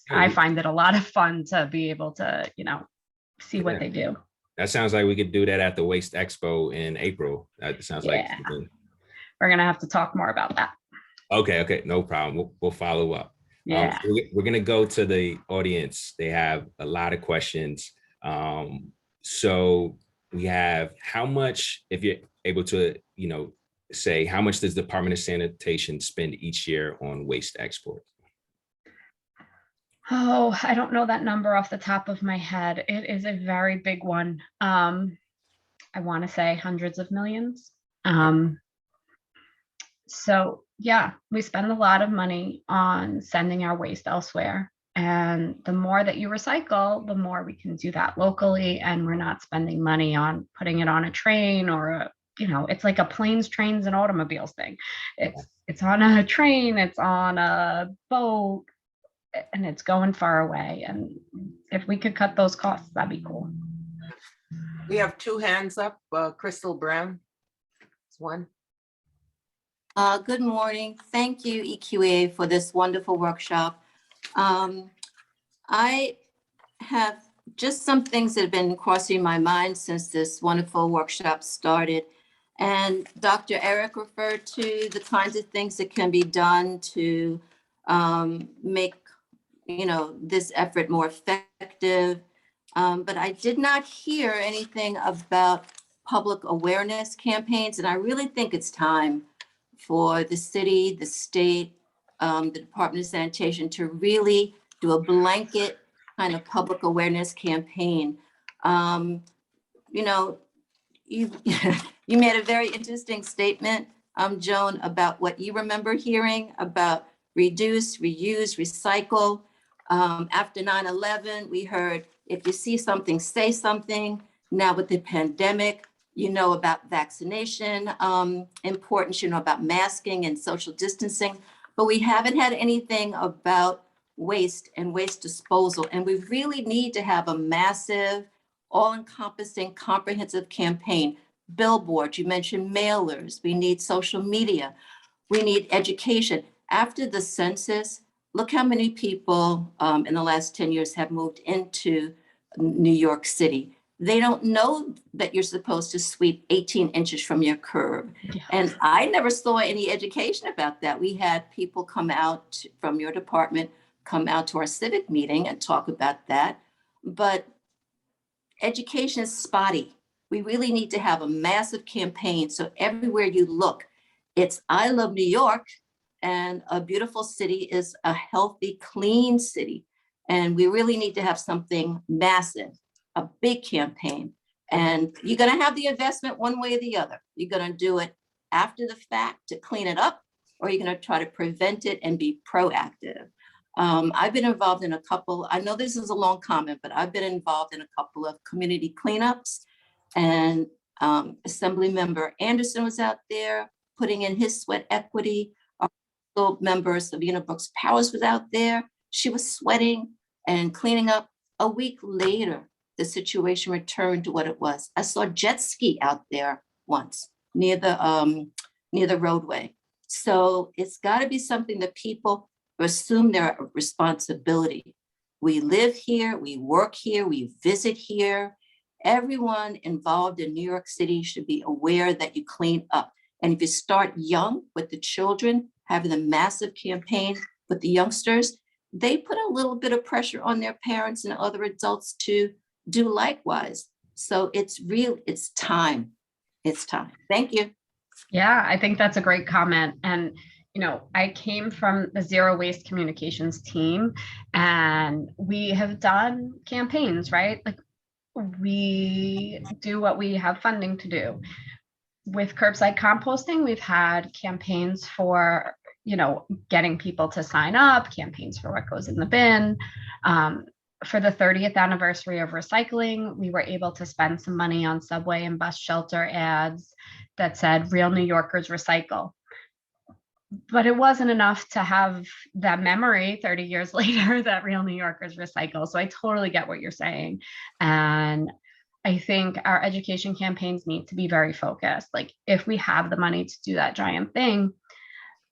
I find it a lot of fun to be able to, see what they do. That sounds like we could do that at the Waste Expo in April. That sounds like something. We're gonna have to talk more about that. Okay, no problem. We'll follow up. Yeah. We're going to go to the audience. They have a lot of questions. So we have how much, if you're able to, say how much does the Department of Sanitation spend each year on waste export? Oh, I don't know that number off the top of my head. It is a very big one. I want to say hundreds of millions. So yeah, we spend a lot of money on sending our waste elsewhere. And the more that you recycle, the more we can do that locally. And we're not spending money on putting it on a train or it's like a planes, trains, and automobiles thing. It's on a train, it's on a boat, and it's going far away. And if we could cut those costs, that'd be cool. We have two hands up. Crystal Brown. It's one. Good morning. Thank you, EQA, for this wonderful workshop. I have just some things that have been crossing my mind since this wonderful workshop started. And Dr. Eric referred to the kinds of things that can be done to make this effort more effective. But I did not hear anything about public awareness campaigns. And I really think it's time for the city, the state, the Department of Sanitation to really do a blanket kind of public awareness campaign. You you made a very interesting statement, Joan, about what you remember hearing about reduce, reuse, recycle. After 9/11, we heard, if you see something, say something. Now with the pandemic, about vaccination importance, about masking and social distancing, but we haven't had anything about waste and waste disposal. And we really need to have a massive, all-encompassing, comprehensive campaign. Billboards, you mentioned mailers, we need social media, we need education. After the census, look how many people in the last 10 years have moved into New York City. They don't know that you're supposed to sweep 18 inches from your curb. Yeah. And I never saw any education about that. We had people come out from your department, come out to our civic meeting and talk about that. But education is spotty. We really need to have a massive campaign. So everywhere you look, it's I love New York, and a beautiful city is a healthy, clean city. And we really need to have something massive, a big campaign. And you're going to have the investment one way or the other. You're going to do it after the fact to clean it up, or you're going to try to prevent it and be proactive. I've been involved in a couple, I know this is a long comment, but I've been involved in a couple of community cleanups, and Assembly Member Anderson was out there putting in his sweat equity. Our member Sabina Brooks Powers was out there. She was sweating and cleaning up. A week later, the situation returned to what it was. I saw a jet ski out there once near the roadway. So it's got to be something that people assume their responsibility. We live here, we work here, we visit here. Everyone involved in New York City should be aware that you clean up. And if you start young with the children, having a massive campaign with the youngsters, they put a little bit of pressure on their parents and other adults to do likewise. So it's time. It's time. Thank you. Yeah, I think that's a great comment. And I came from the Zero Waste Communications team, and we have done campaigns, right? Like, we do what we have funding to do. With curbside composting, we've had campaigns for, getting people to sign up, campaigns for what goes in the bin. For the 30th anniversary of recycling, we were able to spend some money on subway and bus shelter ads that said, "Real New Yorkers recycle." But it wasn't enough to have that memory 30 years later that real New Yorkers recycle. So I totally get what you're saying. And I think our education campaigns need to be very focused. Like, if we have the money to do that giant thing,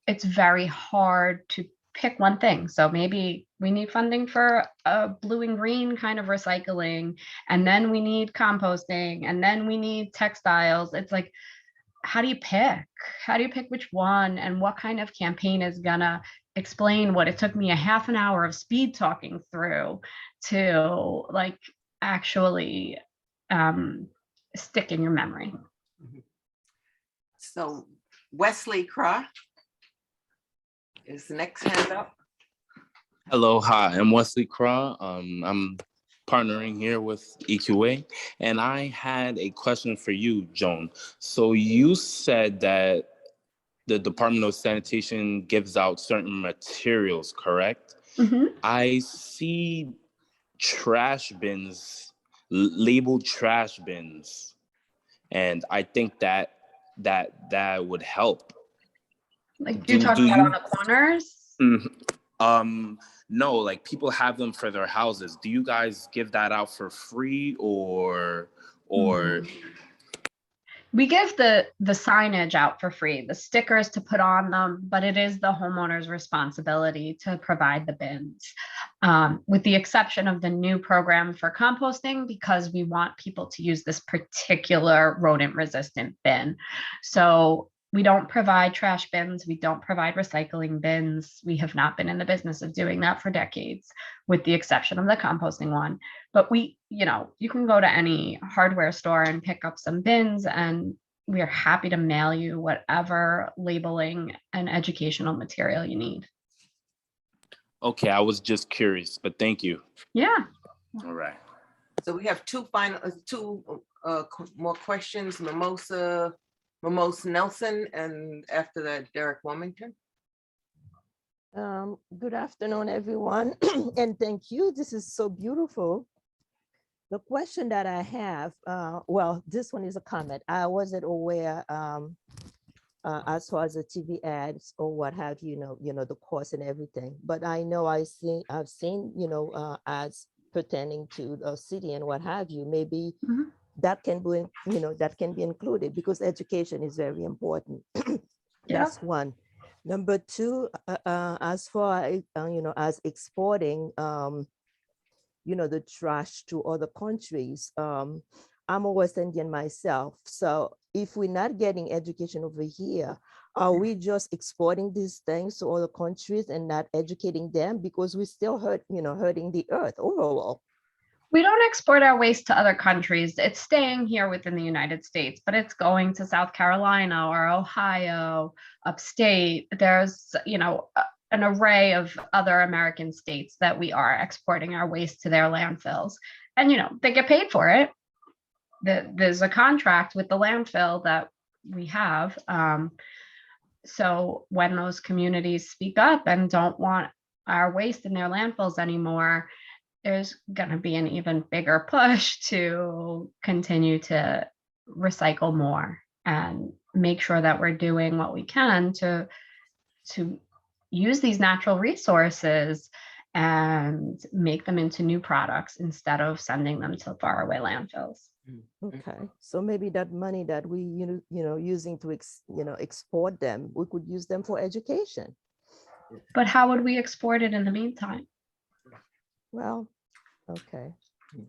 it's very hard to pick one thing. So maybe we need funding for a blue and green kind of recycling, and then we need composting, and then we need textiles. It's like, how do you pick? How do you pick which one, and what kind of campaign is gonna explain what it took me a half an hour of speed talking through to actually stick in your memory. So Wesley Craw is the next hand up. Hello, hi, I'm Wesley Craw. I'm partnering here with EQA, and I had a question for you, Joan. So you said that the Department of Sanitation gives out certain materials, correct? Mm-hmm. I see trash bins, labeled trash bins, and I think that would help. Like you're talking about on the corners? No, like people have them for their houses. Do you guys give that out for free or We give the signage out for free, the stickers to put on them, but it is the homeowner's responsibility to provide the bins. With the exception of the new program for composting, because we want people to use this particular rodent resistant bin. So we don't provide trash bins. We don't provide recycling bins. We have not been in the business of doing that for decades, with the exception of the composting one. But you can go to any hardware store and pick up some bins, and we are happy to mail you whatever labeling and educational material you need. Okay, I was just curious, but thank you. Yeah. All right. So we have two more questions. Mimosa Nelson, and after that, Derek Wilmington. Good afternoon, everyone, and thank you. This is so beautiful. The question that I have, well, this one is a comment. I wasn't aware as far as the TV ads or what have you, the cost and everything. But I know I've seen, ads pertaining to the city and what have you. Maybe that can be, that can be included because education is very important. That's one. Number two, as far as, as exporting, the trash to other countries, I'm a West Indian myself. So if we're not getting education over here, are we just exporting these things to other countries and not educating them? Because we still hurting the earth overall. We don't export our waste to other countries. It's staying here within the United States, but it's going to South Carolina or Ohio, upstate. There's, an array of other American states that we are exporting our waste to their landfills. And, they get paid for it. There's a contract with the landfill that we have. So when those communities speak up and don't want our waste in their landfills anymore, there's going to be an even bigger push to continue to recycle more and make sure that we're doing what we can to use these natural resources and make them into new products instead of sending them to faraway landfills. Okay, so maybe that money that we using to export them, we could use them for education. But how would we export it in the meantime? Well, okay.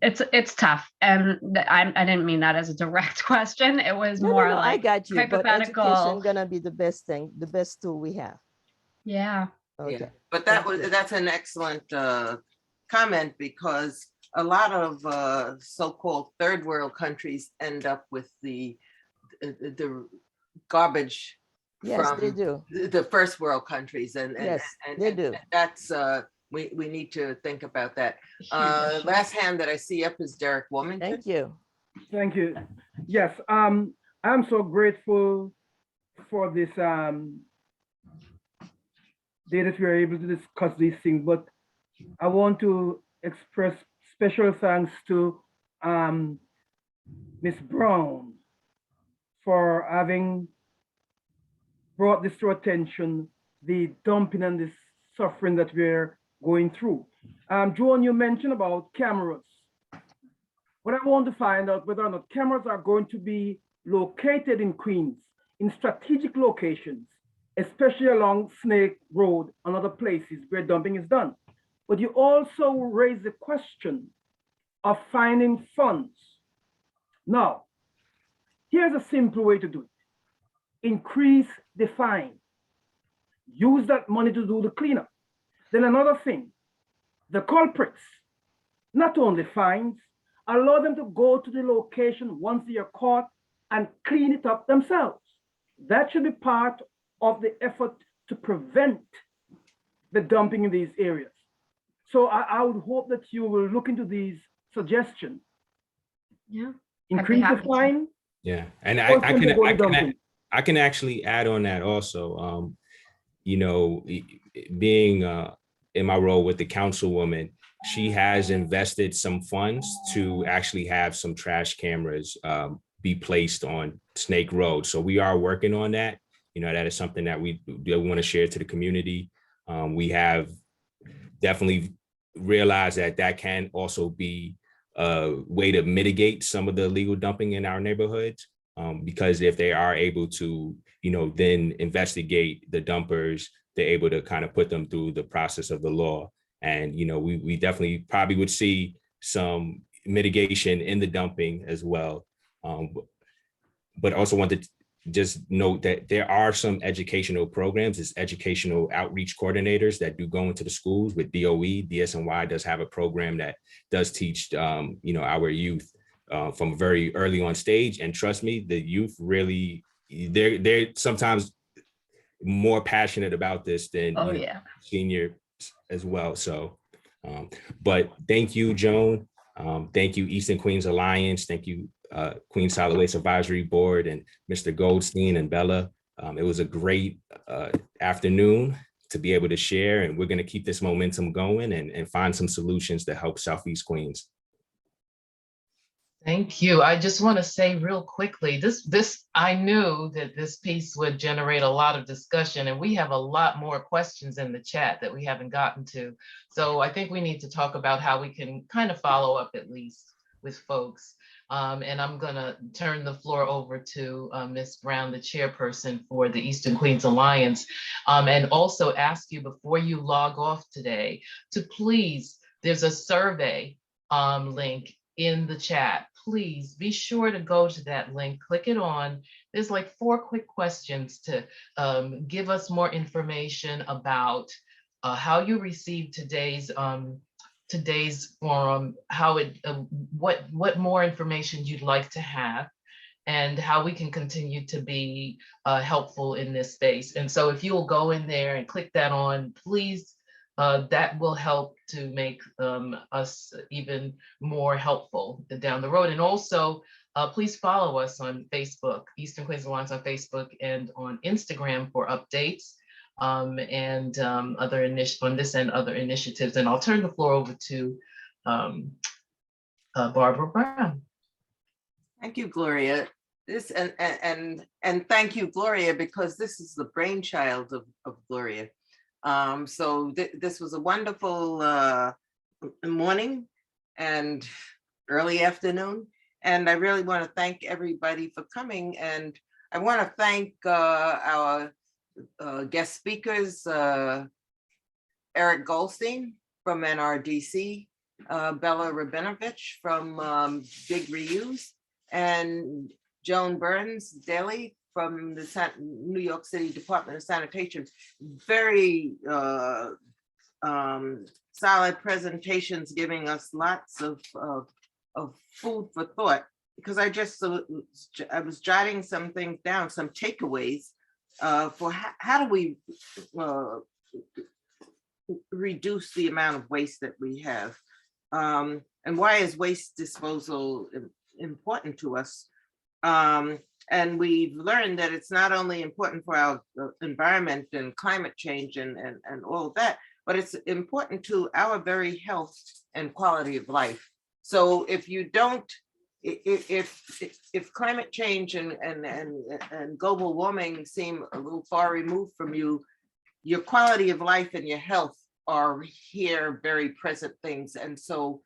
It's tough, and I didn't mean that as a direct question. It was more like I got you. Hypothetical. But education gonna be the best thing, the best tool we have. Yeah. Okay. Yeah. But that's an excellent comment, because a lot of so-called third world countries end up with the garbage from they do. the first world countries, and they do. That's we need to think about that. Last hand that I see up is Derek Wilmington. Thank you. Thank you. Yes, I'm so grateful for this day that we are able to discuss these things, but I want to express special thanks to Ms. Brown for having brought this to attention, the dumping and the suffering that we're going through. Joan, you mentioned about cameras. What I want to find out whether or not cameras are going to be located in Queens, in strategic locations, especially along Snake Road and other places where dumping is done. But you also raise the question of finding funds. Now, here's a simple way to do it. Increase the fine. Use that money to do the cleanup. Then another thing, the culprits, not only fines, allow them to go to the location once they are caught and clean it up themselves. That should be part of the effort to prevent the dumping in these areas. So I would hope that you will look into these suggestions. Yeah. Increase the fine. Yeah, and or simply go to dumping. I can actually add on that also. You know, being in my role with the councilwoman, she has invested some funds to actually have some trash cameras be placed on Snake Road. So we are working on that. You know, that is something that we want to share to the community. We have definitely realized that that can also be a way to mitigate some of the illegal dumping in our neighborhoods, because if they are able to, you know, then investigate the dumpers, they're able to kind of put them through the process of the law. And, you know, we definitely probably would see some mitigation in the dumping as well. But also want to just note that there are some educational programs, it's educational outreach coordinators that do go into the schools with DOE. DSNY does have a program that does teach, you know, our youth from a very early on stage. And trust me, the youth really, they're sometimes more passionate about this than senior as well. So, but thank you, Joan. Thank you, Eastern Queens Alliance. Thank you, Queens Solid Waste Advisory Board and Mr. Goldstein and Bella. It was a great afternoon to be able to share, and we're going to keep this momentum going and find some solutions to help Southeast Queens. Thank you. I just want to say real quickly, I knew that this piece would generate a lot of discussion, and we have a lot more questions in the chat that we haven't gotten to. So I think we need to talk about how we can kind of follow up at least with folks. And I'm gonna turn the floor over to Ms. Brown, the chairperson for the Eastern Queens Alliance, and also ask you before you log off today to please, there's a survey link in the chat. Please be sure to go to that link, click it on. There's like 4 quick questions to give us more information about how you received today's forum, how it, what more information you'd like to have, and how we can continue to be helpful in this space. And so if you will go in there and click that on, please, that will help to make us even more helpful down the road. And also, please follow us on Facebook, Eastern Queens Alliance on Facebook and on Instagram for updates and other on this and other initiatives. And I'll turn the floor over to Barbara Brown. Thank you, Gloria. This and thank you, Gloria, because this is the brainchild of Gloria. So this was a wonderful morning and early afternoon. And I really want to thank everybody for coming. And I want to thank our guest speakers, Eric Goldstein from NRDC, Bella Rabinovich from Big Reuse, and Joan Burns Daly from the New York City Department of Sanitation. Very solid presentations, giving us lots of food for thought, because I was jotting some things down, some takeaways for how do we reduce the amount of waste that we have, and why is waste disposal important to us? And we've learned that it's not only important for our environment and climate change and all of that, but it's important to our very health and quality of life. So if you don't, if climate change and global warming seem a little far removed from you, your quality of life and your health are here, very present things. And so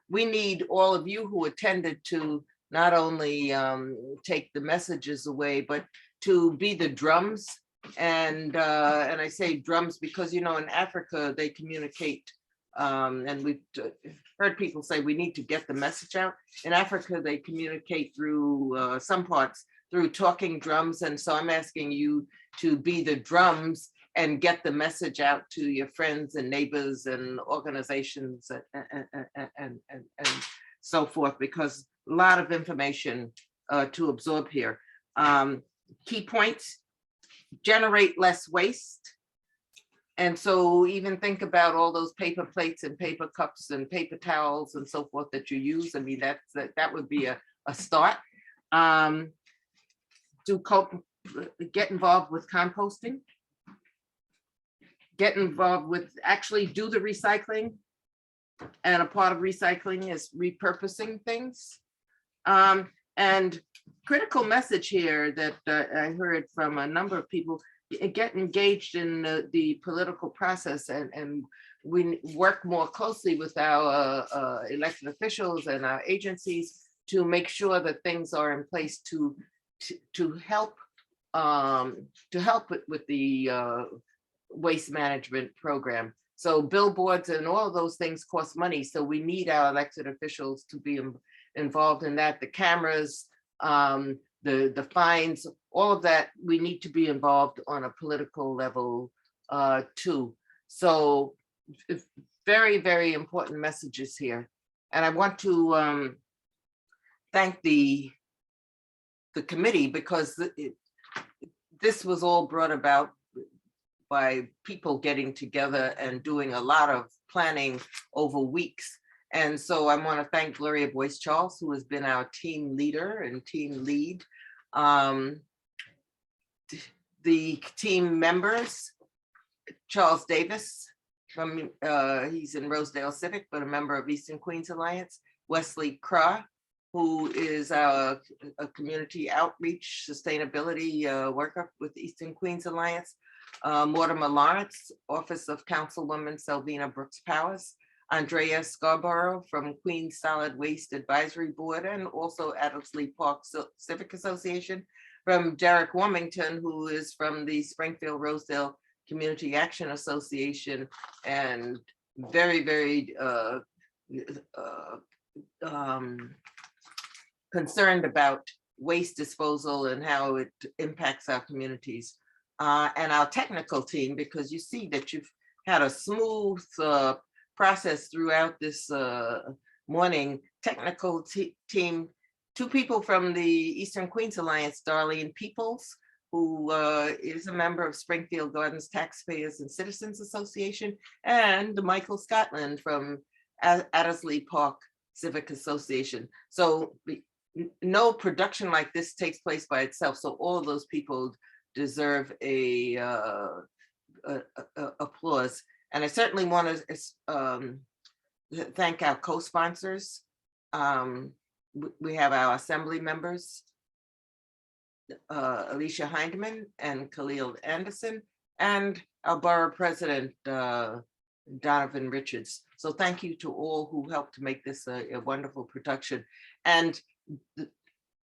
we need all of you who attended to not only take the messages away, but to be the drums. And I say drums because, you know, in Africa, they communicate, and we've heard people say we need to get the message out. In Africa, they communicate through some parts through talking drums. And so I'm asking you to be the drums and get the message out to your friends and neighbors and organizations and so forth, because a lot of information to absorb here. Key points: generate less waste. And so even think about all those paper plates and paper cups and paper towels and so forth that you use. I mean, that would be a start. Get involved with composting. Get involved with, actually do the recycling. And a part of recycling is repurposing things. And critical message here that I heard from a number of people: get engaged in the political process, and we work more closely with our elected officials and our agencies to make sure that things are in place to help with the waste management program. So billboards and all of those things cost money. So we need our elected officials to be involved in that. The cameras, the fines, all of that, we need to be involved on a political level too. So very, very important messages here. And I want to thank the committee, because this was all brought about by people getting together and doing a lot of planning over weeks. And so I want to thank Gloria Boyce Charles, who has been our team leader and team lead. The team members: Charles Davis, from he's in Rosedale Civic, but a member of Eastern Queens Alliance. Wesley Craw, who is a community outreach sustainability worker with Eastern Queens Alliance. Mortimer Lawrence, Office of Councilwoman Selvina Brooks Powers. Andrea Scarborough from Queens Solid Waste Advisory Board, and also Addersley Park Civic Association. From Derek Warmington, who is from the Springfield Rosedale Community Action Association, and very, very concerned about waste disposal and how it impacts our communities. And our technical team, because you see that you've had a smooth process throughout this morning. Technical team: two people from the Eastern Queens Alliance, Darlene Peoples, who is a member of Springfield Gardens Taxpayers and Citizens Association, and Michael Scotland from Addersley Park Civic Association. So no production like this takes place by itself. So all of those people deserve a applause. And I certainly want to thank our co-sponsors. We have our assembly members, Alicia Hindman and Khalil Anderson, and our borough president, Donovan Richards. So thank you to all who helped to make this a wonderful production. And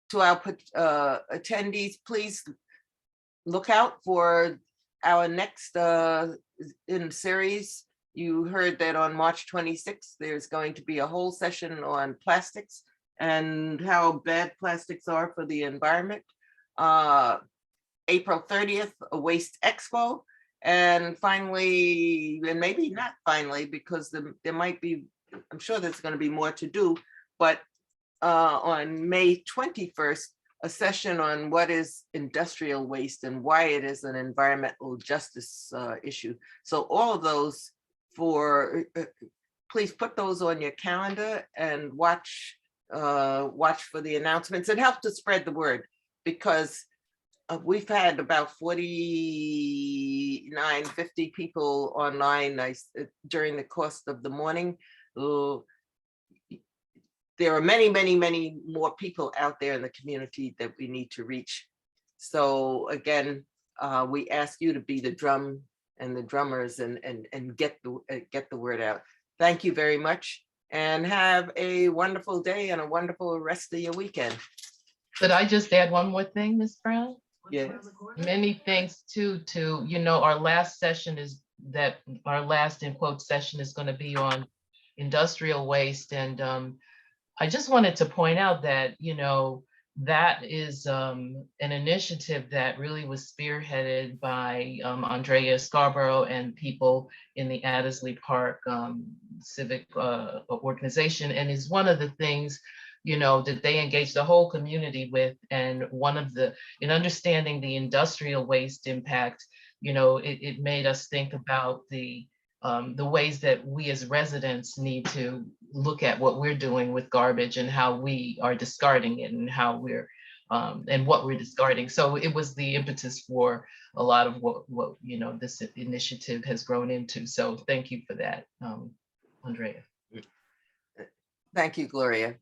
to our attendees, please look out for our next in series. You heard that on March 26th, there's going to be a whole session on plastics and how bad plastics are for the environment. April 30th, a waste expo. And finally, and maybe not finally, because there might be, I'm sure there's going to be more to do, but on May 21st, a session on what is industrial waste and why it is an environmental justice issue. So all of those, please put those on your calendar and watch for the announcements and help to spread the word, because we've had about 49, 50 people online during the course of the morning. There are many, many, many more people out there in the community that we need to reach. So again, we ask you to be the drum and the drummers and get the word out. Thank you very much, and have a wonderful day and a wonderful rest of your weekend. Could I just add one more thing, Ms. Brown? Yes. Many thanks to our last session our last in quote session is going to be on industrial waste. And I just wanted to point out that, that is an initiative that really was spearheaded by Andrea Scarborough and people in the Adderley Park civic organization, and is one of the things, you know, that they engage the whole community with. And one of the, in understanding the industrial waste impact, you know, it made us think about the ways that we as residents need to look at what we're doing with garbage and how we are discarding it and how we're and what we're discarding. So it was the impetus for a lot of what you know this initiative has grown into. So thank you for that, Andrea. Thank you, Gloria.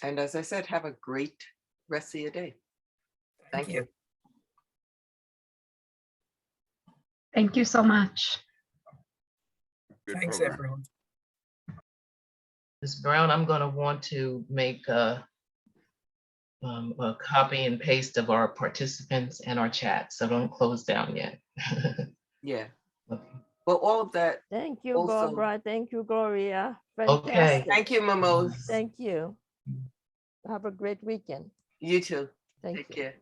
And as I said, have a great rest of your day. Thank you. Thank you so much. Thanks, everyone. Ms. Brown, I'm going to want to make a copy and paste of our participants and our chat, so don't close down yet. Yeah. Well, all of that. Thank you, also, Barbara. Thank you, Gloria. Okay. Fantastic. Thank you, Mamos. Thank you. Have a great weekend. You too. Thank Take you. care.